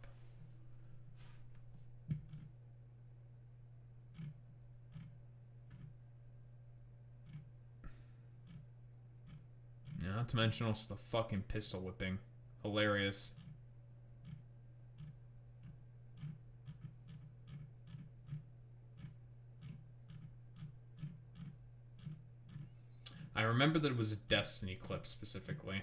Not to mention also the fucking pistol whipping. Hilarious. I remember that it was a Destiny clip specifically.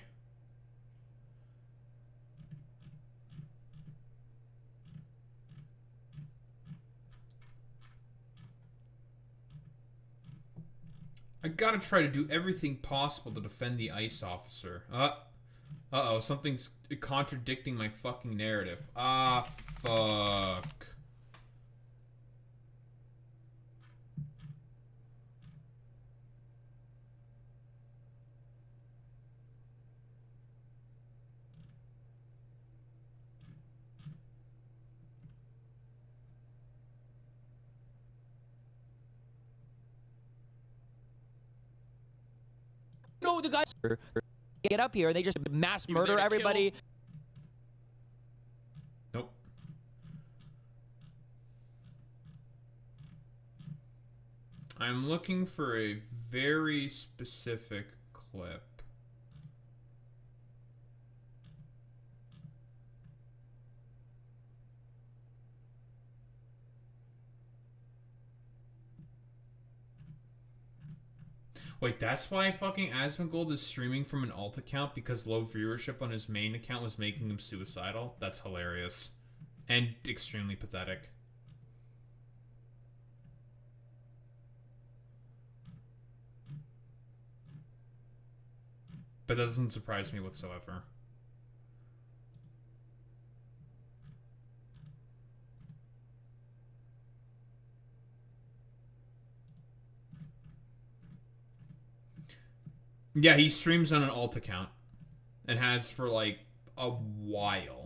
I gotta try to do everything possible to defend the ICE officer. Uh-oh, something's contradicting my fucking narrative. Ah, fuck. No, the guys get up here. They just mass murder everybody. Nope. I'm looking for a very specific clip. Wait, that's why fucking Asmongold is streaming from an alt account, because low viewership on his main account was making him suicidal? That's hilarious. And extremely pathetic. But that doesn't surprise me whatsoever. Yeah, he streams on an alt account. And has for, like, a while.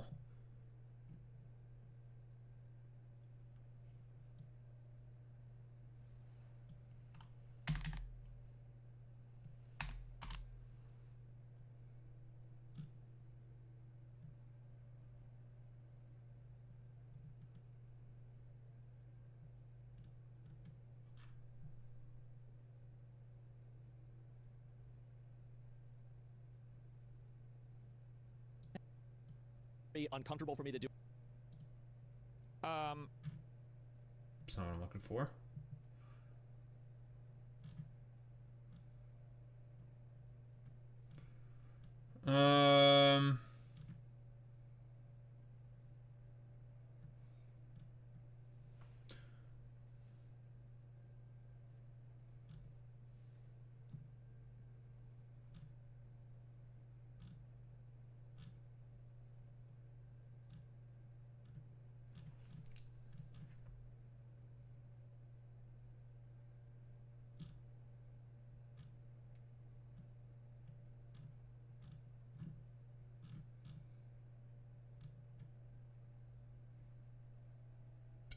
Uncomfortable for me to do. That's not what I'm looking for.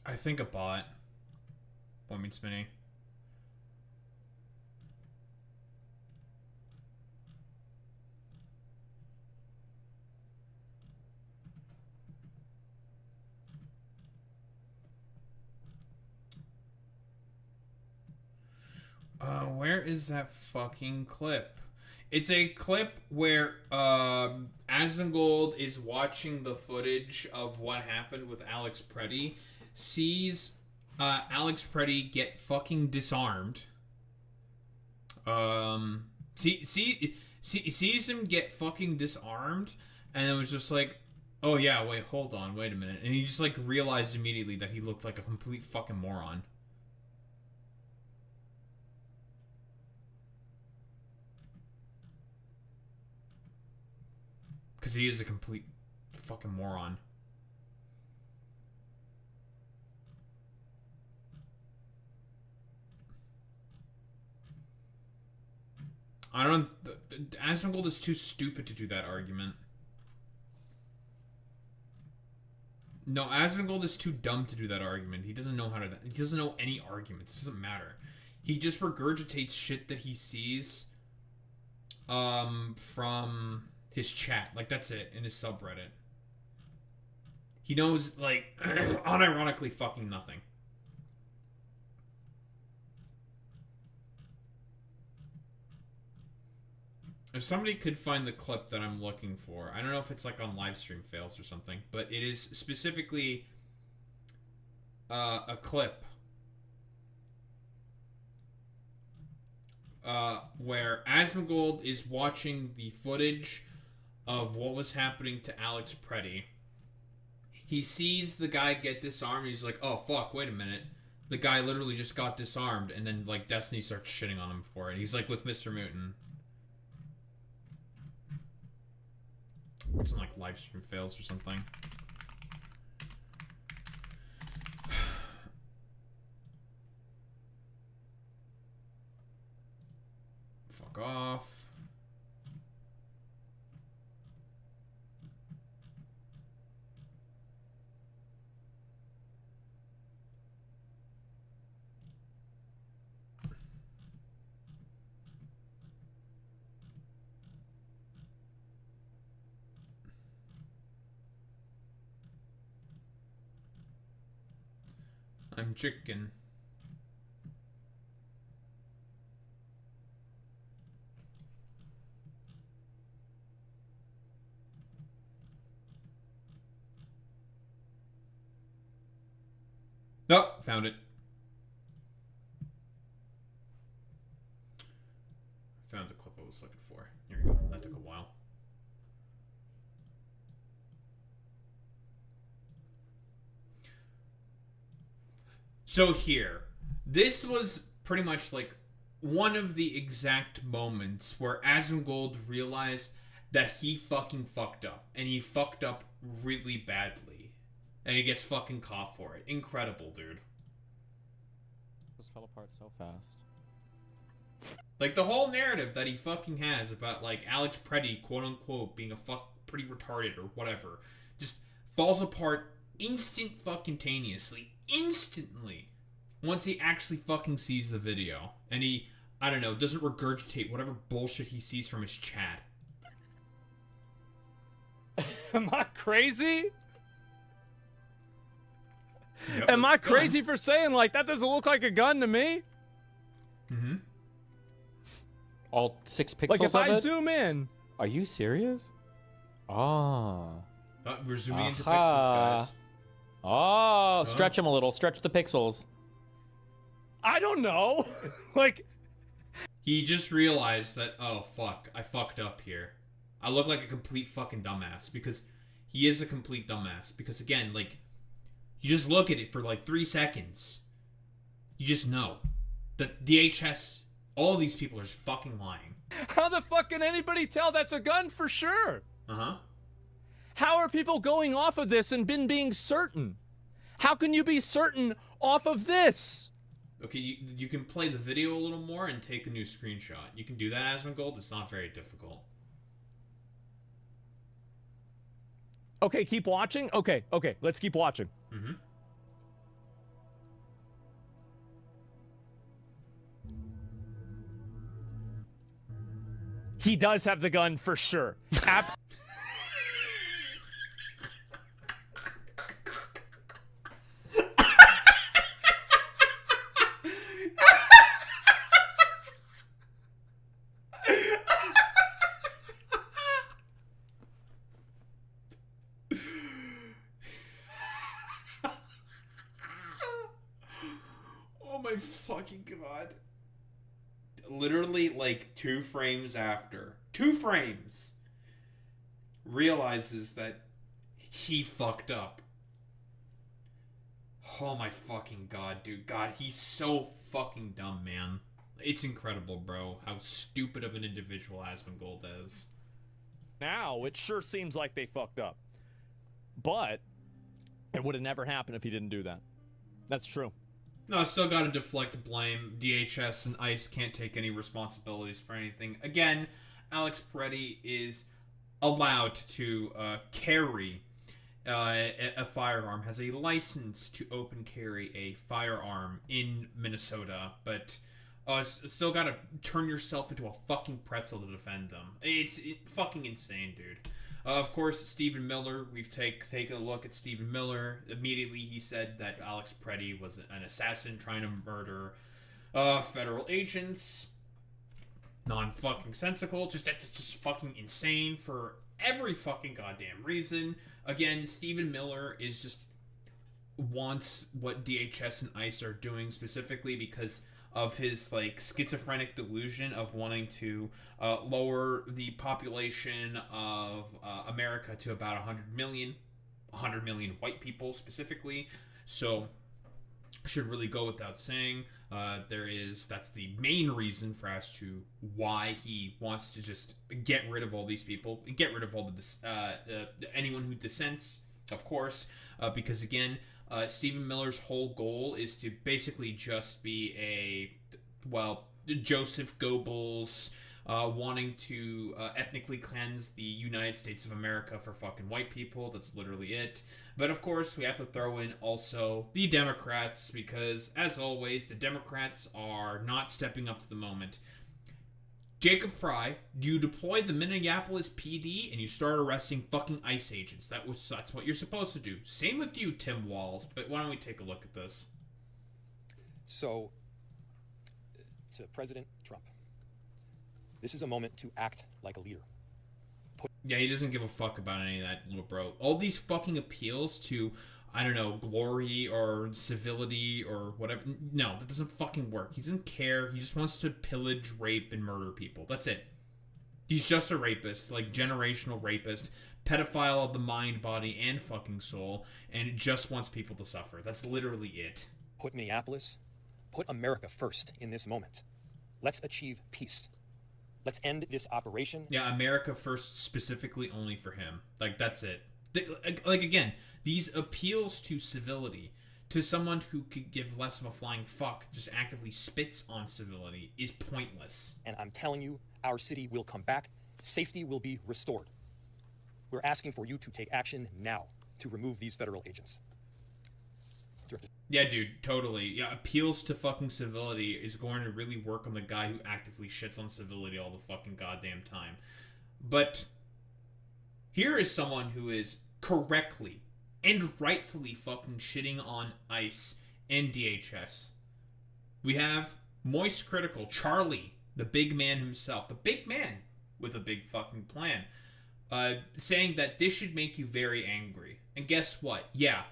I think a bot. What means mini? Where is that fucking clip? It's a clip where Asmongold is watching the footage of what happened with Alex Preddy, sees Alex Preddy get fucking disarmed. Sees him get fucking disarmed, and it was just like, oh yeah, wait, hold on, wait a minute, and he just like realized immediately that he looked like a complete fucking moron. Because he is a complete fucking moron. I don't... Asmongold is too stupid to do that argument. No, Asmongold is too dumb to do that argument. He doesn't know how to... He doesn't know any arguments. It doesn't matter. He just regurgitates shit that he sees from his chat. Like, that's it. In his subreddit. He knows, like, unironically fucking nothing. If somebody could find the clip that I'm looking for, I don't know if it's like on livestream fails or something, but it is specifically a clip where Asmongold is watching the footage of what was happening to Alex Preddy. He sees the guy get disarmed. He's like, oh fuck, wait a minute. The guy literally just got disarmed, and then like Destiny starts shitting on him for it. He's like with Mr. Mutant. It's in like livestream fails or something. Fuck off. I'm chicken. Oh, found it. Found the clip I was looking for. Here we go. That took a while. So here, this was pretty much like one of the exact moments where Asmongold realized that he fucking fucked up. And he fucked up really badly. And he gets fucking caught for it. Incredible, dude. This fell apart so fast. Like, the whole narrative that he fucking has about, like, Alex Preddy, quote-unquote, being a pretty retarded or whatever, just falls apart fucking-taneously. Instantly. Once he actually fucking sees the video. And he, I don't know, doesn't regurgitate whatever bullshit he sees from his chat. Am I crazy? Yep, Am I it's crazy done. for saying, like, that doesn't look like a gun to me? Mm-hmm. All 6 pixels Like, if of I it? zoom in... Are you serious? Ah. We're zooming into Aha. pixels, guys. Oh, stretch them a little. Stretch the pixels. I don't know. Like... He just realized that, oh, fuck, I fucked up here. I look like a complete fucking dumbass, because he is a complete dumbass. Because, again, like, you just look at it for, like, 3 seconds. You just know that DHS, all these people are just fucking lying. How the fuck can anybody tell that's a gun for sure? Uh-huh. How are people going off of this and being certain? How can you be certain off of this? Okay, you can play the video a little more and take a new screenshot. You can do that, Asmongold. It's not very difficult. Okay, keep watching? Okay, let's keep watching. Mm-hmm. He does have the gun for sure. Absolutely. Oh my fucking god. Literally, like, 2 frames after. 2 frames! Realizes that he fucked up. Oh my fucking god, dude. God, he's so fucking dumb, man. It's incredible, bro, how stupid of an individual Asmongold is. Now, it sure seems like they fucked up. But it would have never happened if he didn't do that. That's true. No, I still gotta deflect blame. DHS and ICE can't take any responsibilities for anything. Again, Alex Preddy is allowed to carry a firearm, has a license to open carry a firearm in Minnesota, but still gotta turn yourself into a fucking pretzel to defend them. It's fucking insane, dude. Of course, Stephen Miller, we've taken a look at Stephen Miller. Immediately he said that Alex Preddy was an assassin trying to murder federal agents. Non-fucking sensical. Just fucking insane for every fucking goddamn reason. Again, Stephen Miller is just wants what DHS and ICE are doing specifically because of his, like, schizophrenic delusion of wanting to lower the population of America to about 100 million white people specifically. So should really go without saying. That's the main reason for as to why he wants to just get rid of all these people, get rid of all anyone who dissents, of course, because again, Stephen Miller's whole goal is to basically just be Joseph Goebbels wanting to ethnically cleanse the United States of America for fucking white people. That's literally it. But of course, we have to throw in also the Democrats because, as always, the Democrats are not stepping up to the moment. Jacob Fry, you deploy the Minneapolis PD and you start arresting fucking ICE agents. That's what you're supposed to do. Same with you, Tim Walz. But why don't we take a look at this? So, to President Trump, this is a moment to act like a leader. Yeah, he doesn't give a fuck about any of that, little bro. All these fucking appeals to, I don't know, glory or civility or whatever. No, that doesn't fucking work. He doesn't care. He just wants to pillage, rape, and murder people. That's it. He's just a rapist, like generational rapist, pedophile of the mind, body, and fucking soul, and just wants people to suffer. That's literally it. Put Minneapolis, put America first in this moment. Let's achieve peace. Let's end this operation. Yeah, America first, specifically only for him. Like, that's it. Like, again, these appeals to civility, to someone who could give less of a flying fuck, just actively spits on civility, is pointless. And I'm telling you, our city will come back. Safety will be restored. We're asking for you to take action now to remove these federal agents. Yeah, dude, totally. Yeah, appeals to fucking civility is going to really work on the guy who actively shits on civility all the fucking goddamn time. But here is someone who is correctly and rightfully fucking shitting on ICE and DHS. We have Moist Critical, Charlie, the big man himself, the big man with a big fucking plan, saying that this should make you very angry. And guess what? Yeah,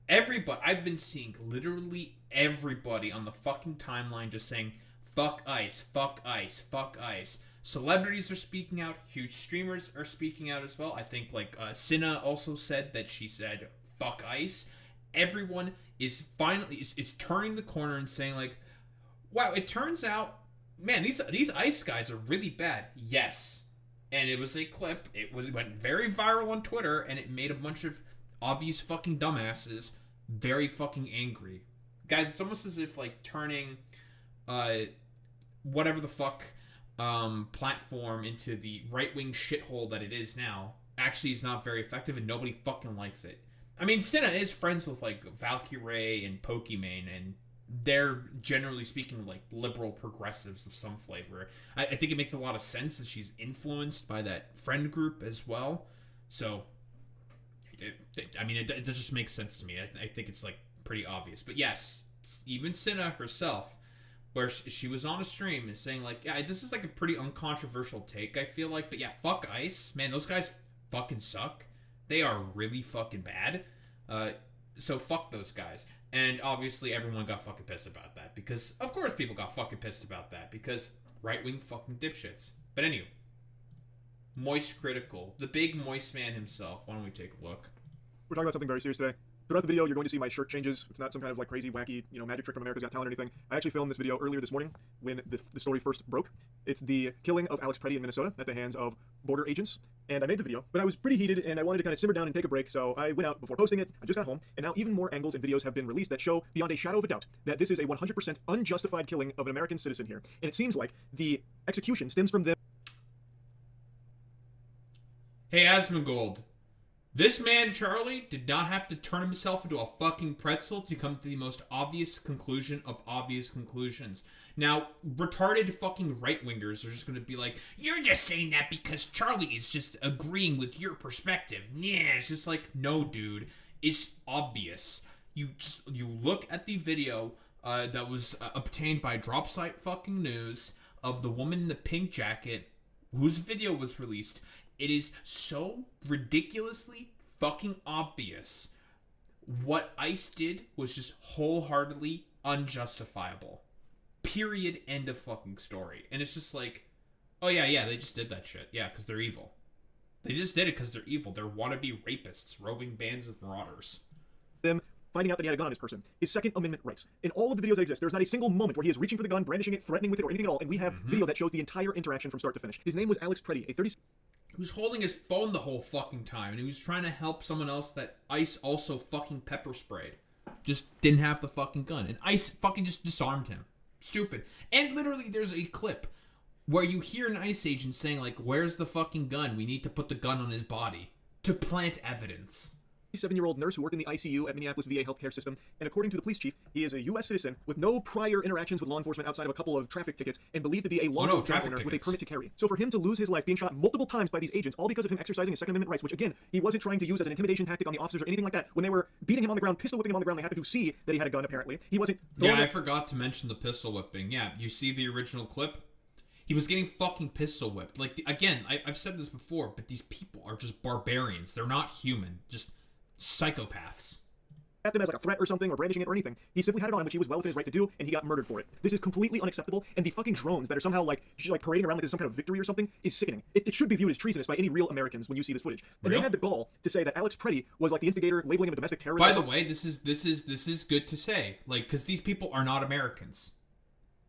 everybody, I've been seeing literally everybody on the fucking timeline just saying, fuck ICE, fuck ICE, fuck ICE. Celebrities are speaking out. Huge streamers are speaking out as well. I think, like, Cinna also said that she said, fuck ICE. Everyone is finally, is turning the corner and saying, like, wow, it turns out, man, these ICE guys are really bad. Yes. And it was a clip. It went very viral on Twitter, and it made a bunch of obvious fucking dumbasses very fucking angry. Guys, it's almost as if, like, turning whatever the fuck platform into the right-wing shithole that it is now actually is not very effective, and nobody fucking likes it. I mean, Cinna is friends with, like, Valkyrae and Pokimane, and they're, generally speaking, like, liberal progressives of some flavor. I think it makes a lot of sense that she's influenced by that friend group as well. So, it just makes sense to me. I think it's, like, pretty obvious. But yes, even Cinna herself, where she was on a stream and saying, like, yeah, this is, like, a pretty uncontroversial take, I feel like. But yeah, fuck ICE. Man, those guys fucking suck. They are really fucking bad. So fuck those guys. And obviously everyone got fucking pissed about that. Because, of course, people got fucking pissed about that. Because right-wing fucking dipshits. But anyway, Moist Critical, the big moist man himself. Why don't we take a look? We're talking about something very serious today. Throughout the video, you're going to see my shirt changes. It's not some kind of, like, crazy, wacky, magic trick from America's Got Talent or anything. I actually filmed this video earlier this morning when the story first broke. It's the killing of Alex Preddy in Minnesota at the hands of border agents. And I made the video, but I was pretty heated, and I wanted to kind of simmer down and take a break, so I went out before posting it. I just got home, and now even more angles and videos have been released that show, beyond a shadow of a doubt, that this is a 100% unjustified killing of an American citizen here. And it seems like the execution stems from them. Hey, Asmongold. This man, Charlie, did not have to turn himself into a fucking pretzel to come to the most obvious conclusion of obvious conclusions. Now, retarded fucking right-wingers are just going to be like, you're just saying that because Charlie is just agreeing with your perspective. Yeah, it's just like, no, dude. It's obvious. You look at the video that was obtained by Dropsite fucking News of the woman in the pink jacket whose video was released. It is so ridiculously fucking obvious. What ICE did was just wholeheartedly unjustifiable. Period. End of fucking story. And it's just like, oh yeah, they just did that shit. Yeah, because they're evil. They just did it because they're evil. They're wannabe rapists, roving bands of marauders. Them finding out that he had a gun on his person, his Second Amendment rights. In all of the videos that exist, there's not a single moment where he is reaching for the gun, brandishing it, threatening with it, or anything at all, and we have video that shows the entire interaction from start to finish. His name was Alex Preddy, a 30... who's holding his phone the whole fucking time, and he was trying to help someone else that ICE also fucking pepper sprayed. Just didn't have the fucking gun, and ICE fucking just disarmed him. Stupid. And literally, there's a clip where you hear an ICE agent saying, like, where's the fucking gun? We need to put the gun on his body to plant evidence. 7-year-old nurse who worked in the ICU at Minneapolis VA healthcare system, and according to the police chief, he is a U.S. citizen with no prior interactions with law enforcement outside of a couple of traffic tickets, and believed to be a lawful gun owner with a permit to carry. So for him to lose his life being shot multiple times by these agents, all because of him exercising his Second Amendment rights, which again, he wasn't trying to use as an intimidation tactic on the officers or anything like that. When they were beating him on the ground, pistol whipping him on the ground, they happened to see that he had a gun apparently. He wasn't I forgot to mention the pistol whipping. Yeah, you see the original clip? He was getting fucking pistol whipped. Like, again, I've said this before, but these people are just barbarians. They're not human. Just psychopaths. At them as like a threat or something, or brandishing it or anything. He simply had it on, which he was well within his right to do, and he got murdered for it. This is completely unacceptable, and the fucking drones that are somehow like parading around like there's some kind of victory or something is sickening. It should be viewed as treasonous by any real Americans when you see this footage. And they had the gall to say that Alex Preddy was like the instigator, labeling him a domestic terrorist. By the way, this is good to say, like, because these people are not Americans.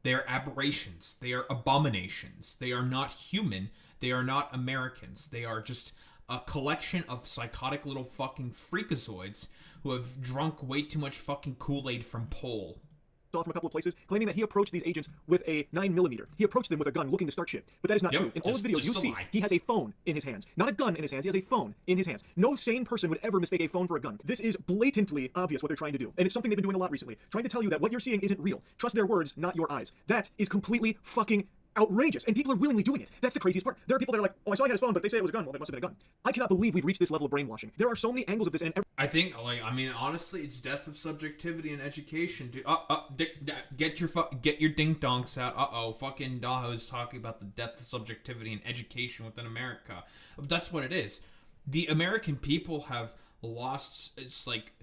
They are aberrations. They are abominations. They are not human. They are not Americans. They are just a collection of psychotic little fucking freakazoids who have drunk way too much fucking Kool-Aid from Pole. Saw from a couple of places claiming that he approached these agents with a 9mm. He approached them with a gun looking to start shit. But that is not true. In all his videos, you see he has a phone in his hands. Not a gun in his hands. He has a phone in his hands. No sane person would ever mistake a phone for a gun. This is blatantly obvious what they're trying to do. And it's something they've been doing a lot recently. Trying to tell you that what you're seeing isn't real. Trust their words, not your eyes. That is completely fucking outrageous, and people are willingly doing it. That's the craziest part. There are people that are like, oh, I saw he had his phone, but they say it was a gun. Well, that must have been a gun. I cannot believe we've reached this level of brainwashing. There are so many angles of this, and I think, like, I mean, honestly, it's death of subjectivity and education, dude. Get your ding donks out. Fucking Daho's talking about the death of subjectivity and education within America. That's what it is. The American people have lost, it's like,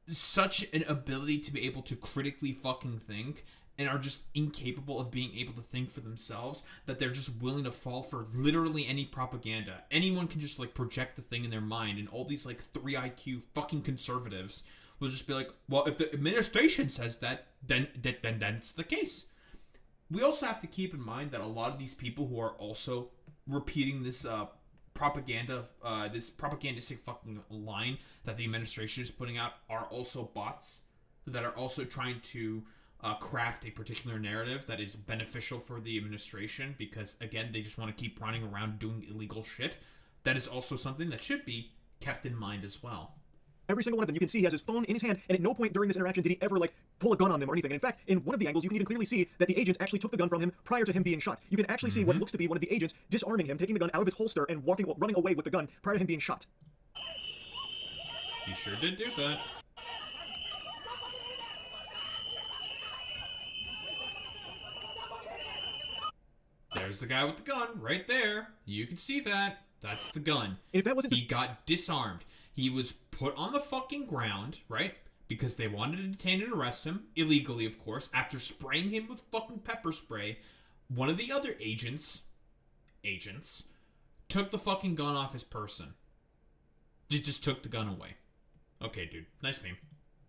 such an ability to be able to critically fucking think, and are just incapable of being able to think for themselves, that they're just willing to fall for literally any propaganda. Anyone can just, like, project the thing in their mind, and all these, like, 3 IQ fucking conservatives will just be like, well, if the administration says that, then that's the case. We also have to keep in mind that a lot of these people who are also repeating this propaganda, this propagandistic fucking line that the administration is putting out are also bots that are also trying to craft a particular narrative that is beneficial for the administration, because again, they just want to keep running around doing illegal shit. That is also something that should be kept in mind as well. Every single one of them, you can see he has his phone in his hand, and at no point during this interaction did he ever, like, pull a gun on them or anything. And in fact, in one of the angles, you can even clearly see that the agents actually took the gun from him prior to him being shot. You can actually see what looks to be one of the agents disarming him, taking the gun out of its holster, and running away with the gun prior to him being shot. He sure did do that. There's the guy with the gun, right there. You can see that. That's the gun. If that wasn't... He got disarmed. He was put on the fucking ground, right? Because they wanted to detain and arrest him, illegally, of course, after spraying him with fucking pepper spray. One of the other agents took the fucking gun off his person. Just took the gun away. Okay, dude. Nice meme.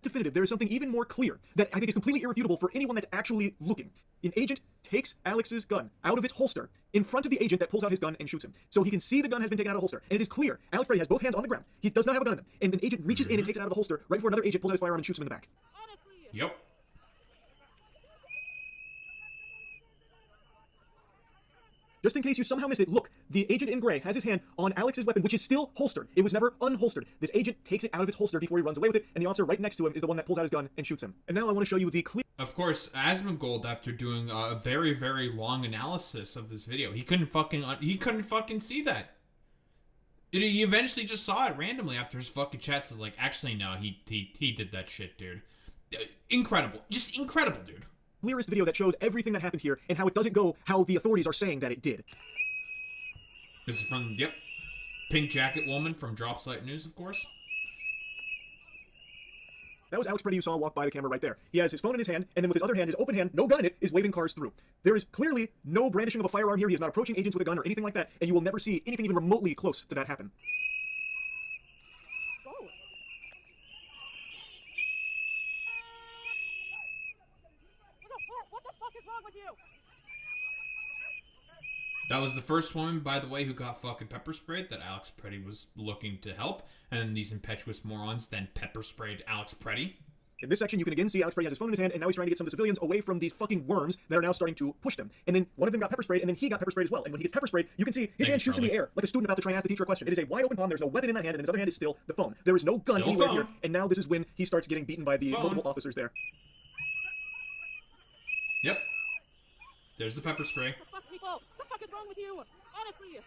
Definitive, there is something even more clear that I think is completely irrefutable for anyone that's actually looking. An agent takes Alex's gun out of its holster in front of the agent that pulls out his gun and shoots him. So he can see the gun has been taken out of the holster, and it is clear. Alex Freddy has both hands on the ground. He does not have a gun in them. And an agent reaches in and takes it out of the holster right before another agent pulls out his firearm and shoots him in the back. Yep. Just in case you somehow missed it, look, the agent in gray has his hand on Alex's weapon, which is still holstered. It was never unholstered. This agent takes it out of its holster before he runs away with it, and the officer right next to him is the one that pulls out his gun and shoots him. And now I want to show you the clear... Of course, Asmongold, after doing a very, very long analysis of this video, he couldn't fucking see that. He eventually just saw it randomly after his fucking chat said, like, actually, no, he did that shit, dude. Incredible. Just incredible, dude. Clearest video that shows everything that happened here and how it doesn't go how the authorities are saying that it did. This is from, yep, Pink Jacket Woman from Dropsite News, of course. That was Alex Freddy you saw walk by the camera right there. He has his phone in his hand, and then with his other hand, his open hand, no gun in it, is waving cars through. There is clearly no brandishing of a firearm here. He is not approaching agents with a gun or anything like that, and you will never see anything even remotely close to that happen. That was the first woman, by the way, who got fucking pepper sprayed that Alex Preddy was looking to help. And these impetuous morons then pepper sprayed Alex Preddy. In this section, you can again see Alex Preddy has his phone in his hand, and now he's trying to get some of the civilians away from these fucking worms that are now starting to push them. And then one of them got pepper sprayed, and then he got pepper sprayed as well. And when he gets pepper sprayed, you can see his hand shoots in the air, like a student about to try and ask the teacher a question. It is a wide open palm, there's no weapon in that hand, and his other hand is still the phone. There is no gun Still anywhere phone. here, and now this is when he starts getting beaten by the multiple officers there. Yep. There's the pepper spray. What the fuck is wrong with you? Honestly.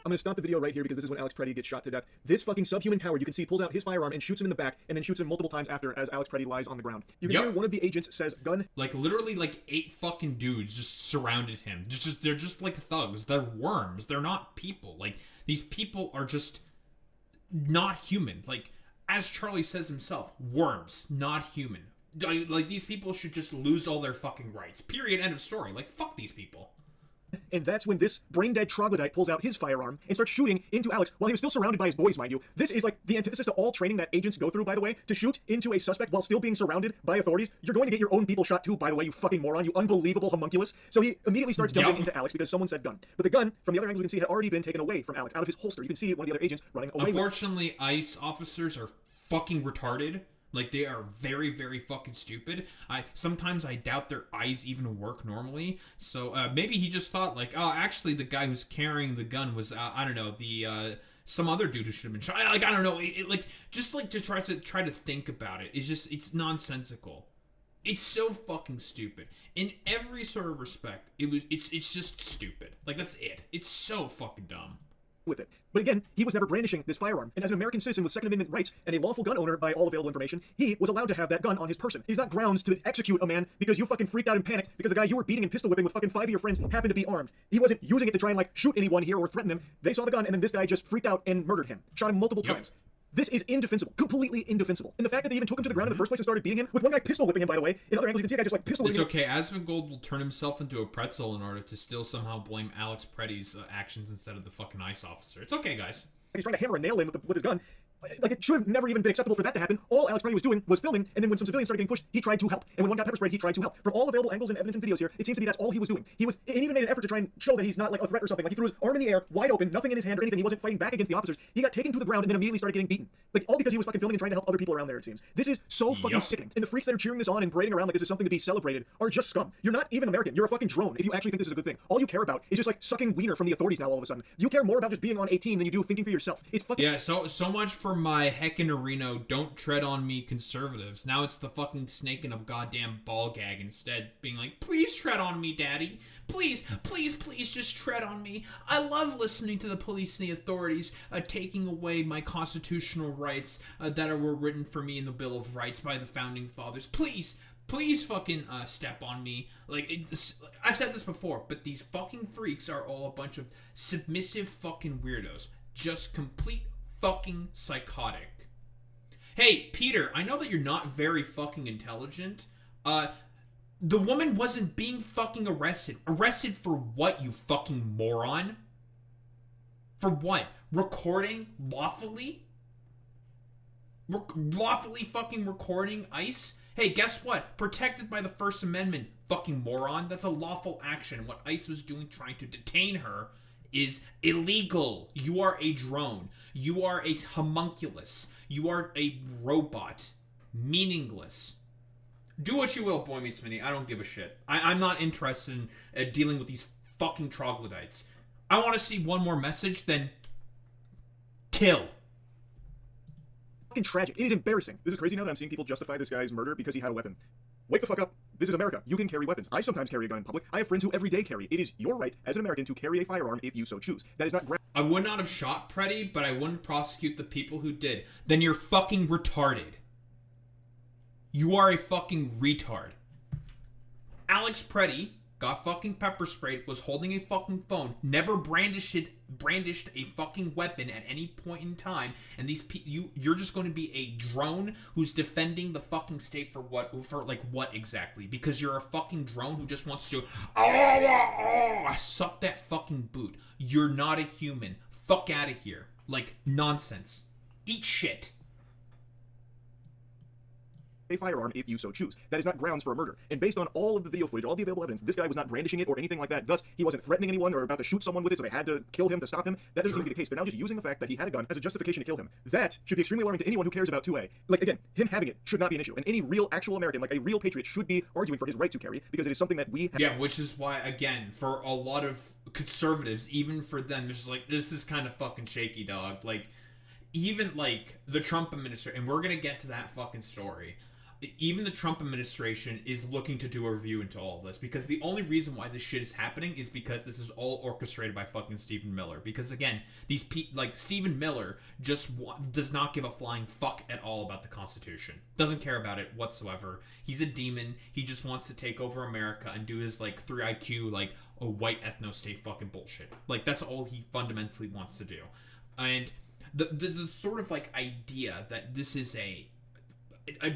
I'm going to stop the video right here because this is when Alex Preddy gets shot to death. This fucking subhuman coward, you can see, pulls out his firearm and shoots him in the back, and then shoots him multiple times after as Alex Preddy lies on the ground. You can hear one of the agents says, gun. Like, literally, like, 8 fucking dudes just surrounded him. They're just like thugs. They're worms. They're not people. Like, these people are just not human. Like, as Charlie says himself, worms, not human. Like, these people should just lose all their fucking rights. Period. End of story. Like, fuck these people. and that's when this brain-dead troglodyte pulls out his firearm and starts shooting into Alex while he was still surrounded by his boys, mind you. This is like the antithesis to all training that agents go through, by the way. To shoot into a suspect while still being surrounded by authorities, you're going to get your own people shot too, by the way, you fucking moron, you unbelievable homunculus. So he immediately starts dumping into Alex because someone said gun. But the gun, from the other angle, you can see had already been taken away from Alex, out of his holster. You can see one of the other agents running away. Unfortunately, ICE officers are fucking retarded. Like, they are very, very fucking stupid. Sometimes I doubt their eyes even work normally. So maybe he just thought, like, oh, actually the guy who's carrying the gun was I don't know, the some other dude who should have been shot. Like, I don't know. Just to try to think about it. It's nonsensical. It's so fucking stupid. In every sort of respect, it's just stupid. Like, that's it. It's so fucking dumb. With it. But again, he was never brandishing this firearm, and as an American citizen with Second Amendment rights and a lawful gun owner by all available information, he was allowed to have that gun on his person. He's not grounds to execute a man because you fucking freaked out and panicked because the guy you were beating and pistol whipping with fucking 5 of your friends happened to be armed. He wasn't using it to try and, like, shoot anyone here or threaten them. They saw the gun, and then this guy just freaked out and murdered him. Shot him multiple times. This is indefensible. Completely indefensible. And the fact that they even took him to the ground in the first place and started beating him, with one guy pistol whipping him, by the way. In other angles, you can see a guy just, like, pistol whipping him. It's okay. Asmongold will turn himself into a pretzel in order to still somehow blame Alex Preddy's actions instead of the fucking ICE officer. It's okay, guys. He's trying to hammer a nail in with his gun. Like, it should have never even been acceptable for that to happen. All Alex Preddy was doing was filming, and then when some civilians started getting pushed, he tried to help. And when one got pepper sprayed, he tried to help. From all available angles and evidence and videos here, it seems to be that's all he was doing. He even made an effort to try and show that he's not, like, a threat or something. Like, he threw his arm in the air, wide open, nothing in his hand or anything. He wasn't fighting back against the officers. He got taken to the ground and then immediately started getting beaten. Like, all because he was fucking filming and trying to help other people around there, it seems. This is so fucking sickening. And the freaks that are cheering this on and parading around like this is something to be celebrated are just scum. You're not even American. You're a fucking drone if you actually think this is a good thing. All you care about is just, like, sucking wiener from the authorities now all of a sudden. You care more about just being on 18 than you do thinking for yourself. It's fucking... Yeah, so much for my heckin' Reno, don't tread on me conservatives. Now it's the fucking snake in a goddamn ball gag instead, being like, please tread on me, daddy. Please, please, please just tread on me. I love listening to the police and the authorities taking away my constitutional rights that were written for me in the Bill of Rights by the Founding Fathers. Please, please fucking step on me. Like, I've said this before, but these fucking freaks are all a bunch of submissive fucking weirdos. Just complete fucking psychotic. Hey, Peter, I know that you're not very fucking intelligent. The woman wasn't being fucking arrested. Arrested for what, you fucking moron? For what? Recording lawfully? Lawfully fucking recording ICE? Hey, guess what? Protected by the First Amendment, fucking moron. That's a lawful action. What ICE was doing trying to detain her is illegal. You are a drone. You are a homunculus. You are a robot. Meaningless. Do what you will, Boy Meets Mini. I don't give a shit. I'm not interested in dealing with these fucking troglodytes. I want to see one more message, then kill. Fucking tragic. It is embarrassing. This is crazy now that I'm seeing people justify this guy's murder because he had a weapon. Wake the fuck up. This is America. You can carry weapons. I sometimes carry a gun in public. I have friends who every day carry. It is your right as an American to carry a firearm if you so choose. That is not... I would not have shot Preddy, but I wouldn't prosecute the people who did. Then you're fucking retarded. You are a fucking retard. Alex Preddy got fucking pepper sprayed, was holding a fucking phone, never brandished a fucking weapon at any point in time, and you're just going to be a drone who's defending the fucking state for what exactly? Because you're a fucking drone who just wants to suck that fucking boot. You're not a human. Fuck out of here. Like, nonsense. Eat shit. A firearm if you so choose. That is not grounds for a murder. And based on all of the video footage, all the available evidence, this guy was not brandishing it or anything like that. Thus, he wasn't threatening anyone or about to shoot someone with it, so they had to kill him to stop him. That doesn't seem to be the case. They're now just using the fact that he had a gun as a justification to kill him. That should be extremely alarming to anyone who cares about 2A. Like, again, him having it should not be an issue. And any real, actual American, like a real patriot, should be arguing for his right to carry, because it is something that we have. Yeah, which is why, again, for a lot of conservatives, even for them, it's just like, this is kind of fucking shaky, dog. Like, even, like, the Trump administration, and we're gonna get to that fucking story. Even the Trump administration is looking to do a review into all of this, because the only reason why this shit is happening is because this is all orchestrated by fucking Stephen Miller. Because again, Stephen Miller just does not give a flying fuck at all about the Constitution. Doesn't care about it whatsoever. He's a demon. He just wants to take over America and do his like 3 IQ like a white ethno-state fucking bullshit. Like that's all he fundamentally wants to do. And the sort of like idea that this is a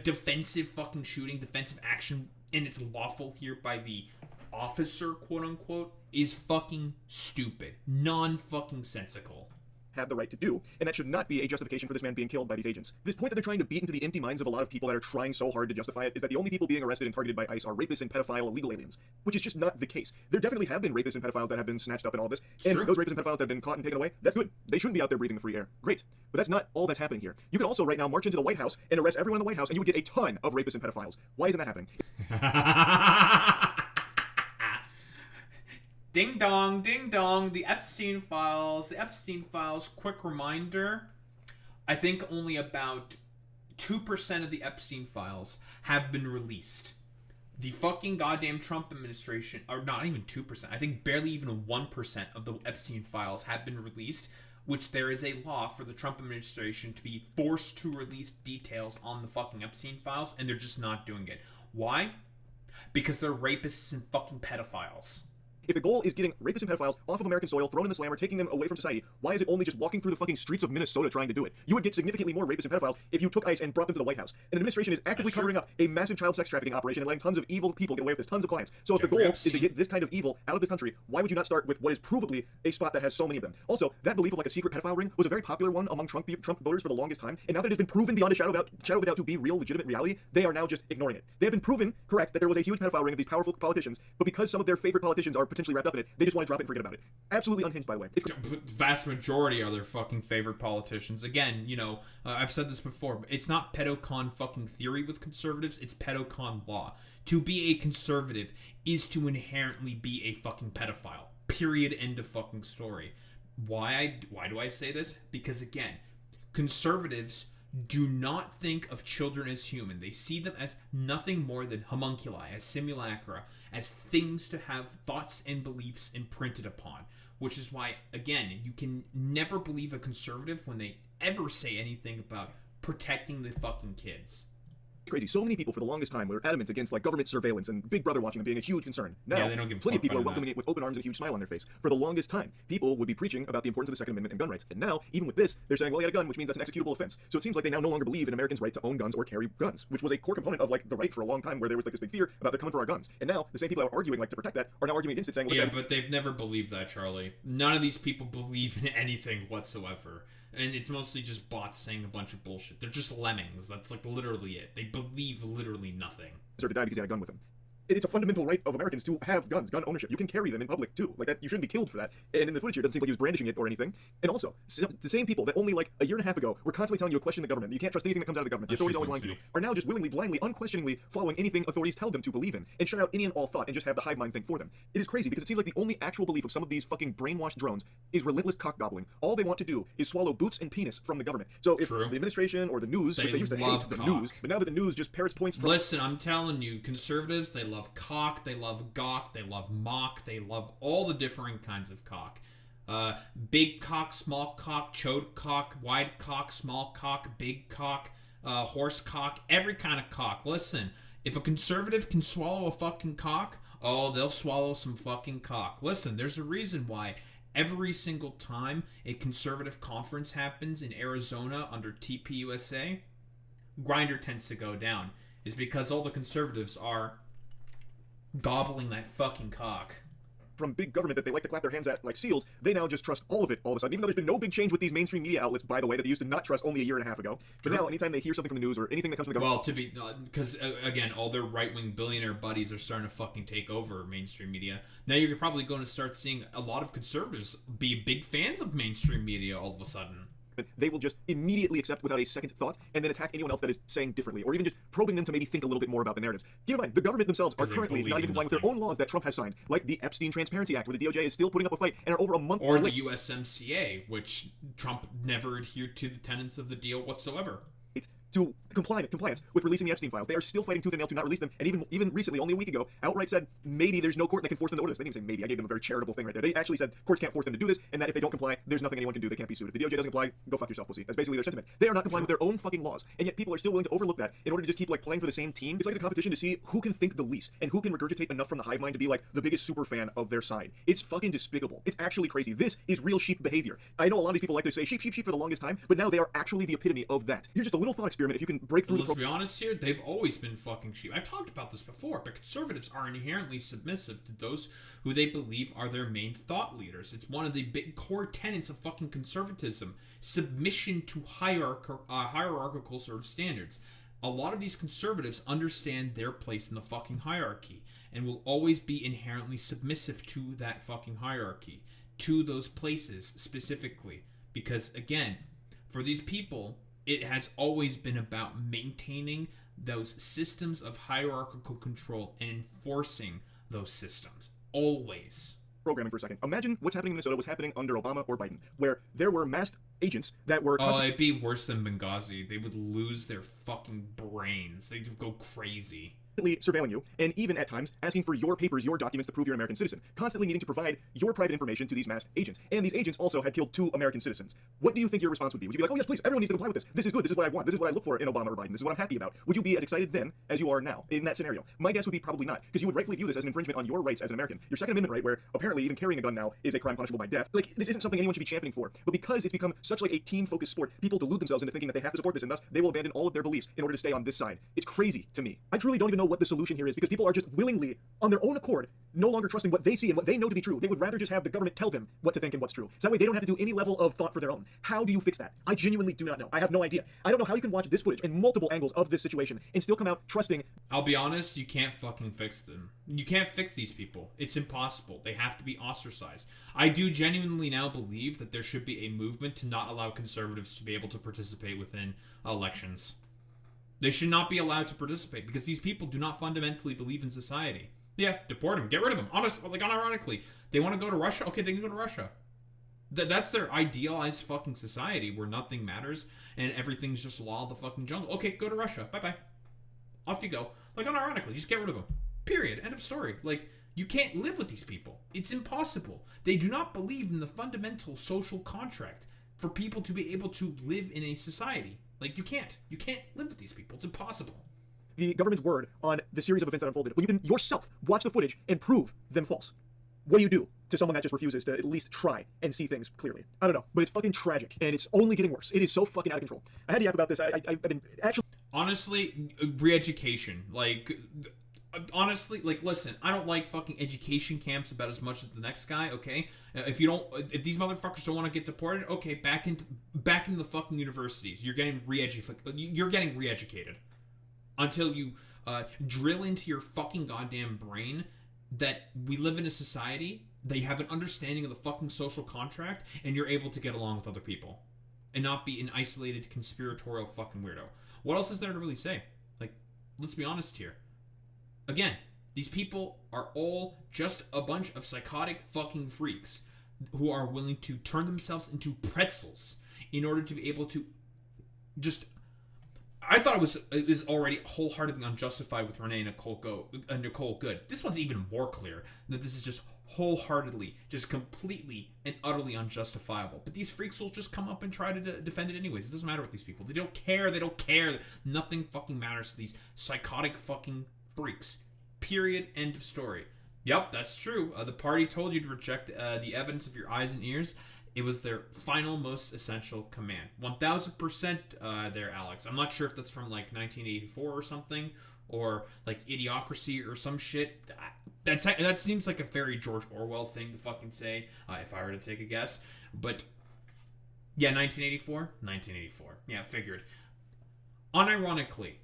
defensive fucking shooting, defensive action, and it's lawful here by the officer, quote unquote, is fucking stupid. Non-fucking sensical. Have the right to do, and that should not be a justification for this man being killed by these agents. This point that they're trying to beat into the empty minds of a lot of people that are trying so hard to justify it is that the only people being arrested and targeted by ICE are rapists and pedophile illegal aliens, which is just not the case. There definitely have been rapists and pedophiles that have been snatched up in all this, and those rapists and pedophiles that have been caught and taken away, that's good. They shouldn't be out there breathing the free air. Great. But that's not all that's happening here. You could also right now march into the White House and arrest everyone in the White House, and you would get a ton of rapists and pedophiles. Why isn't that happening? Ding dong, ding dong, the Epstein Files. The Epstein Files, quick reminder, I think only about 2% of the Epstein Files have been released. The fucking goddamn Trump administration, or not even 2%, I think barely even 1% of the Epstein Files have been released, which there is a law for the Trump administration to be forced to release details on the fucking Epstein Files, and they're just not doing it. Why? Because they're rapists and fucking pedophiles. If the goal is getting rapists and pedophiles off of American soil, thrown in the slammer, taking them away from society, why is it only just walking through the fucking streets of Minnesota trying to do it? You would get significantly more rapists and pedophiles if you took ICE and brought them to the White House. An administration is actively covering up a massive child sex trafficking operation and letting tons of evil people get away with this, tons of clients. So if the goal is to get this kind of evil out of this country, why would you not start with what is provably a spot that has so many of them? Also, that belief of like a secret pedophile ring was a very popular one among Trump voters for the longest time, and now that it has been proven beyond a shadow of a doubt to be real, legitimate reality, they are now just ignoring it. They have been proven correct that there was a huge pedophile ring of these powerful politicians, but because some of their favorite politicians are potentially wrapped up in it, they just want to drop it and forget about it. Absolutely unhinged, by the way. Vast majority are their fucking favorite politicians. Again, you know, I've said this before, but it's not pedocon fucking theory with conservatives, it's pedocon law. To be a conservative is to inherently be a fucking pedophile. Period. End of fucking story. Why do I say this? Because again, conservatives do not think of children as human. They see them as nothing more than homunculi, as simulacra, as things to have thoughts and beliefs imprinted upon. Which is why, again, you can never believe a conservative when they ever say anything about protecting the fucking kids. Crazy. So many people for the longest time were adamant against like government surveillance and Big Brother watching them being a huge concern. Now, they don't give a plenty of fuck people are about welcoming that. it with open arms and a huge smile on their face. For the longest time, people would be preaching about the importance of the Second Amendment and gun rights. And now, even with this, they're saying, well, you got a gun, which means that's an executable offense. So it seems like they now no longer believe in Americans' right to own guns or carry guns, which was a core component of like the right for a long time, where there was like this big fear about they're coming for our guns. And now, the same people that are arguing like to protect that are now arguing against it, saying, well, Yeah, but they've never believed that, Charlie. None of these people believe in anything whatsoever. And it's mostly just bots saying a bunch of bullshit. They're just lemmings. That's like literally it. They believe literally nothing. deserve to die because he had a gun with him. It's a fundamental right of Americans to have guns, gun ownership. You can carry them in public too. Like that, you shouldn't be killed for that. And in the footage here, it doesn't seem like he was brandishing it or anything. And also, the same people that only like a year and a half ago were constantly telling you to question the government, you can't trust anything that comes out of the government, the authorities always lying to you, are now just willingly, blindly, unquestioningly following anything authorities tell them to believe in, and shut out any and all thought and just have the hive mind think for them. It is crazy because it seems like the only actual belief of some of these fucking brainwashed drones is relentless cock gobbling. All they want to do is swallow boots and penis from the government. So if the administration or the news, which they used to hate the news, but now that the news just parrots points from... Listen, I'm telling you, conservatives, they love cock, they love gawk, they love mock, they love all the different kinds of cock. Big cock, small cock, chode cock, wide cock, small cock, big cock, horse cock, every kind of cock. Listen, if a conservative can swallow a fucking cock, oh, they'll swallow some fucking cock. Listen, there's a reason why every single time a conservative conference happens in Arizona under TPUSA, Grindr tends to go down. Is because all the conservatives are gobbling that fucking cock. From big government that they like to clap their hands at like seals, they now just trust all of it all of a sudden, even though there's been no big change with these mainstream media outlets, by the way, that they used to not trust only a year and a half ago. But now, anytime they hear something from the news or anything that comes from the government... Well, because, again, all their right-wing billionaire buddies are starting to fucking take over mainstream media. Now you're probably going to start seeing a lot of conservatives be big fans of mainstream media all of a sudden. They will just immediately accept without a second thought and then attack anyone else that is saying differently, or even just probing them to maybe think a little bit more about the narratives. Keep in mind, the government themselves are currently not even complying with their own laws that Trump has signed, like the Epstein Transparency Act, where the DOJ is still putting up a fight and are over a month or late. The USMCA, which Trump never adhered to the tenets of the deal whatsoever. To compliance with releasing the Epstein files. They are still fighting tooth and nail to not release them, and even recently, only a week ago, outright said maybe there's no court that can force them to order this. They didn't say maybe. I gave them a very charitable thing right there. They actually said courts can't force them to do this, and that if they don't comply, there's nothing anyone can do. They can't be sued. If the DOJ doesn't comply, go fuck yourself, pussy. That's basically their sentiment. They are not complying with their own fucking laws, and yet people are still willing to overlook that in order to just keep like playing for the same team. It's like a competition to see who can think the least and who can regurgitate enough from the hive mind to be like the biggest super fan of their side. It's fucking despicable. It's actually crazy. This is real sheep behavior. I know a lot of these people like to say sheep for the longest time, but now they are actually the epitome of that. You're just a little thought experiment experiment, if you can break through Let's be honest here, they've always been fucking sheep. I've talked about this before, but conservatives are inherently submissive to those who they believe are their main thought leaders. It's one of the big core tenets of fucking conservatism. Submission to hierarchical sort of standards. A lot of these conservatives understand their place in the fucking hierarchy and will always be inherently submissive to that fucking hierarchy, to those places specifically. Because, again, for these people, it has always been about maintaining those systems of hierarchical control and enforcing those systems. Always. Programming for a second. Imagine what's happening in Minnesota was happening under Obama or Biden, where there were masked agents that were... Oh, it'd be worse than Benghazi. They would lose their fucking brains. They'd go crazy. Surveilling you, and even at times asking for your papers, your documents to prove you're an American citizen, constantly needing to provide your private information to these masked agents. And these agents also had killed 2 American citizens. What do you think your response would be? Would you be like, oh yes, please, everyone needs to comply with this. This is good. This is what I want. This is what I look for in Obama or Biden. This is what I'm happy about. Would you be as excited then as you are now in that scenario? My guess would be probably not, because you would rightfully view this as an infringement on your rights as an American. Your Second Amendment right, where apparently even carrying a gun now is a crime punishable by death. Like, this isn't something anyone should be championing for. But because it's become such like a teen-focused sport, people delude themselves into thinking that they have to support this, and thus they will abandon all of their beliefs in order to stay on this side. It's crazy to me. I truly don't even know what the solution here is, because people are just willingly, on their own accord, no longer trusting what they see and what they know to be true. They would rather just have the government tell them what to think and what's true. So that way they don't have to do any level of thought for their own. How do you fix that? I genuinely do not know. I have no idea. I don't know how you can watch this footage and multiple angles of this situation and still come out trusting. I'll be honest, you can't fucking fix them. You can't fix these people. It's impossible. They have to be ostracized. I do genuinely now believe that there should be a movement to not allow conservatives to be able to participate within elections. They should not be allowed to participate because these people do not fundamentally believe in society. Yeah, deport them. Get rid of them. Honestly, like, unironically. They want to go to Russia? Okay, they can go to Russia. That's their idealized fucking society where nothing matters and everything's just law of the fucking jungle. Okay, go to Russia. Bye-bye. Off you go. Like, unironically, just get rid of them. Period. End of story. Like, you can't live with these people. It's impossible. They do not believe in the fundamental social contract for people to be able to live in a society. Like, you can't. You can't live with these people. It's impossible. The government's word on the series of events that unfolded, when you can yourself watch the footage and prove them false. What do you do to someone that just refuses to at least try and see things clearly? I don't know, but it's fucking tragic, and it's only getting worse. It is so fucking out of control. I had to yap about this. I've been actually... Honestly, re-education. Like, honestly, like, listen, I don't like fucking education camps about as much as the next guy, okay? If these motherfuckers don't want to get deported, okay, back into the fucking universities. You're getting re-educated. Until you drill into your fucking goddamn brain that we live in a society, that you have an understanding of the fucking social contract, and you're able to get along with other people. And not be an isolated, conspiratorial fucking weirdo. What else is there to really say? Like, let's be honest here. Again, these people are all just a bunch of psychotic fucking freaks who are willing to turn themselves into pretzels in order to be able to just... I thought it was already wholeheartedly unjustified with Renee and Nicole Good. This one's even more clear that this is just wholeheartedly, just completely and utterly unjustifiable. But these freaks will just come up and try to defend it anyways. It doesn't matter with these people. They don't care. They don't care. Nothing fucking matters to these psychotic fucking freaks. Period. End of story. Yep, that's true. The party told you to reject the evidence of your eyes and ears. It was their final, most essential command. 1000% there, Alex. I'm not sure if that's from, like, 1984 or something, or, like, Idiocracy or some shit. That seems like a very George Orwell thing to fucking say, if I were to take a guess. But, yeah, 1984? 1984. Yeah, figured. Unironically,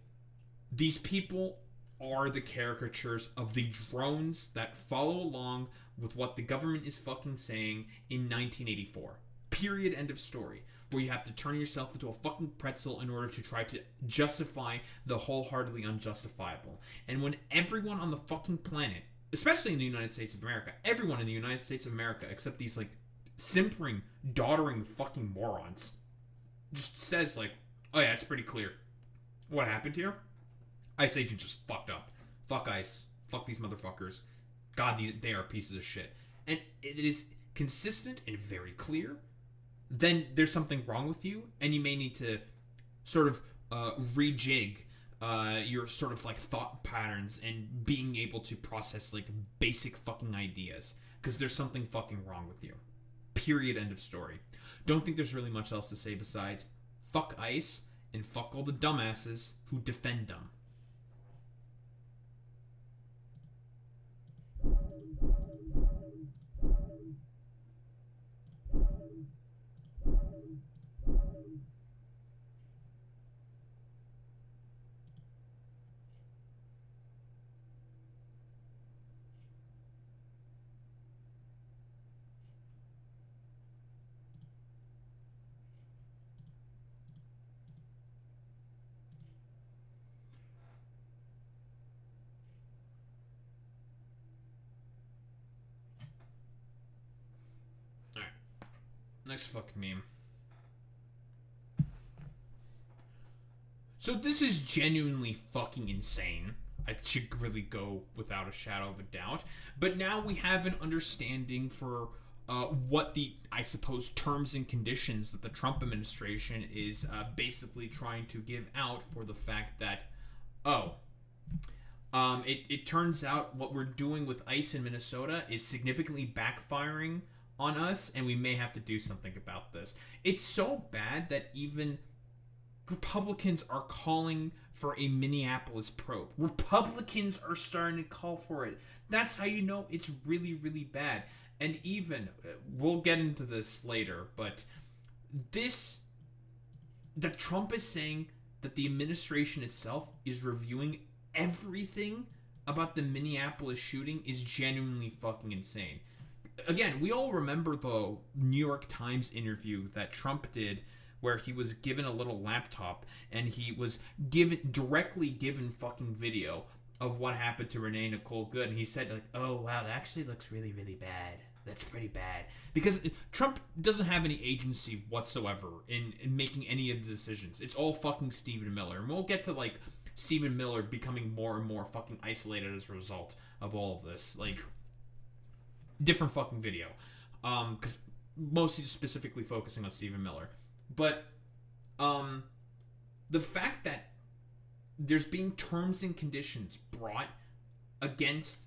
these people are the caricatures of the drones that follow along with what the government is fucking saying in 1984. Period. End of story. Where you have to turn yourself into a fucking pretzel in order to try to justify the wholeheartedly unjustifiable. And when everyone on the fucking planet, especially in the United States of America, everyone in the United States of America, except these, like, simpering, doddering fucking morons, just says, like, oh yeah, it's pretty clear what happened here. ICE agent just fucked up. Fuck ICE. Fuck these motherfuckers. God, they are pieces of shit. And it is consistent and very clear. Then there's something wrong with you, and you may need to sort of rejig your sort of, like, thought patterns and being able to process, like, basic fucking ideas. Because there's something fucking wrong with you. Period. End of story. Don't think there's really much else to say besides fuck ICE and fuck all the dumbasses who defend them. Next fucking meme. So this is genuinely fucking insane. I should really go without a shadow of a doubt. But now we have an understanding for what the, I suppose, terms and conditions that the Trump administration is basically trying to give out for the fact that, it turns out what we're doing with ICE in Minnesota is significantly backfiring on us, and we may have to do something about this. It's so bad that even Republicans are calling for a Minneapolis probe. Republicans are starting to call for it. That's how you know it's really, really bad. And even, we'll get into this later, but that Trump is saying that the administration itself is reviewing everything about the Minneapolis shooting is genuinely fucking insane. Again, we all remember the New York Times interview that Trump did where he was given a little laptop and he was directly given fucking video of what happened to Renee Nicole Good. And he said, like, oh, wow, that actually looks really, really bad. That's pretty bad. Because Trump doesn't have any agency whatsoever in making any of the decisions. It's all fucking Stephen Miller. And we'll get to, like, Stephen Miller becoming more and more fucking isolated as a result of all of this. Like, different fucking video, because mostly specifically focusing on Stephen Miller. But the fact that there's being terms and conditions brought against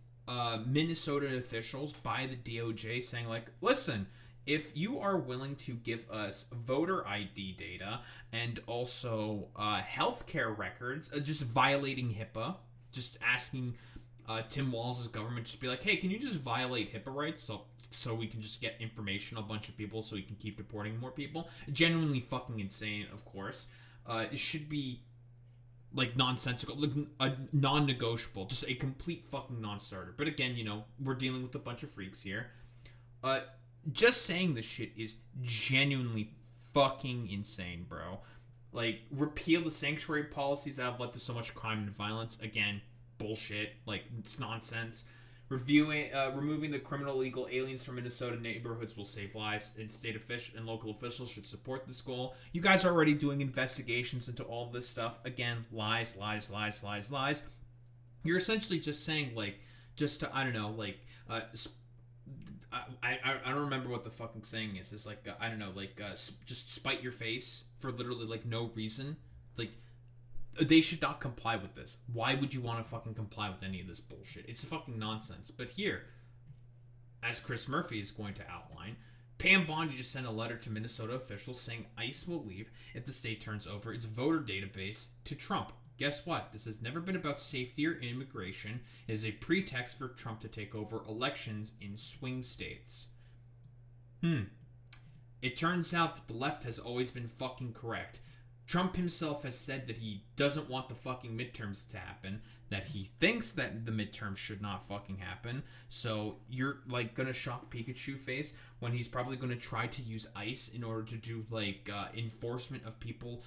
Minnesota officials by the DOJ saying, like, listen, if you are willing to give us voter ID data and also healthcare records, just violating HIPAA, just asking Tim Walz' government just be like, hey, can you just violate HIPAA rights so we can just get information on a bunch of people so we can keep deporting more people? Genuinely fucking insane, of course. It should be, like, nonsensical, like, non-negotiable, just a complete fucking non-starter. But again, you know, we're dealing with a bunch of freaks here. Just saying this shit is genuinely fucking insane, bro. Like, repeal the sanctuary policies that have led to so much crime and violence. Again, bullshit. Like, it's nonsense. Removing the criminal illegal aliens from Minnesota neighborhoods will save lives, and state and local officials should support this goal. You guys are already doing investigations into all this stuff. Again, lies, lies, lies, lies, lies. You're essentially just saying, like, just to, I don't know, like, I don't remember what the fucking saying is. It's like, I don't know, like, just spite your face for literally, like, no reason. Like, they should not comply with this. Why would you want to fucking comply with any of this bullshit? It's fucking nonsense. But here, as Chris Murphy is going to outline, Pam Bondi just sent a letter to Minnesota officials saying ICE will leave if the state turns over its voter database to Trump. Guess what? This has never been about safety or immigration. It is a pretext for Trump to take over elections in swing states. It turns out that the left has always been fucking correct. Trump himself has said that he doesn't want the fucking midterms to happen, that he thinks that the midterms should not fucking happen. So you're, like, gonna shock Pikachu face when he's probably gonna try to use ICE in order to do, like, enforcement of people,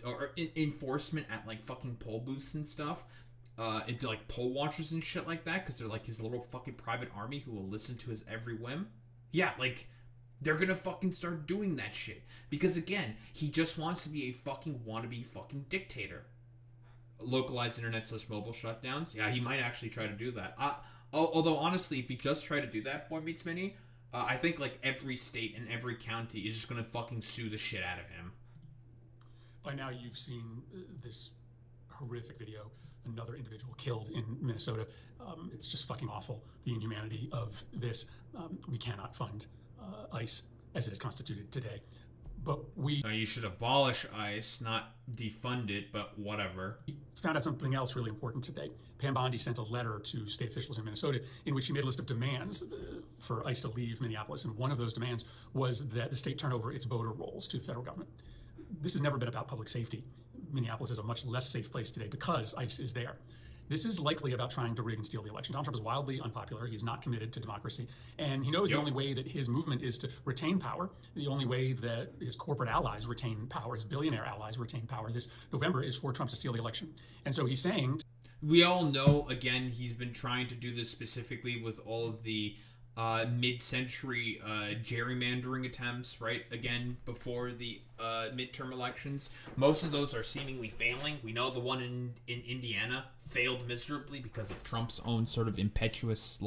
or enforcement at, like, fucking poll booths and stuff, into, like, poll watchers and shit like that, because they're, like, his little fucking private army who will listen to his every whim. Yeah, like, they're gonna fucking start doing that shit. Because, again, he just wants to be a fucking wannabe fucking dictator. Localized internet/mobile shutdowns? Yeah, he might actually try to do that. Although, honestly, if he just tried to do that, Boy Meets Mini, I think, like, every state and every county is just gonna fucking sue the shit out of him. By now, you've seen this horrific video. Another individual killed in Minnesota. It's just fucking awful, the inhumanity of this. We cannot fund ICE as it is constituted today. But we you should abolish ICE, not defund it, but whatever. found out something else really important today. Pam Bondi sent a letter to state officials in Minnesota in which she made a list of demands for ICE to leave Minneapolis, and one of those demands was that the state turn over its voter rolls to the federal government. This has never been about public safety. Minneapolis is a much less safe place today because ICE is there. This is likely about trying to rig and steal the election. Donald Trump is wildly unpopular. He's not committed to democracy. And he knows the only way that his movement is to retain power, the only way that his corporate allies retain power, his billionaire allies retain power this November is for Trump to steal the election. And so he's saying... We all know, again, he's been trying to do this specifically with all of the mid-century gerrymandering attempts, right? Again, before the midterm elections. Most of those are seemingly failing. We know the one in Indiana failed miserably because of Trump's own sort of impetuous,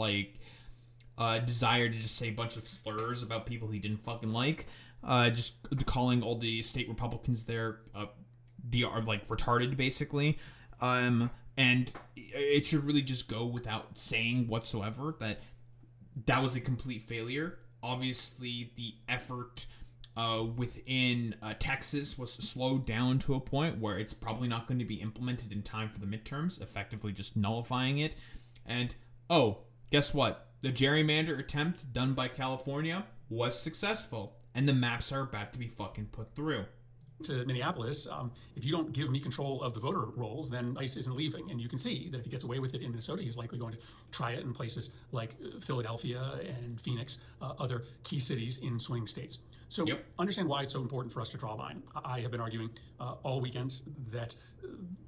desire to just say a bunch of slurs about people he didn't fucking like. Just calling all the state Republicans there retarded, basically. And it should really just go without saying whatsoever that was a complete failure. Obviously, the effort within Texas was slowed down to a point where it's probably not going to be implemented in time for the midterms, effectively just nullifying it. And, guess what? The gerrymander attempt done by California was successful, and the maps are about to be fucking put through. To Minneapolis, if you don't give me control of the voter rolls, then ICE isn't leaving. And you can see that if he gets away with it in Minnesota, he's likely going to try it in places like Philadelphia and Phoenix, other key cities in swing states. So understand why it's so important for us to draw a line. I have been arguing all weekend that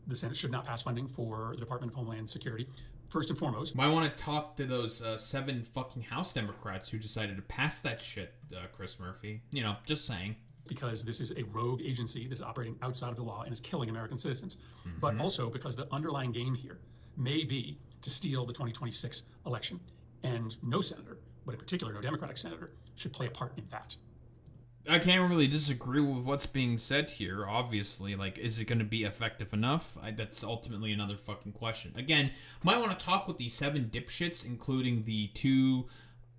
the Senate should not pass funding for the Department of Homeland Security. First and foremost, I want to talk to those 7 fucking House Democrats who decided to pass that shit, Chris Murphy. Just saying. Because this is a rogue agency that is operating outside of the law and is killing American citizens. But also because the underlying game here may be to steal the 2026 election. And no senator, but in particular no Democratic senator, should play a part in that. I can't really disagree with what's being said here, obviously. Is it going to be effective enough? That's ultimately another fucking question. Again, might want to talk with these 7 dipshits, including the 2...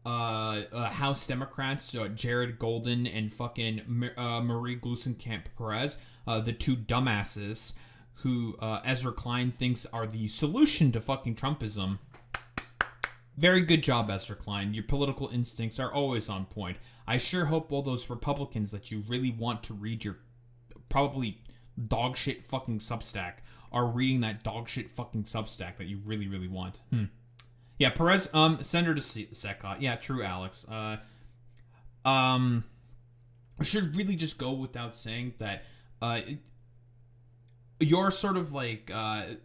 House Democrats, Jared Golden and fucking Marie Gluesenkamp Perez, the 2 dumbasses who Ezra Klein thinks are the solution to fucking Trumpism. Very good job, Ezra Klein. Your political instincts are always on point. I sure hope all those Republicans that you really want to read your probably dogshit fucking Substack are reading that dogshit fucking Substack that you really, really want. Yeah, Perez, send her to SecCot. Yeah, true, Alex. Should really just go without saying that your sort of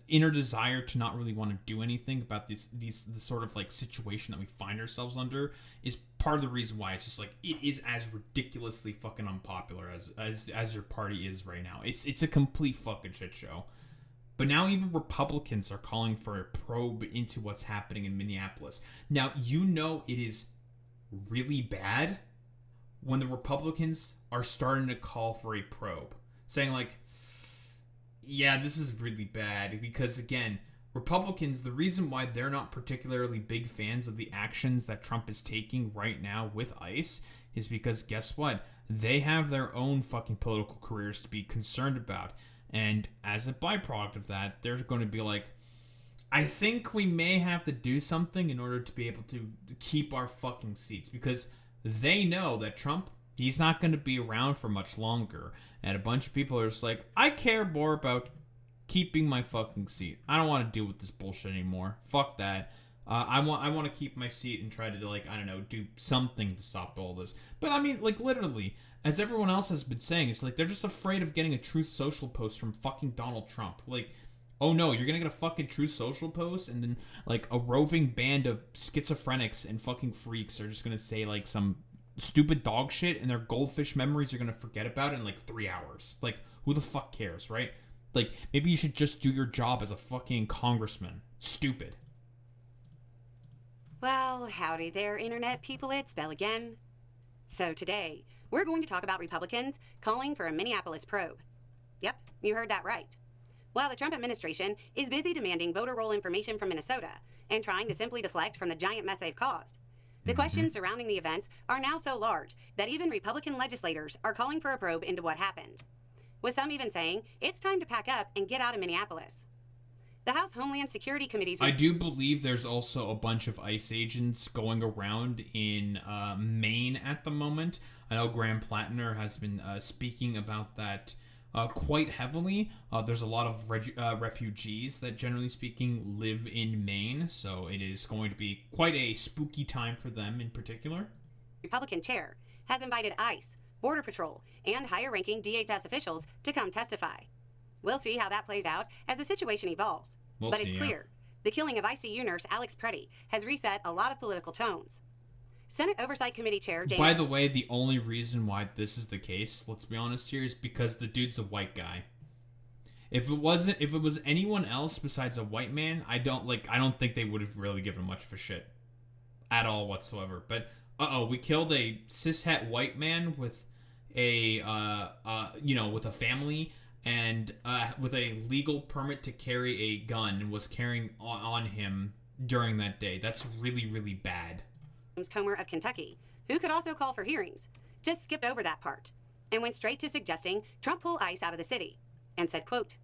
inner desire to not really want to do anything about this sort of situation that we find ourselves under is part of the reason why it's just it is as ridiculously fucking unpopular as your party is right now. It's a complete fucking shit show. But now even Republicans are calling for a probe into what's happening in Minneapolis. Now, it is really bad when the Republicans are starting to call for a probe. Saying yeah, this is really bad. Because again, Republicans, the reason why they're not particularly big fans of the actions that Trump is taking right now with ICE is because guess what? They have their own fucking political careers to be concerned about. And as a byproduct of that, there's going to be I think we may have to do something in order to be able to keep our fucking seats. Because they know that Trump, he's not going to be around for much longer. And a bunch of people are just I care more about keeping my fucking seat. I don't want to deal with this bullshit anymore. Fuck that. I want to keep my seat and try to do something to stop all this. But I mean, literally, as everyone else has been saying, it's they're just afraid of getting a Truth Social post from fucking Donald Trump. Oh no, you're gonna get a fucking Truth Social post, and then a roving band of schizophrenics and fucking freaks are just gonna say some stupid dog shit, and their goldfish memories are gonna forget about it in 3 hours. Who the fuck cares, right? Maybe you should just do your job as a fucking congressman. Stupid. Well, howdy there, Internet people, it's Belle again. So today, we're going to talk about Republicans calling for a Minneapolis probe. Yep, you heard that right. While the Trump administration is busy demanding voter roll information from Minnesota and trying to simply deflect from the giant mess they've caused, The questions surrounding the events are now so large that even Republican legislators are calling for a probe into what happened, with some even saying it's time to pack up and get out of Minneapolis. The House Homeland Security Committee's... I do believe there's also a bunch of ICE agents going around in Maine at the moment. I know Graham Plattner has been speaking about that quite heavily. There's a lot of refugees that, generally speaking, live in Maine, so it is going to be quite a spooky time for them in particular. Republican chair has invited ICE, Border Patrol, and higher-ranking DHS officials to come testify. We'll see how that plays out as the situation evolves. But it's clear, the killing of ICU nurse Alex Preddy has reset a lot of political tones. Senate Oversight Committee Chair James... By the way, the only reason why this is the case, let's be honest here, is because the dude's a white guy. If it was anyone else besides a white man, I don't think they would have really given much of a shit at all whatsoever. But we killed a cishet white man with a with a family and with a legal permit to carry a gun, and was carrying on him during that day. That's really, really bad. James Comer of Kentucky, who could also call for hearings, just skipped over that part and went straight to suggesting Trump pull ICE out of the city and said, quote,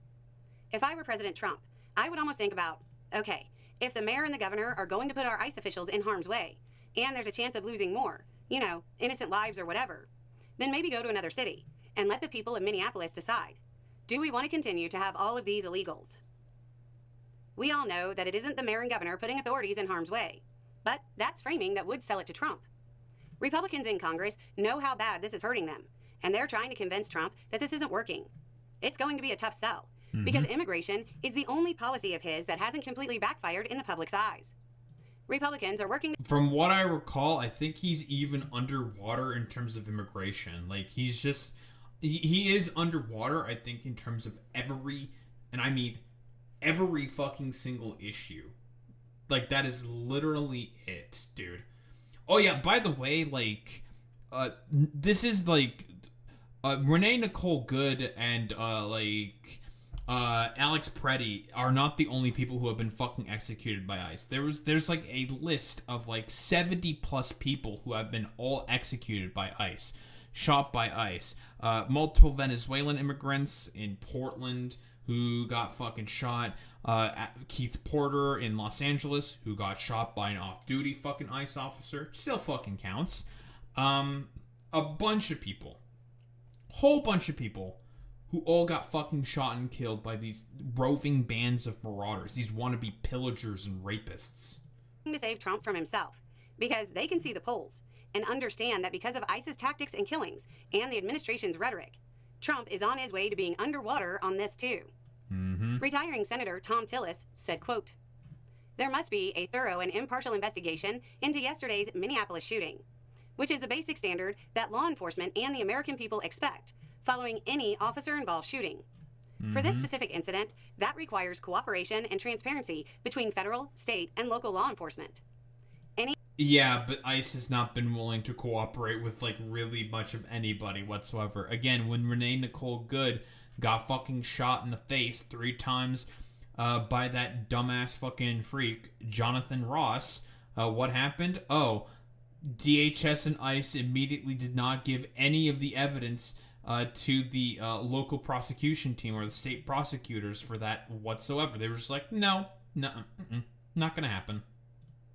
"If I were President Trump, I would almost think about, okay, if the mayor and the governor are going to put our ICE officials in harm's way, and there's a chance of losing more, innocent lives or whatever, then maybe go to another city and let the people of Minneapolis decide. Do we want to continue to have all of these illegals?" We all know that it isn't the mayor and governor putting authorities in harm's way, but that's framing that would sell it to Trump. Republicans in Congress know how bad this is hurting them, and they're trying to convince Trump that this isn't working. It's going to be a tough sell, because immigration is the only policy of his that hasn't completely backfired in the public's eyes. Republicans are working... From what I recall, I think he's even underwater in terms of immigration. Like, he's just... He is underwater, I think, in terms of every fucking single issue. Like, that is literally it, dude. Oh, yeah, by the way, like, this is, like, Renee Nicole Good and, Alex Preddy are not the only people who have been fucking executed by ICE. There's, like, a list of, like, 70-plus people who have been all executed by ICE. Shot by ICE. Multiple Venezuelan immigrants in Portland who got fucking shot. Keith Porter in Los Angeles who got shot by an off-duty fucking ICE officer. Still fucking counts. A bunch of people. Whole bunch of people who all got fucking shot and killed by these roving bands of marauders. These wannabe pillagers and rapists. To save Trump from himself, because they can see the polls and understand that because of ICE's tactics and killings and the administration's rhetoric, Trump is on his way to being underwater on this too. Retiring Senator Tom Tillis said, quote, "There must be a thorough and impartial investigation into yesterday's Minneapolis shooting, which is a basic standard that law enforcement and the American people expect following any officer-involved shooting. For this specific incident, that requires cooperation and transparency between federal, state, and local law enforcement." Yeah, but ICE has not been willing to cooperate with, like, really much of anybody whatsoever. Again, when Renee Nicole Good got fucking shot in the face 3 times by that dumbass fucking freak, Jonathan Ross, what happened? Oh, DHS and ICE immediately did not give any of the evidence to the local prosecution team or the state prosecutors for that whatsoever. They were just like, no, not gonna happen.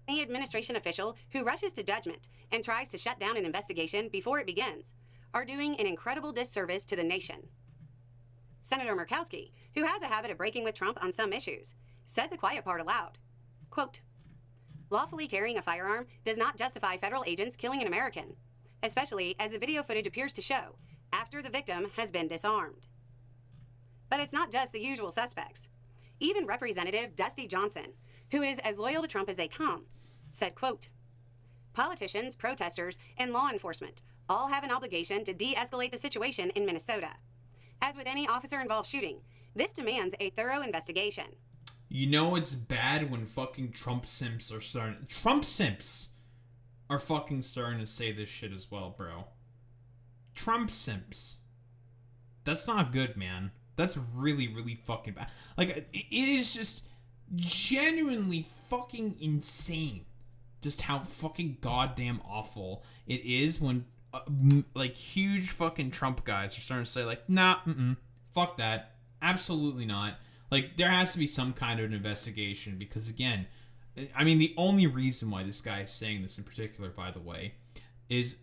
Any administration official who rushes to judgment and tries to shut down an investigation before it begins are doing an incredible disservice to the nation. Senator Murkowski, who has a habit of breaking with Trump on some issues, said the quiet part aloud. Quote, "Lawfully carrying a firearm does not justify federal agents killing an American, especially as the video footage appears to show after the victim has been disarmed." But it's not just the usual suspects. Even Representative Dusty Johnson, who is as loyal to Trump as they come, said, quote, "Politicians, protesters, and law enforcement all have an obligation to de-escalate the situation in Minnesota. As with any officer-involved shooting, this demands a thorough investigation." You know it's bad when fucking Trump simps are starting to say this shit as well, bro. Trump simps. That's not good, man. That's really, really fucking bad. Like, it is just genuinely fucking insane just how fucking goddamn awful it is when like huge fucking Trump guys are starting to say like, nah, fuck that, absolutely not. Like, there has to be some kind of an investigation because, again, I mean, the only reason why this guy is saying this in particular, by the way, is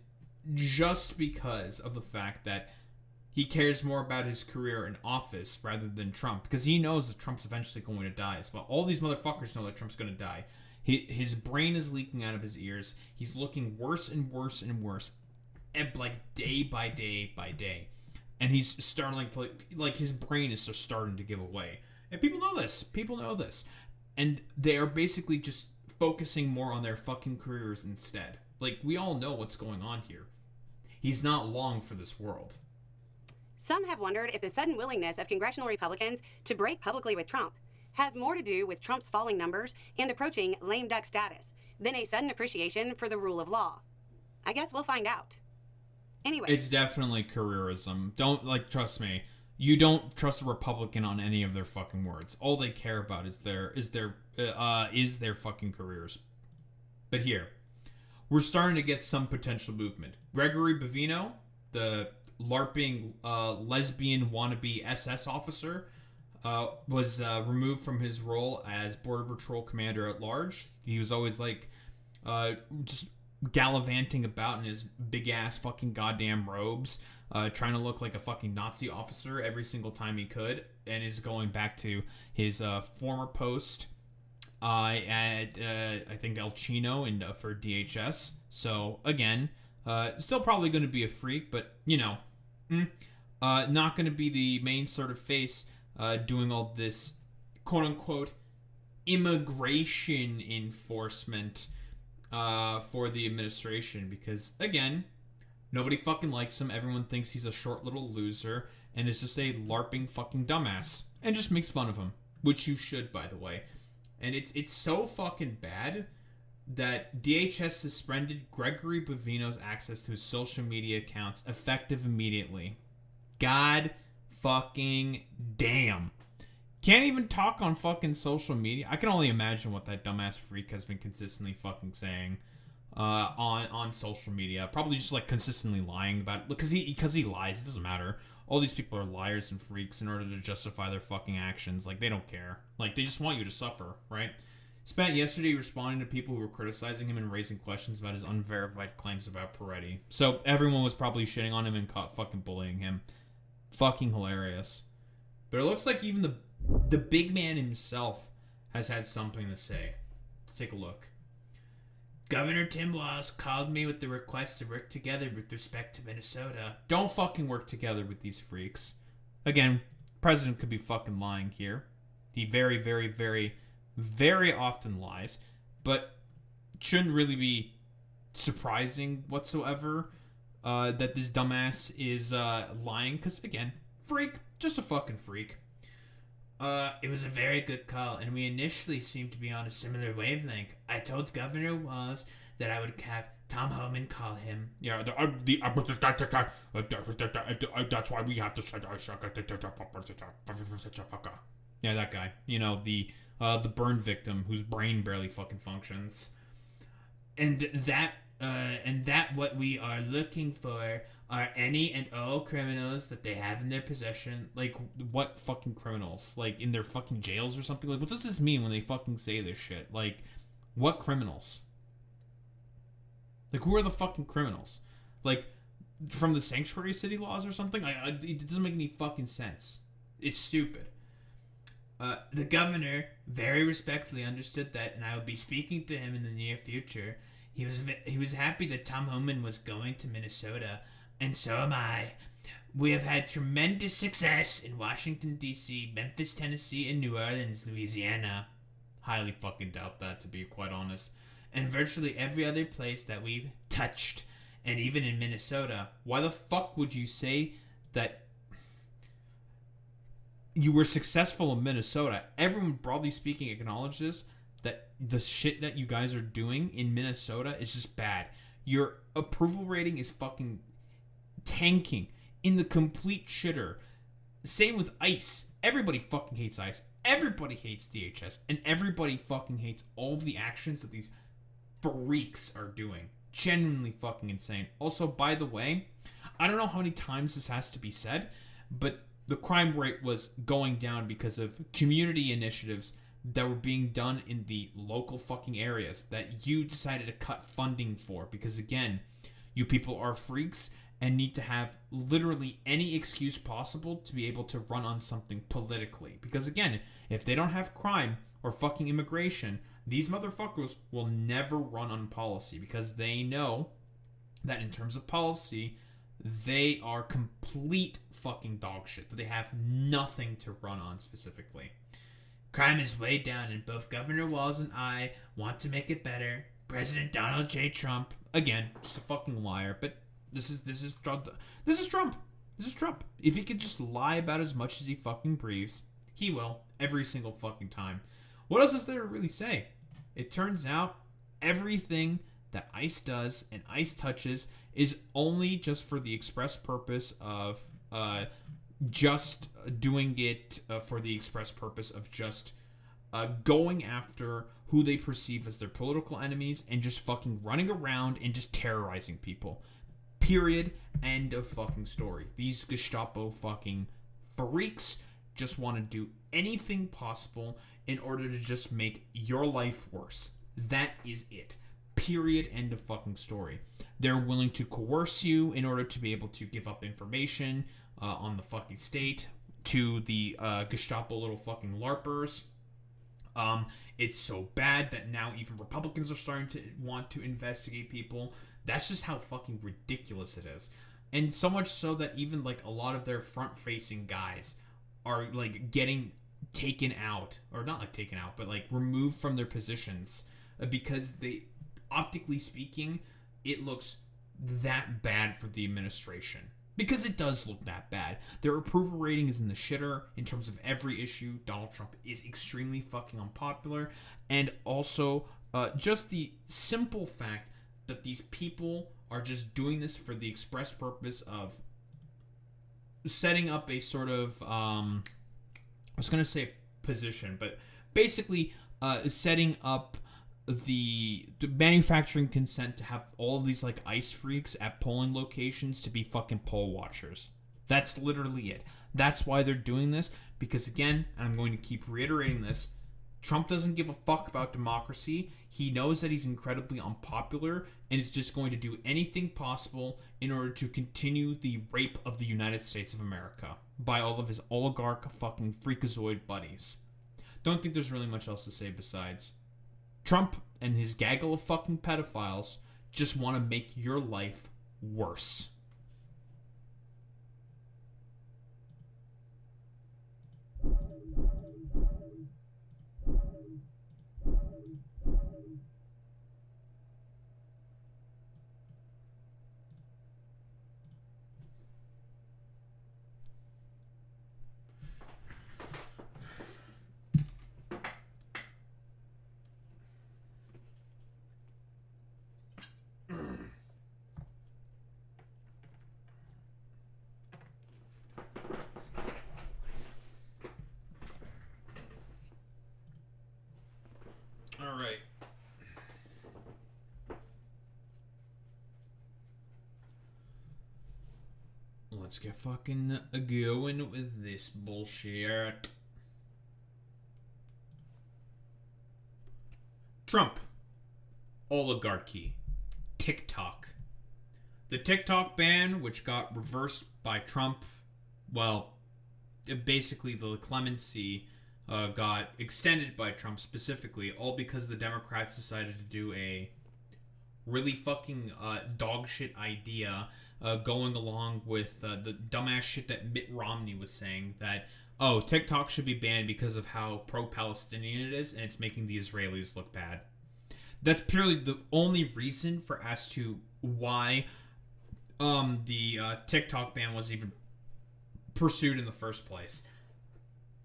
just because of the fact that he cares more about his career in office rather than Trump, because he knows that Trump's eventually going to die as well. All these motherfuckers know that Trump's going to die. His brain is leaking out of his ears. He's looking worse and worse and worse, and like day by day by day. And he's starting to like his brain is just starting to give away. And people know this. People know this. And they are basically just focusing more on their fucking careers instead. Like, we all know what's going on here. He's not long for this world. Some have wondered if the sudden willingness of congressional Republicans to break publicly with Trump has more to do with Trump's falling numbers and approaching lame duck status than a sudden appreciation for the rule of law. I guess we'll find out. Anyway. It's definitely careerism. Trust me. You don't trust a Republican on any of their fucking words. All they care about is their fucking careers. But here, we're starting to get some potential movement. Gregory Bavino, the LARPing lesbian wannabe SS officer, was removed from his role as Border Patrol Commander at Large. He was always just gallivanting about in his big ass fucking goddamn robes, trying to look like a fucking Nazi officer every single time he could, and is going back to his former post at I think El Chino for DHS. So again, still probably going to be a freak, but not going to be the main sort of face doing all this quote unquote immigration enforcement for the administration, because again, nobody fucking likes him. Everyone thinks he's a short little loser and is just a LARPing fucking dumbass and just makes fun of him, which you should, by the way. And it's so fucking bad that DHS suspended Gregory Bavino's access to his social media accounts effective immediately. God fucking damn. Can't even talk on fucking social media. I can only imagine what that dumbass freak has been consistently fucking saying on social media. Probably just like consistently lying about it. Because he lies. It doesn't matter. All these people are liars and freaks in order to justify their fucking actions. Like, they don't care. Like, they just want you to suffer, right? Spent yesterday responding to people who were criticizing him and raising questions about his unverified claims about Peretti. So everyone was probably shitting on him and fucking bullying him. Fucking hilarious. But it looks like even the big man himself has had something to say. Let's take a look. Governor Tim Walz called me with the request to work together with respect to Minnesota. Don't fucking work together with these freaks. Again, president could be fucking lying here. He very, very, very, very often lies, but shouldn't really be surprising whatsoever that this dumbass is lying, because again, freak, just a fucking freak. It was a very good call, and we initially seemed to be on a similar wavelength. I told Governor Walz that I would have Tom Homan call him. Yeah, that's why we have to shut our yeah, that guy. You know, the burn victim whose brain barely fucking functions. And that what we are looking for are any and all criminals that they have in their possession. Like, what fucking criminals? Like, in their fucking jails or something? Like, what does this mean when they fucking say this shit? Like, what criminals? Like, who are the fucking criminals? Like, from the sanctuary city laws or something? It doesn't make any fucking sense. It's stupid. The governor very respectfully understood that, and I will be speaking to him in the near future. He was happy that Tom Homan was going to Minnesota, and so am I. We have had tremendous success in Washington, D.C., Memphis, Tennessee, and New Orleans, Louisiana. Highly fucking doubt that, to be quite honest. And virtually every other place that we've touched, and even in Minnesota. Why the fuck would you say that you were successful in Minnesota? Everyone, broadly speaking, acknowledges that the shit that you guys are doing in Minnesota is just bad. Your approval rating is fucking tanking in the complete shitter. Same with ICE. Everybody fucking hates ICE. Everybody hates DHS. And everybody fucking hates all of the actions that these freaks are doing. Genuinely fucking insane. Also, by the way, I don't know how many times this has to be said, but the crime rate was going down because of community initiatives that were being done in the local fucking areas that you decided to cut funding for. Because again, you people are freaks and need to have literally any excuse possible to be able to run on something politically. Because again, if they don't have crime or fucking immigration, these motherfuckers will never run on policy because they know that in terms of policy, they are complete fucking dog shit. That they have nothing to run on specifically. Crime is way down and both Governor Walz and I want to make it better. President Donald J. Trump, again, just a fucking liar, but this is Trump. This is Trump. If he could just lie about as much as he fucking breathes, he will every single fucking time. What else is there to really say? It turns out everything that ICE does and ICE touches is only just for the express purpose of just doing it for the express purpose of just going after who they perceive as their political enemies and just fucking running around and just terrorizing people. Period. End of fucking story. These Gestapo fucking freaks just want to do anything possible in order to just make your life worse. That is it. Period. End of fucking story. They're willing to coerce you in order to be able to give up information on the fucking state to the Gestapo little fucking LARPers. It's so bad that now even Republicans are starting to want to investigate people. That's just how fucking ridiculous it is. And so much so that even like a lot of their front-facing guys are like getting taken out, or not like taken out, but like removed from their positions because they, optically speaking, it looks that bad for the administration. Because it does look that bad. Their approval rating is in the shitter in terms of every issue. Donald Trump is extremely fucking unpopular. And also, just the simple fact that these people are just doing this for the express purpose of setting up a sort of, I was going to say position, but basically setting up the manufacturing consent to have all of these like ICE freaks at polling locations to be fucking poll watchers. That's literally it. That's why they're doing this, because again, and I'm going to keep reiterating this, Trump doesn't give a fuck about democracy. He knows that he's incredibly unpopular and is just going to do anything possible in order to continue the rape of the United States of America by all of his oligarch fucking freakazoid buddies. Don't think there's really much else to say besides Trump and his gaggle of fucking pedophiles just want to make your life worse. Alright. Let's get fucking going with this bullshit. Trump. Oligarchy. TikTok. The TikTok ban, which got reversed by Trump, well, basically the clemency got extended by Trump specifically, all because the Democrats decided to do a really fucking dog shit idea going along with the dumbass shit that Mitt Romney was saying that, oh, TikTok should be banned because of how pro-Palestinian it is and it's making the Israelis look bad. That's purely the only reason for as to why the TikTok ban was even pursued in the first place.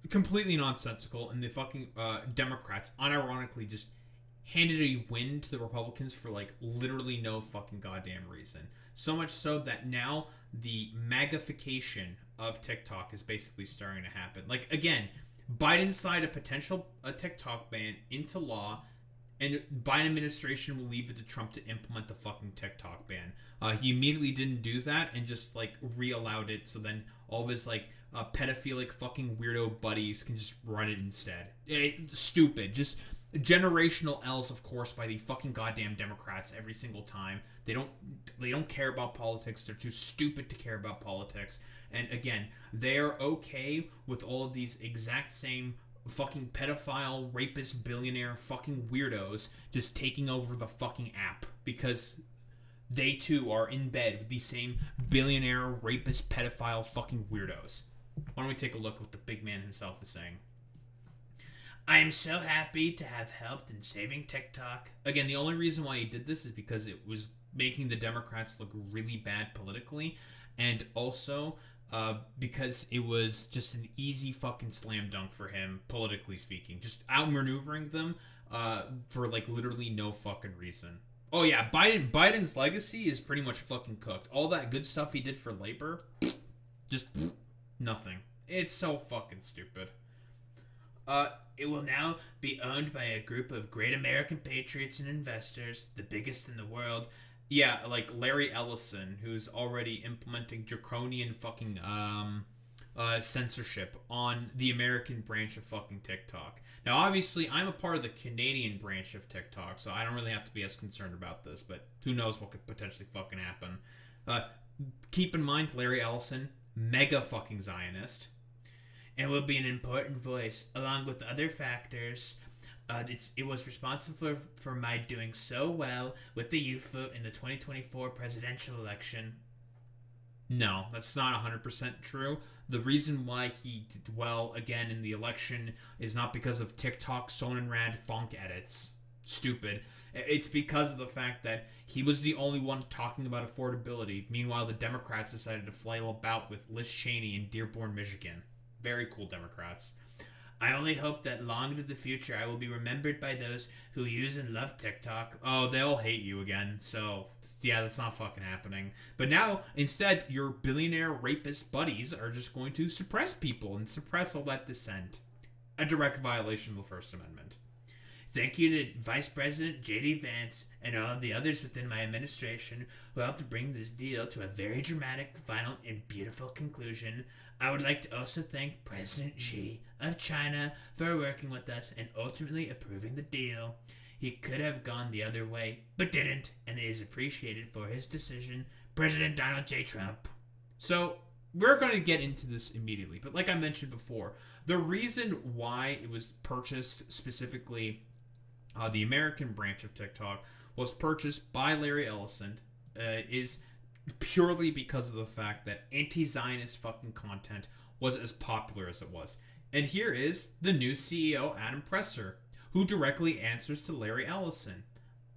Completely nonsensical, and the fucking Democrats unironically just handed a win to the Republicans for like literally no fucking goddamn reason. So much so that now the MAGAfication of TikTok is basically starting to happen. Like again, Biden signed a potential TikTok ban into law And Biden administration will leave it to Trump to implement the fucking TikTok ban. He immediately didn't do that and just like re-allowed it. So then all of his like pedophilic fucking weirdo buddies can just run it instead. Stupid. Just generational L's, of course, by the fucking goddamn Democrats every single time. They don't care about politics. They're too stupid to care about politics. And again, they're okay with all of these exact same fucking pedophile, rapist, billionaire fucking weirdos just taking over the fucking app because they too are in bed with these same billionaire, rapist, pedophile fucking weirdos. Why don't we take a look at what the big man himself is saying? I am so happy to have helped in saving TikTok. Again, the only reason why he did this is because it was making the Democrats look really bad politically, and also because it was just an easy fucking slam dunk for him, politically speaking. Just outmaneuvering them for like literally no fucking reason. Oh yeah, Biden's legacy is pretty much fucking cooked. All that good stuff he did for labor, just nothing. It's so fucking stupid. It will now be owned by a group of great American patriots and investors, the biggest in the world. Yeah, like Larry Ellison, who's already implementing draconian fucking censorship on the American branch of fucking TikTok. Now, obviously, I'm a part of the Canadian branch of TikTok, so I don't really have to be as concerned about this, but who knows what could potentially fucking happen. Keep in mind, Larry Ellison, mega fucking Zionist, and will be an important voice, along with other factors. It was responsible for my doing so well with the youth vote in the 2024 presidential election. No, that's not 100% true. The reason why he did well again in the election is not because of TikTok Sonenrad funk edits. Stupid. It's because of the fact that he was the only one talking about affordability. Meanwhile, the Democrats decided to flail about with Liz Cheney in Dearborn, Michigan. Very cool Democrats. I only hope that long into the future I will be remembered by those who use and love TikTok. Oh, they'll hate you again. So, yeah, that's not fucking happening. But now, instead, your billionaire rapist buddies are just going to suppress people and suppress all that dissent. A direct violation of the First Amendment. Thank you to Vice President J.D. Vance and all of the others within my administration who helped to bring this deal to a very dramatic, final, and beautiful conclusion. I would like to also thank President Xi of China for working with us and ultimately approving the deal. He could have gone the other way, but didn't, and it is appreciated for his decision. President Donald J. Trump. So, we're going to get into this immediately, but like I mentioned before, the reason why it was purchased specifically, the American branch of TikTok, was purchased by Larry Ellison, is purely because of the fact that anti-Zionist fucking content was as popular as it was. And here is the new CEO, Adam Presser, who directly answers to Larry Ellison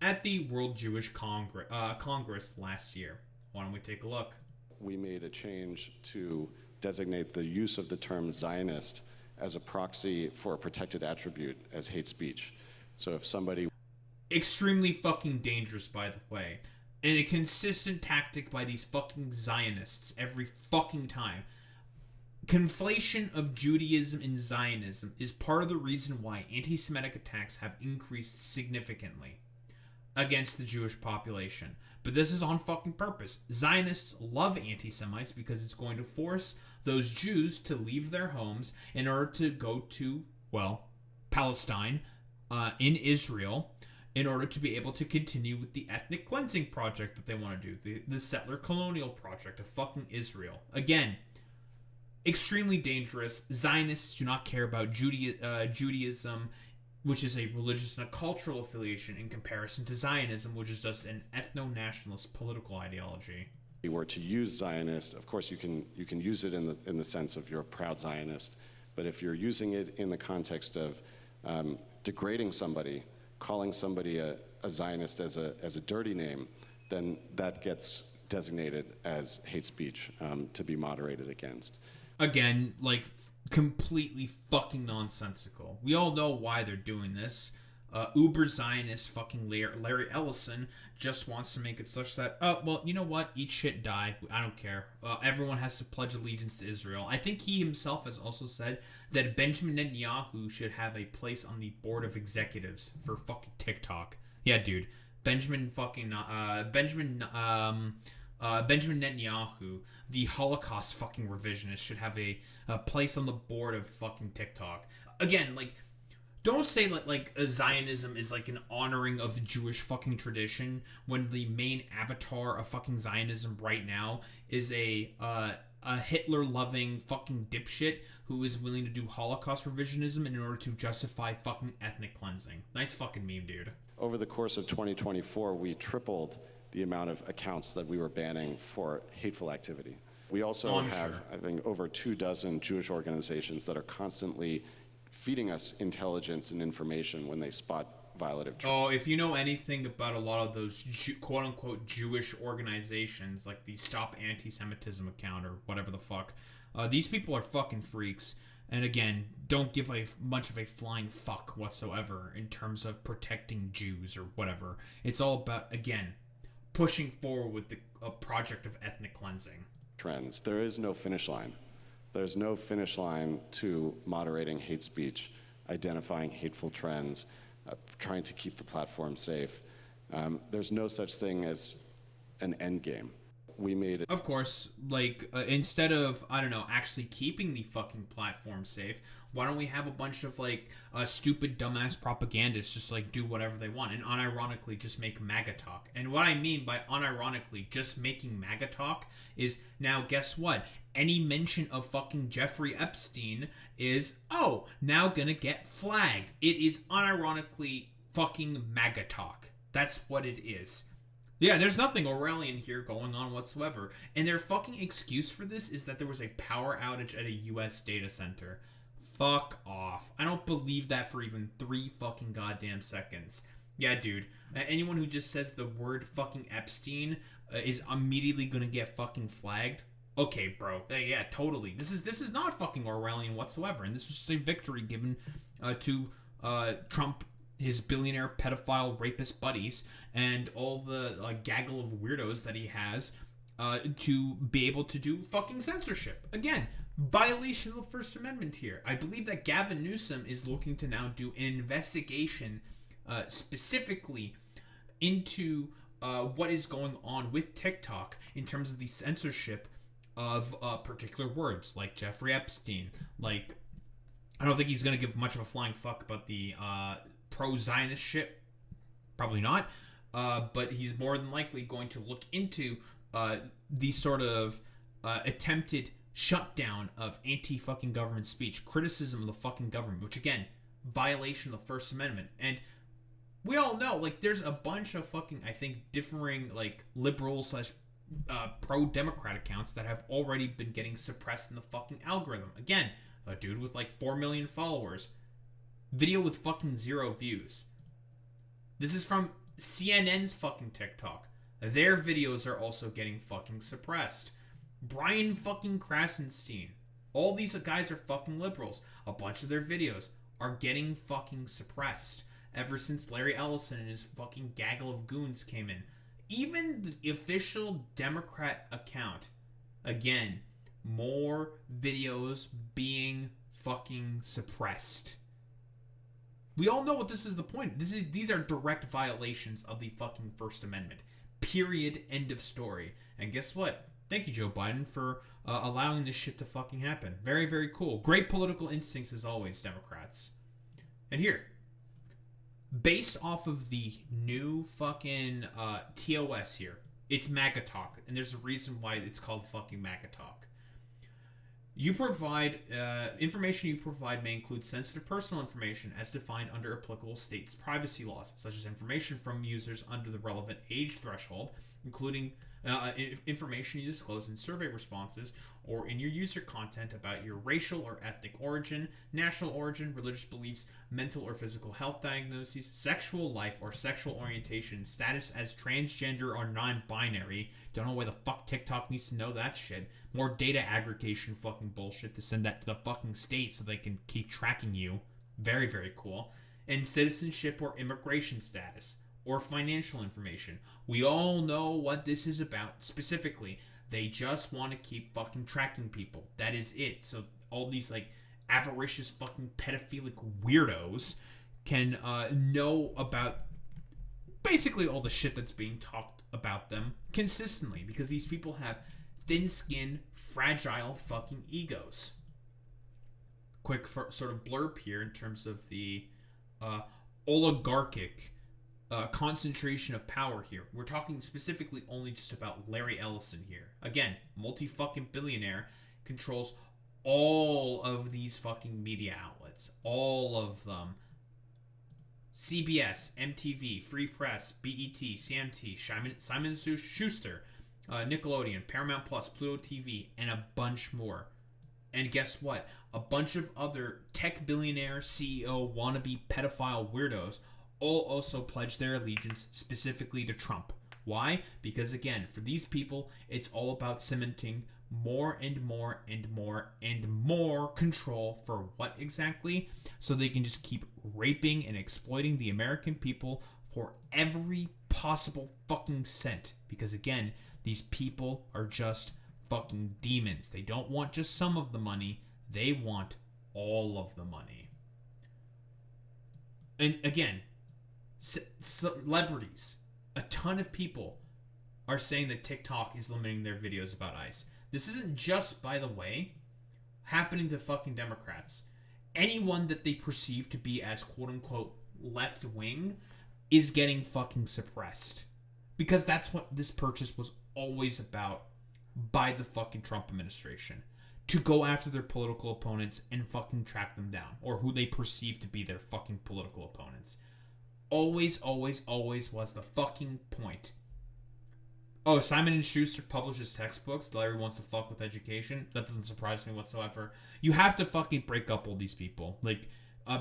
at the World Jewish Congress last year. Why don't we take a look? We made a change to designate the use of the term Zionist as a proxy for a protected attribute as hate speech. So if somebody... Extremely fucking dangerous, by the way. And a consistent tactic by these fucking Zionists every fucking time. Conflation of Judaism and Zionism is part of the reason why anti-Semitic attacks have increased significantly against the Jewish population. But this is on fucking purpose. Zionists love anti-Semites because it's going to force those Jews to leave their homes in order to go to, well, Palestine, in Israel, in order to be able to continue with the ethnic cleansing project that they want to do, the settler colonial project of fucking Israel. Again, extremely dangerous. Zionists do not care about Judaism, which is a religious and a cultural affiliation, in comparison to Zionism, which is just an ethno-nationalist political ideology. If you were to use Zionist, of course you can use it in the sense of you're a proud Zionist, but if you're using it in the context of degrading somebody, calling somebody a Zionist as a dirty name, then that gets designated as hate speech to be moderated against. Again, like completely fucking nonsensical. We all know why they're doing this. uber Zionist fucking Larry Ellison just wants to make it such that, oh, well, you know what? Eat shit, die. I don't care. Everyone has to pledge allegiance to Israel. I think he himself has also said that Benjamin Netanyahu should have a place on the board of executives for fucking TikTok. Yeah, dude. Benjamin Netanyahu, the Holocaust fucking revisionist, should have a place on the board of fucking TikTok. Again, like, don't say like Zionism is like an honoring of Jewish fucking tradition when the main avatar of fucking Zionism right now is a Hitler-loving fucking dipshit who is willing to do Holocaust revisionism in order to justify fucking ethnic cleansing. Nice fucking meme, dude. Over the course of 2024, we tripled the amount of accounts that we were banning for hateful activity. We also have, I think, over 24 Jewish organizations that are constantly feeding us intelligence and information when they spot violative trends. Oh, if you know anything about a lot of those quote-unquote Jewish organizations, like the Stop Anti-Semitism account or whatever the fuck, these people are fucking freaks. And again, don't give much of a flying fuck whatsoever in terms of protecting Jews or whatever. It's all about, again, pushing forward with the project of ethnic cleansing. Trends. There is no finish line. There's no finish line to moderating hate speech, identifying hateful trends, trying to keep the platform safe. There's no such thing as an end game. We made it. Of course, like, instead of, I don't know, actually keeping the fucking platform safe, why don't we have a bunch of, like, stupid, dumbass propagandists just, like, do whatever they want and unironically just make MAGA talk? And what I mean by unironically just making MAGA talk is, now, guess what? Any mention of fucking Jeffrey Epstein is, oh, now gonna get flagged. It is unironically fucking MAGA talk. That's what it is. Yeah, there's nothing Orwellian here going on whatsoever. And their fucking excuse for this is that there was a power outage at a US data center. Fuck off. I don't believe that for even 3 fucking goddamn seconds. Yeah, dude. Anyone who just says the word fucking Epstein is immediately gonna get fucking flagged. Okay, bro. Yeah, totally. This is not fucking Orwellian whatsoever. And this was just a victory given to Trump, his billionaire pedophile rapist buddies, and all the gaggle of weirdos that he has to be able to do fucking censorship. Again, violation of the First Amendment here. I believe that Gavin Newsom is looking to now do an investigation specifically into what is going on with TikTok in terms of the censorship of particular words, like Jeffrey Epstein. Like, I don't think he's going to give much of a flying fuck about the pro-Zionist shit. Probably not. But he's more than likely going to look into the sort of attempted shutdown of anti-fucking government speech, criticism of the fucking government, which, again, violation of the First Amendment. And we all know, like, there's a bunch of fucking, I think, differing, like, liberal / pro-Democrat accounts that have already been getting suppressed in the fucking algorithm. Again, a dude with, like, 4 million followers. Video with fucking 0 views. This is from CNN's fucking TikTok. Their videos are also getting fucking suppressed. Brian fucking Krasenstein. All these guys are fucking liberals. A bunch of their videos are getting fucking suppressed ever since Larry Ellison and his fucking gaggle of goons came in. Even the official Democrat account, again, more videos being fucking suppressed. We all know what this is the point. These are direct violations of the fucking First Amendment. Period. End of story. And guess what? Thank you, Joe Biden, for allowing this shit to fucking happen. Very, very cool. Great political instincts as always, Democrats. And here, based off of the new fucking TOS here, it's MAGA talk, and there's a reason why it's called fucking MAGA talk. You provide, information you provide may include sensitive personal information as defined under applicable states' privacy laws, such as information from users under the relevant age threshold, including information you disclose in survey responses or in your user content about your racial or ethnic origin, national origin, religious beliefs, mental or physical health diagnoses, sexual life or sexual orientation, status as transgender or non-binary. Don't know why the fuck TikTok needs to know that shit. More data aggregation fucking bullshit to send that to the fucking state so they can keep tracking you. Very, very cool. and citizenship or immigration status or financial information. We all know what this is about specifically. They just want to keep fucking tracking people. That is it. So all these like avaricious fucking pedophilic weirdos can know about basically all the shit that's being talked about them consistently, because these people have thin-skinned, fragile fucking egos. Quick sort of blurb here in terms of the oligarchic concentration of power here. We're talking specifically only just about Larry Ellison here. Again, multi-fucking billionaire, controls all of these fucking media outlets. All of them. CBS, MTV, Free Press, BET, CMT, Simon Schuster, Nickelodeon, Paramount Plus, Pluto TV, and a bunch more. And guess what? A bunch of other tech billionaire, CEO, wannabe pedophile weirdos all also pledge their allegiance specifically to Trump. Why? Because again, for these people, it's all about cementing more and more and more and more control for what exactly? So they can just keep raping and exploiting the American people for every possible fucking cent. Because again, these people are just fucking demons. They don't want just some of the money, they want all of the money. And again, celebrities, a ton of people are saying that TikTok is limiting their videos about ICE. This isn't just, by the way, happening to fucking Democrats. Anyone that they perceive to be as quote-unquote left-wing is getting fucking suppressed. Because that's what this purchase was always about by the fucking Trump administration. To go after their political opponents and fucking track them down. Or who they perceive to be their fucking political opponents. Always, always, always was the fucking point. Oh, Simon & Schuster publishes textbooks. Larry wants to fuck with education. That doesn't surprise me whatsoever. You have to fucking break up all these people. Like,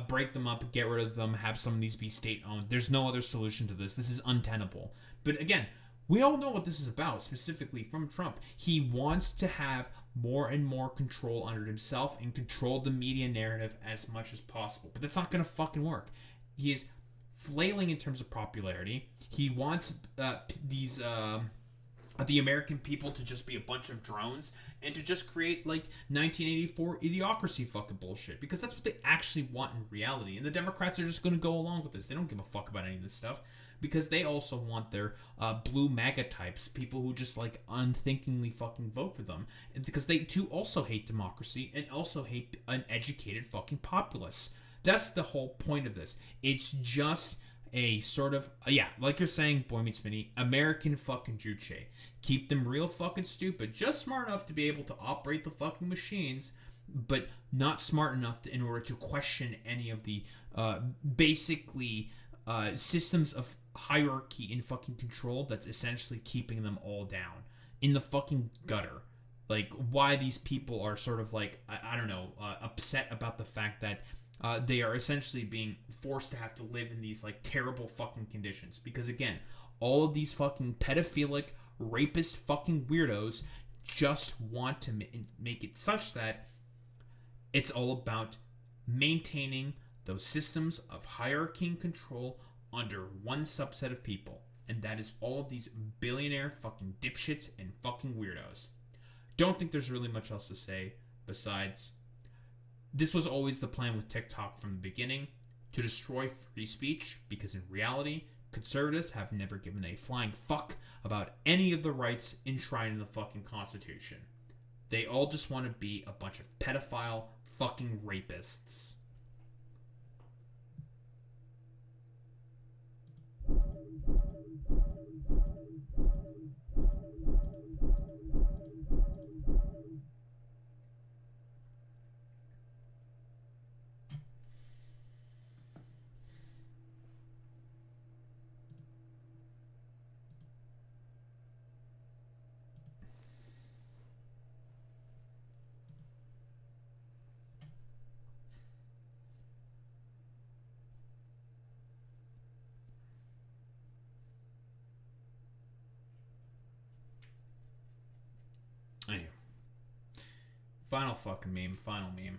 break them up, get rid of them, have some of these be state-owned. There's no other solution to this. This is untenable. But again, we all know what this is about, specifically from Trump. He wants to have more and more control under himself and control the media narrative as much as possible. But that's not going to fucking work. He is flailing in terms of popularity. He wants the American people to just be a bunch of drones and to just create like 1984 idiocracy fucking bullshit, because that's what they actually want in reality. And the Democrats are just going to go along with this. They don't give a fuck about any of this stuff because they also want their blue MAGA types, people who just like unthinkingly fucking vote for them, and because they too also hate democracy and also hate an educated fucking populace. That's the whole point of this. It's just a sort of, like you're saying, Boy Meets Mini, American fucking juche. Keep them real fucking stupid, just smart enough to be able to operate the fucking machines, but not smart enough in order to question any of the basically systems of hierarchy and fucking control that's essentially keeping them all down in the fucking gutter. Like, why these people are sort of like, I don't know, upset about the fact that they are essentially being forced to have to live in these like terrible fucking conditions. Because again, all of these fucking pedophilic, rapist fucking weirdos just want to make it such that it's all about maintaining those systems of hierarchy and control under one subset of people. And that is all of these billionaire fucking dipshits and fucking weirdos. Don't think there's really much else to say besides, this was always the plan with TikTok from the beginning, to destroy free speech, because in reality, conservatives have never given a flying fuck about any of the rights enshrined in the fucking Constitution. They all just want to be a bunch of pedophile fucking rapists. Anyway. Final fucking meme. Final meme.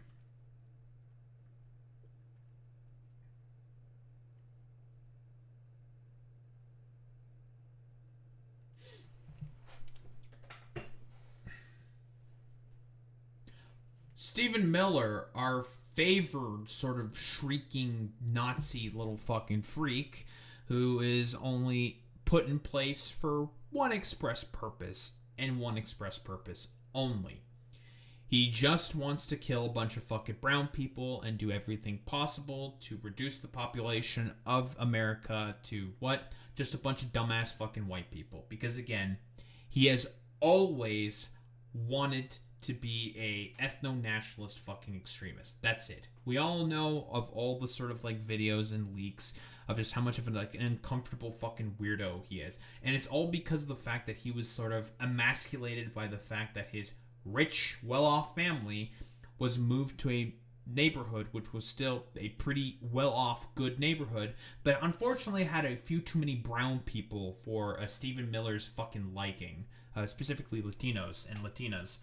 Stephen Miller, our favored sort of shrieking Nazi little fucking freak, who is only put in place for one express purpose, and one express purpose only. He just wants to kill a bunch of fucking brown people and do everything possible to reduce the population of America to what? Just a bunch of dumbass fucking white people. Because again, he has always wanted to be a ethno-nationalist fucking extremist. That's it. We all know of all the sort of like videos and leaks of just how much of an uncomfortable fucking weirdo he is. And it's all because of the fact that he was sort of emasculated by the fact that his rich, well-off family was moved to a neighborhood which was still a pretty well-off, good neighborhood, but unfortunately had a few too many brown people for Stephen Miller's fucking liking, specifically Latinos and Latinas.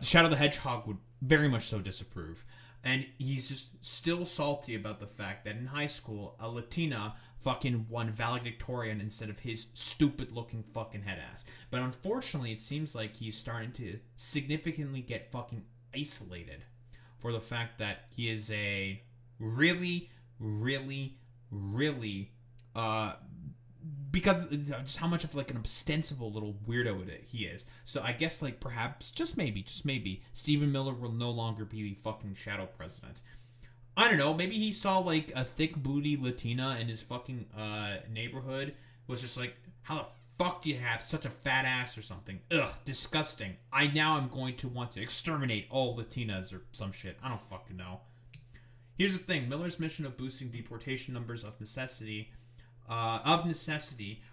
Shadow the Hedgehog would very much so disapprove. And he's just still salty about the fact that in high school, a Latina fucking won valedictorian instead of his stupid-looking fucking head ass. But unfortunately, it seems like he's starting to significantly get fucking isolated for the fact that he is a really, really, really, because of just how much of like an ostensible little weirdo he is. So I guess like perhaps, just maybe, Stephen Miller will no longer be the fucking shadow president. I don't know, maybe he saw like a thick booty Latina in his fucking neighborhood, was just like, how the fuck do you have such a fat ass or something? Ugh, disgusting. I'm going to want to exterminate all Latinas or some shit. I don't fucking know. Here's the thing, Miller's mission of boosting deportation numbers of necessity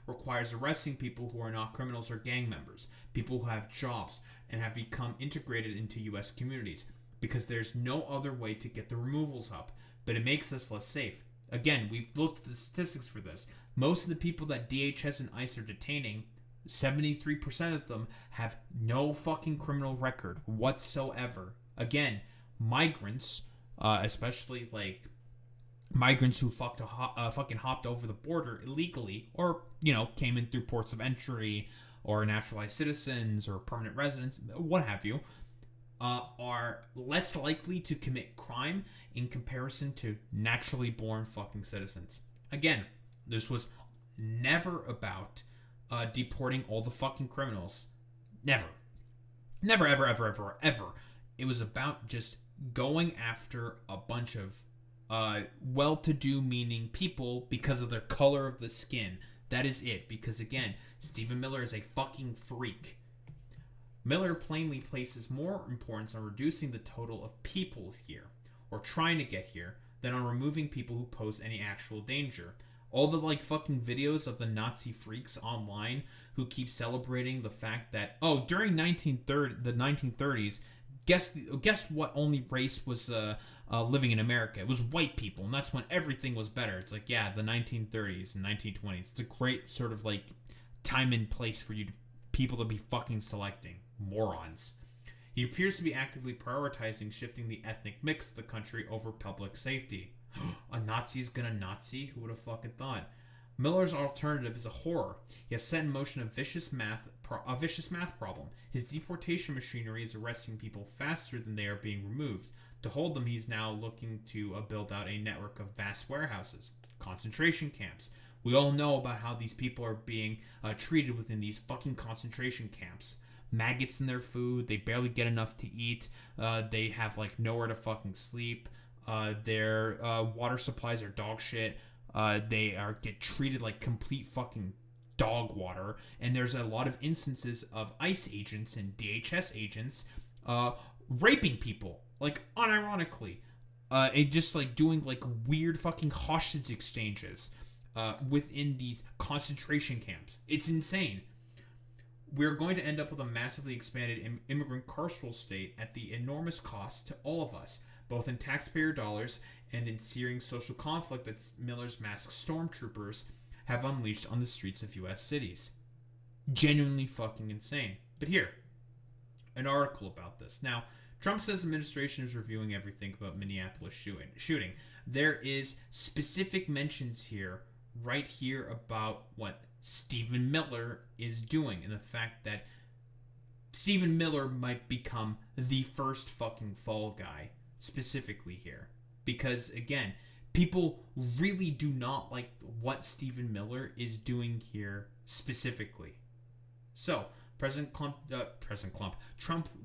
requires arresting people who are not criminals or gang members, people who have jobs and have become integrated into U.S. communities, because there's no other way to get the removals up, but it makes us less safe. Again, we've looked at the statistics for this. Most of the people that DHS and ICE are detaining, 73% of them have no fucking criminal record whatsoever. Again, migrants, especially like migrants who fucking hopped over the border illegally, or, you know, came in through ports of entry, or naturalized citizens, or permanent residents, what have you, are less likely to commit crime in comparison to naturally born fucking citizens. Again, this was never about deporting all the fucking criminals. Never. Never, ever, ever, ever, ever. It was about just going after a bunch of well-to-do meaning people because of their color of the skin. That is it. Because again, Stephen Miller is a fucking freak. Miller plainly places more importance on reducing the total of people here, or trying to get here, than on removing people who pose any actual danger. All the like fucking videos of the Nazi freaks online who keep celebrating the fact that, oh, during the 1930s, guess what only race was living in America? It was white people, and that's when everything was better. It's like, yeah, the 1930s and 1920s. It's a great sort of like time and place for people to be fucking selecting. Morons. He appears to be actively prioritizing shifting the ethnic mix of the country over public safety. A Nazi's gonna Nazi? Who would have fucking thought? Miller's alternative is a horror. He has set in motion a vicious math problem. His deportation machinery is arresting people faster than they are being removed. To hold them, he's now looking to build out a network of vast warehouses, concentration camps. We all know about how these people are being treated within these fucking concentration camps. Maggots in their food, they barely get enough to eat, they have like nowhere to fucking sleep, their water supplies are dog shit, they get treated like complete fucking dog water, and there's a lot of instances of ICE agents and DHS agents raping people, like unironically, and just like doing like weird fucking hostage exchanges within these concentration camps. It's insane. We're going to end up with a massively expanded immigrant carceral state at the enormous cost to all of us, both in taxpayer dollars and in searing social conflict that Miller's masked stormtroopers have unleashed on the streets of U.S. cities. Genuinely fucking insane. But here, an article about this. Now, Trump says the administration is reviewing everything about Minneapolis shooting. There is specific mentions here, right here, about what Stephen Miller is doing, and the fact that Stephen Miller might become the first fucking fall guy, specifically here. Because, again, people really do not like what Stephen Miller is doing here specifically. So, Trump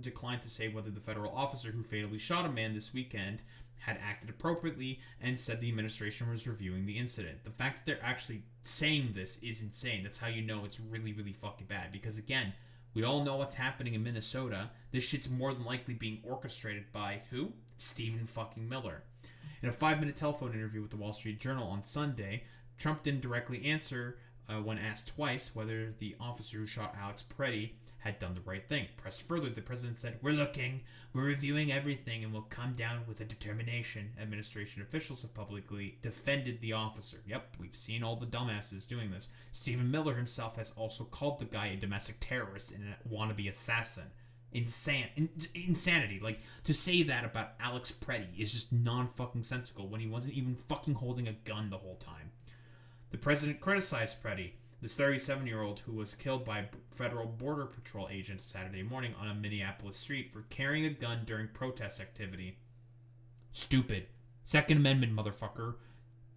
declined to say whether the federal officer who fatally shot a man this weekend had acted appropriately and said the administration was reviewing the incident. The fact that they're actually saying this is insane. That's how you know it's really, really fucking bad. Because, again, we all know what's happening in Minnesota. This shit's more than likely being orchestrated by who? Stephen fucking Miller. In a 5-minute telephone interview with the Wall Street Journal on Sunday, Trump didn't directly answer when asked twice whether the officer who shot Alex Preddy had done the right thing. Pressed further, the president said, "We're looking, we're reviewing everything, and we'll come down with a determination." Administration officials have publicly defended the officer. Yep, we've seen all the dumbasses doing this. Stephen Miller himself has also called the guy a domestic terrorist and a wannabe assassin. Insanity. Like, to say that about Alex Preddy is just non-fucking sensical when he wasn't even fucking holding a gun the whole time. The president criticized Preddy, the 37-year-old who was killed by federal border patrol agents Saturday morning on a Minneapolis street for carrying a gun during protest activity. Stupid. Second Amendment, motherfucker.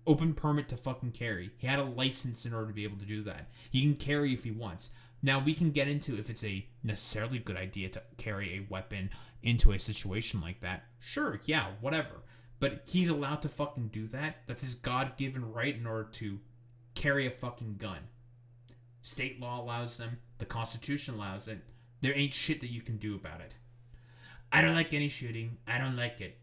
Open permit to fucking carry. He had a license in order to be able to do that. He can carry if he wants. Now, we can get into if it's a necessarily good idea to carry a weapon into a situation like that. Sure, yeah, whatever. But he's allowed to fucking do that. That's his God-given right in order to carry a fucking gun. State law allows them. The Constitution allows it. There ain't shit that you can do about it. I don't like any shooting. I don't like it.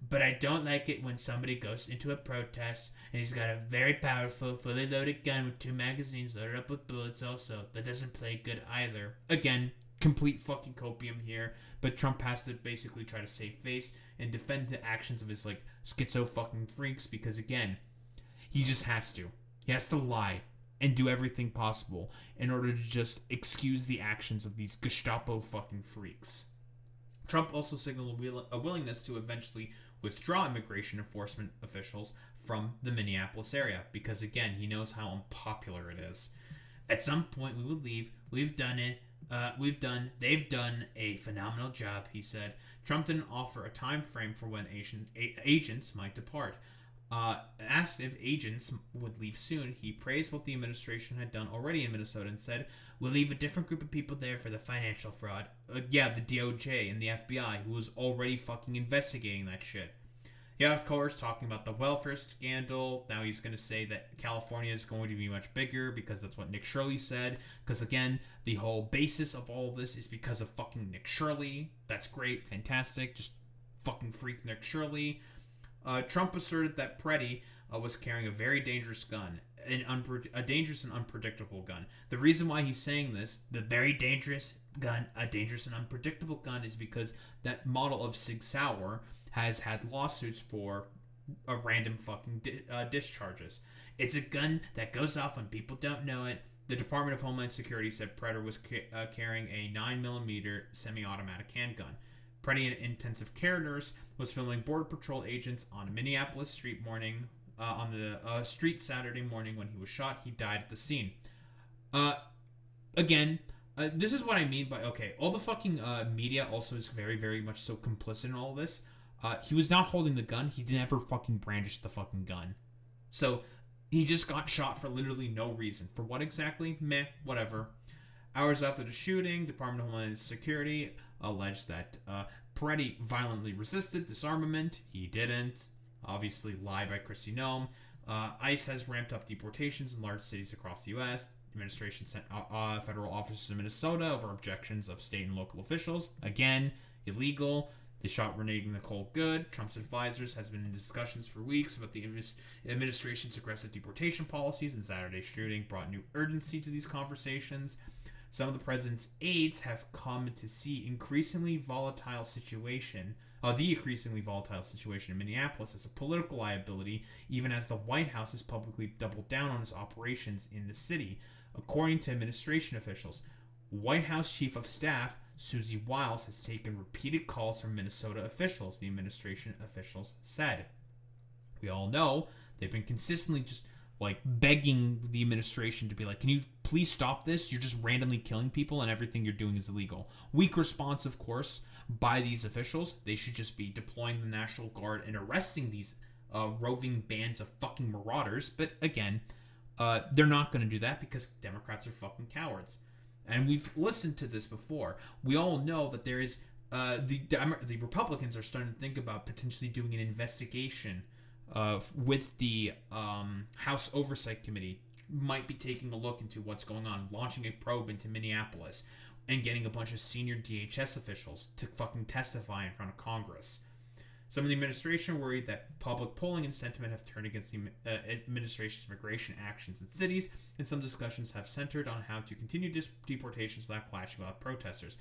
But I don't like it when somebody goes into a protest and he's got a very powerful, fully loaded gun with 2 magazines loaded up with bullets also. That doesn't play good either. Again, complete fucking copium here. But Trump has to basically try to save face and defend the actions of his, like, schizo fucking freaks because, again, he just has to. He has to lie and do everything possible in order to just excuse the actions of these Gestapo fucking freaks. Trump also signaled a willingness to eventually withdraw immigration enforcement officials from the Minneapolis area because, again, he knows how unpopular it is. At some point, we will leave. We've done it. They've done a phenomenal job, he said. Trump didn't offer a time frame for when agents might depart. Asked if agents would leave soon, he praised what the administration had done already in Minnesota and said, "We'll leave a different group of people there for the financial fraud." The DOJ and the FBI, who was already fucking investigating that shit. Yeah, of course, talking about the welfare scandal. Now he's going to say that California is going to be much bigger because that's what Nick Shirley said. Because, again, the whole basis of all of this is because of fucking Nick Shirley. That's great, fantastic, just fucking freak Nick Shirley. Trump asserted that Preddy was carrying a very dangerous gun, a dangerous and unpredictable gun. The reason why he's saying this, the very dangerous gun, a dangerous and unpredictable gun, is because that model of Sig Sauer has had lawsuits for random fucking discharges. It's a gun that goes off when people don't know it. The Department of Homeland Security said Preddy was carrying a 9mm semi-automatic handgun. Preddy, an intensive care nurse, was filming Border Patrol agents on Minneapolis street on the street Saturday morning when he was shot. He died at the scene. Again, this is what I mean by, okay, all the fucking media also is very, very much so complicit in all this. He was not holding the gun. He never fucking brandished the fucking gun. So, he just got shot for literally no reason. For what exactly? Meh, whatever. Hours after the shooting, Department of Homeland Security alleged that Preddy violently resisted disarmament. He didn't. Obviously, lie by Kristi Noem. ICE has ramped up deportations in large cities across the U.S. The administration sent federal officers in Minnesota over objections of state and local officials. Again, illegal. They shot Renee Nicole Good. Trump's advisors has been in discussions for weeks about the administration's aggressive deportation policies, and Saturday's shooting brought new urgency to these conversations. Some of the president's aides have come to see the increasingly volatile situation in Minneapolis as a political liability, even as the White House has publicly doubled down on its operations in the city. According to administration officials, White House Chief of Staff Susie Wiles has taken repeated calls from Minnesota officials, the administration officials said. We all know they've been consistently just like begging the administration to be like, can you please stop this? You're just randomly killing people and everything you're doing is illegal. Weak response, of course, by these officials. They should just be deploying the National Guard and arresting these roving bands of fucking marauders. But again, they're not going to do that because Democrats are fucking cowards. And we've listened to this before. We all know that there is the Republicans are starting to think about potentially doing an investigation with the House Oversight Committee. Might be taking a look into what's going on, launching a probe into Minneapolis, and getting a bunch of senior DHS officials to fucking testify in front of Congress. Some of the administration worried that public polling and sentiment have turned against the administration's immigration actions in cities, and some discussions have centered on how to continue deportations without clashing with protesters.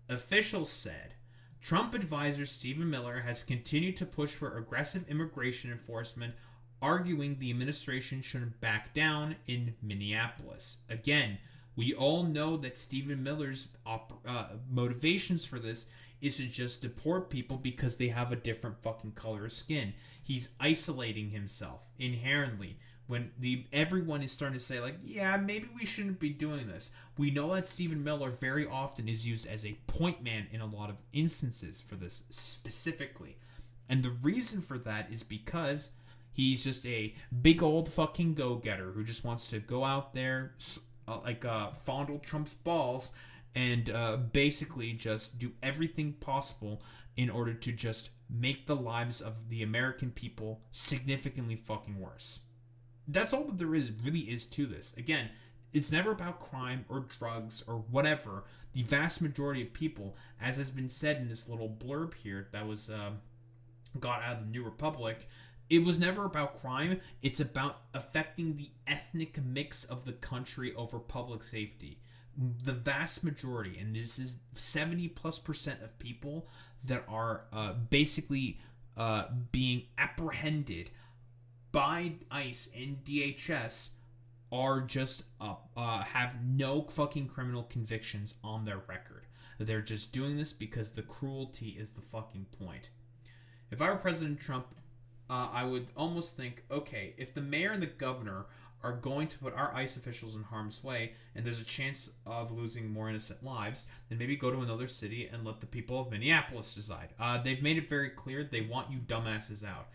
Officials said Trump advisor Stephen Miller has continued to push for aggressive immigration enforcement, arguing the administration shouldn't back down in Minneapolis. Again, we all know that Stephen Miller's motivations for this is to just deport people because they have a different fucking color of skin. He's isolating himself inherently. When everyone is starting to say, like, yeah, maybe we shouldn't be doing this. We know that Stephen Miller very often is used as a point man in a lot of instances for this specifically. And the reason for that is because he's just a big old fucking go-getter who just wants to go out there, fondle Trump's balls and basically just do everything possible in order to just make the lives of the American people significantly fucking worse. That's all that there really is to this. Again, it's never about crime or drugs or whatever. The vast majority of people, as has been said in this little blurb here that was got out of the New Republic, it was never about crime. It's about affecting the ethnic mix of the country over public safety. The vast majority, and this is 70+% of people that are basically being apprehended by ICE and DHS are just have no fucking criminal convictions on their record. They're just doing this because the cruelty is the fucking point. If I were President Trump, I would almost think, okay, if the mayor and the governor are going to put our ICE officials in harm's way and there's a chance of losing more innocent lives, then maybe go to another city and let the people of Minneapolis decide. They've made it very clear they want you dumbasses out.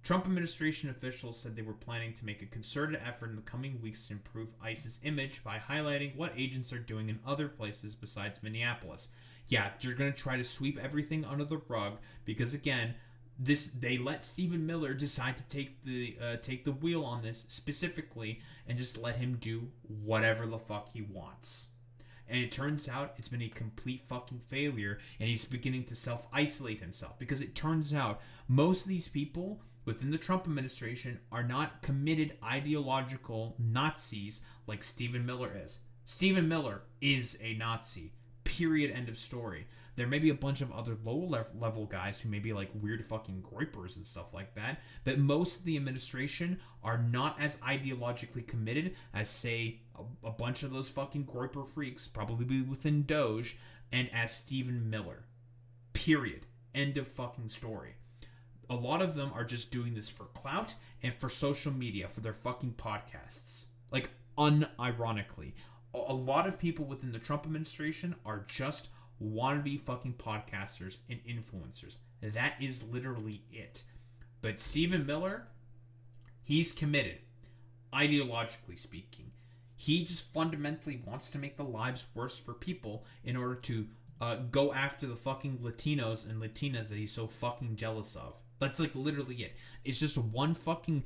Trump administration officials said they were planning to make a concerted effort in the coming weeks to improve ICE's image by highlighting what agents are doing in other places besides Minneapolis. Yeah, you're going to try to sweep everything under the rug because, again, they let Stephen Miller decide to take the wheel on this specifically and just let him do whatever the fuck he wants. And it turns out it's been a complete fucking failure, and he's beginning to self-isolate himself because it turns out most of these people within the Trump administration are not committed ideological Nazis like Stephen Miller is. Stephen Miller is a Nazi. Period. End of story. There may be a bunch of other low-level guys who may be like weird fucking groypers and stuff like that, but most of the administration are not as ideologically committed as, say, a bunch of those fucking groyper freaks, probably within Doge, and as Stephen Miller. Period. End of fucking story. A lot of them are just doing this for clout and for social media, for their fucking podcasts. Like, unironically. A lot of people within the Trump administration are just wannabe fucking podcasters and influencers. That is literally it. But Stephen Miller, he's committed, ideologically speaking. He just fundamentally wants to make the lives worse for people in order to go after the fucking Latinos and Latinas that he's so fucking jealous of. That's like literally it. It's just one fucking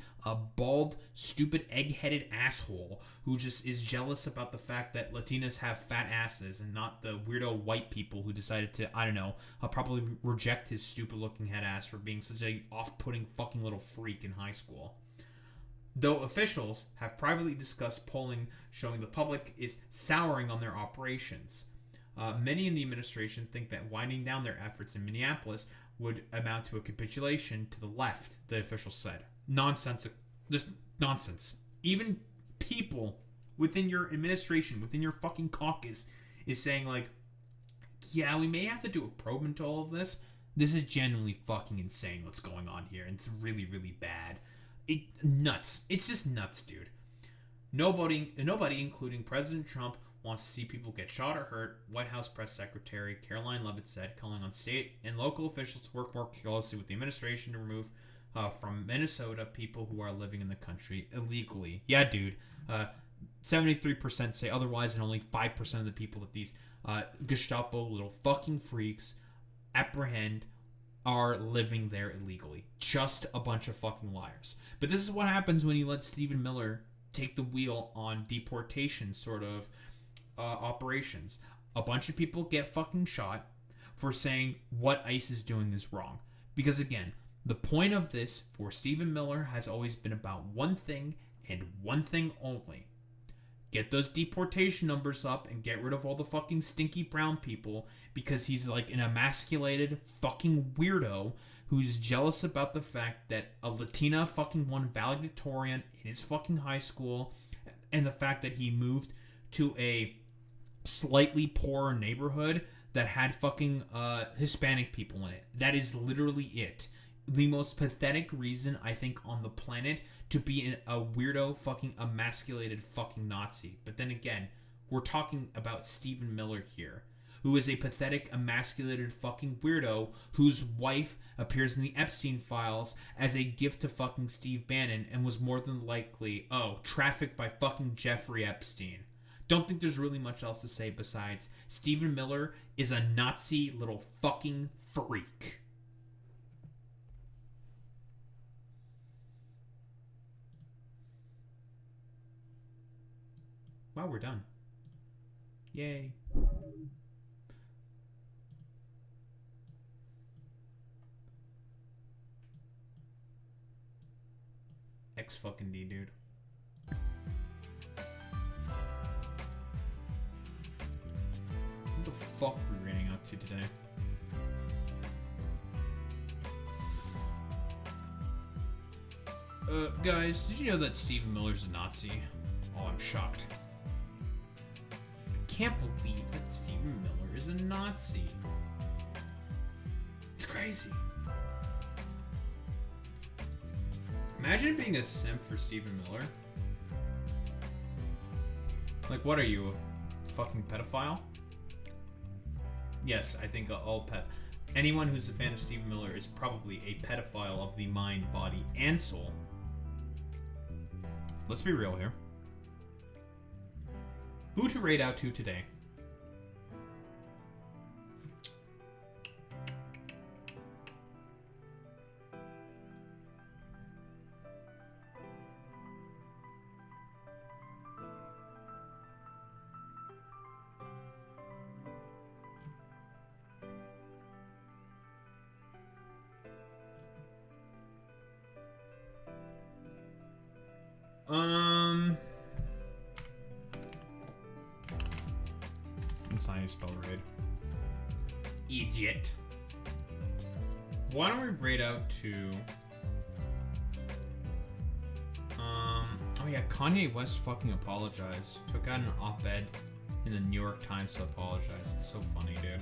bald, stupid, egg-headed asshole who just is jealous about the fact that Latinas have fat asses and not the weirdo white people who decided to, I don't know, probably reject his stupid-looking head ass for being such a off-putting fucking little freak in high school. Though officials have privately discussed polling showing the public is souring on their operations. Many in the administration think that winding down their efforts in Minneapolis would amount to a capitulation to the left, the officials said. Nonsense. Just nonsense. Even people within your administration, within your fucking caucus, is saying like, yeah, we may have to do a probe into all of this. This is genuinely fucking insane what's going on here, and it's really, really bad. nuts. It's just nuts, dude. Nobody, including President Trump, wants to see people get shot or hurt. White House Press Secretary Caroline Leavitt said, calling on state and local officials to work more closely with the administration to remove from Minnesota people who are living in the country illegally. Yeah, dude. 73% say otherwise, and only 5% of the people that these Gestapo little fucking freaks apprehend are living there illegally. Just a bunch of fucking liars. But this is what happens when you let Stephen Miller take the wheel on deportation sort of operations. A bunch of people get fucking shot for saying what ICE is doing is wrong. Because again, the point of this for Stephen Miller has always been about one thing and one thing only. Get those deportation numbers up and get rid of all the fucking stinky brown people, because he's like an emasculated fucking weirdo who's jealous about the fact that a Latina fucking won valedictorian in his fucking high school, and the fact that he moved to a slightly poorer neighborhood that had fucking Hispanic people in it. That is literally it. The most pathetic reason, I think, on the planet to be a weirdo fucking emasculated fucking Nazi. But then again, we're talking about Stephen Miller here, who is a pathetic emasculated fucking weirdo whose wife appears in the Epstein files as a gift to fucking Steve Bannon and was more than likely, trafficked by fucking Jeffrey Epstein. Don't think there's really much else to say besides Stephen Miller is a Nazi little fucking freak. Wow, we're done. Yay. X fucking D, dude. What the fuck are we running up to today? Guys, did you know that Stephen Miller's a Nazi? Oh, I'm shocked. I can't believe that Stephen Miller is a Nazi. It's crazy. Imagine being a simp for Stephen Miller. Like, what are you, a fucking pedophile? Yes, I think anyone who's a fan of Stephen Miller is probably a pedophile of the mind, body, and soul. Let's be real here. Who to raid out to today? That's not how you spell raid. Egypt. Why don't we raid out to... Oh yeah, Kanye West fucking apologized. Took out an op-ed in the New York Times to apologize. It's so funny, dude.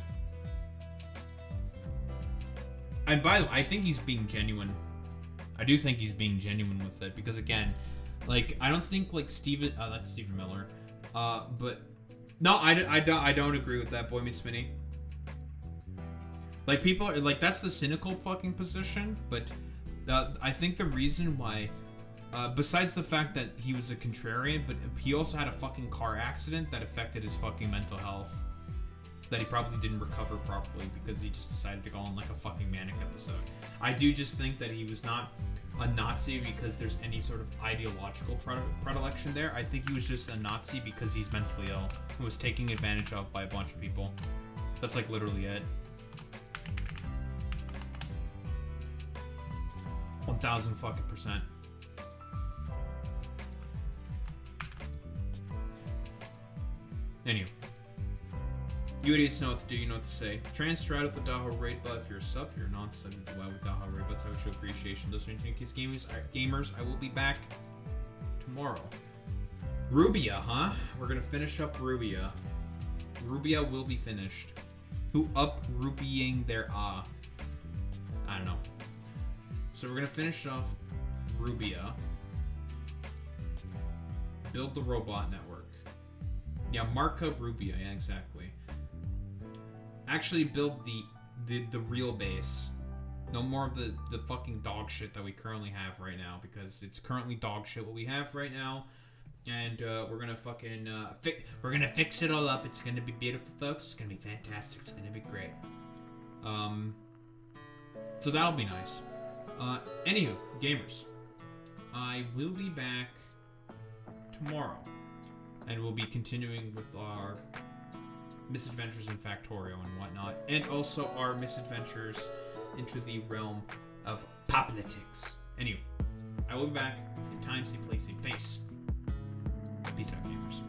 And by the way, I think he's being genuine. I do think he's being genuine with it, because again, like, I don't think like that's Stephen Miller. But no, I don't agree with that, Boy Meets Minnie. Like, people are like, that's the cynical fucking position, but I think the reason why, besides the fact that he was a contrarian, but he also had a fucking car accident that affected his fucking mental health, that he probably didn't recover properly because he just decided to go on like a fucking manic episode. I do just think that he was not a Nazi because there's any sort of ideological predilection there. I think he was just a Nazi because he's mentally ill and was taken advantage of by a bunch of people. That's like literally it. 1000 fucking %. Anyway. You idiots know what to do, you know what to say. Stride with the Daho raid bot if you're a sub. If you're a non-sub, you do well with Daho raid bots. I would show appreciation. Those who are Kiss gamers, I will be back tomorrow. Rubia, huh? We're gonna finish up Rubia. Rubia will be finished. Who up Rubying their I don't know. So we're gonna finish off Rubia. Build the robot network. Yeah, mark up Rubia. Yeah, exactly. Actually, build the real base. No more of the fucking dog shit that we currently have right now, because it's currently dog shit what we have right now, and we're gonna fucking we're gonna fix it all up. It's gonna be beautiful, folks. It's gonna be fantastic. It's gonna be great. So that'll be nice. Anywho, gamers, I will be back tomorrow, and we'll be continuing with our misadventures in Factorio and whatnot, and also our misadventures into the realm of politics. Anyway, I will be back. Same time, same place, same face. Peace out, gamers.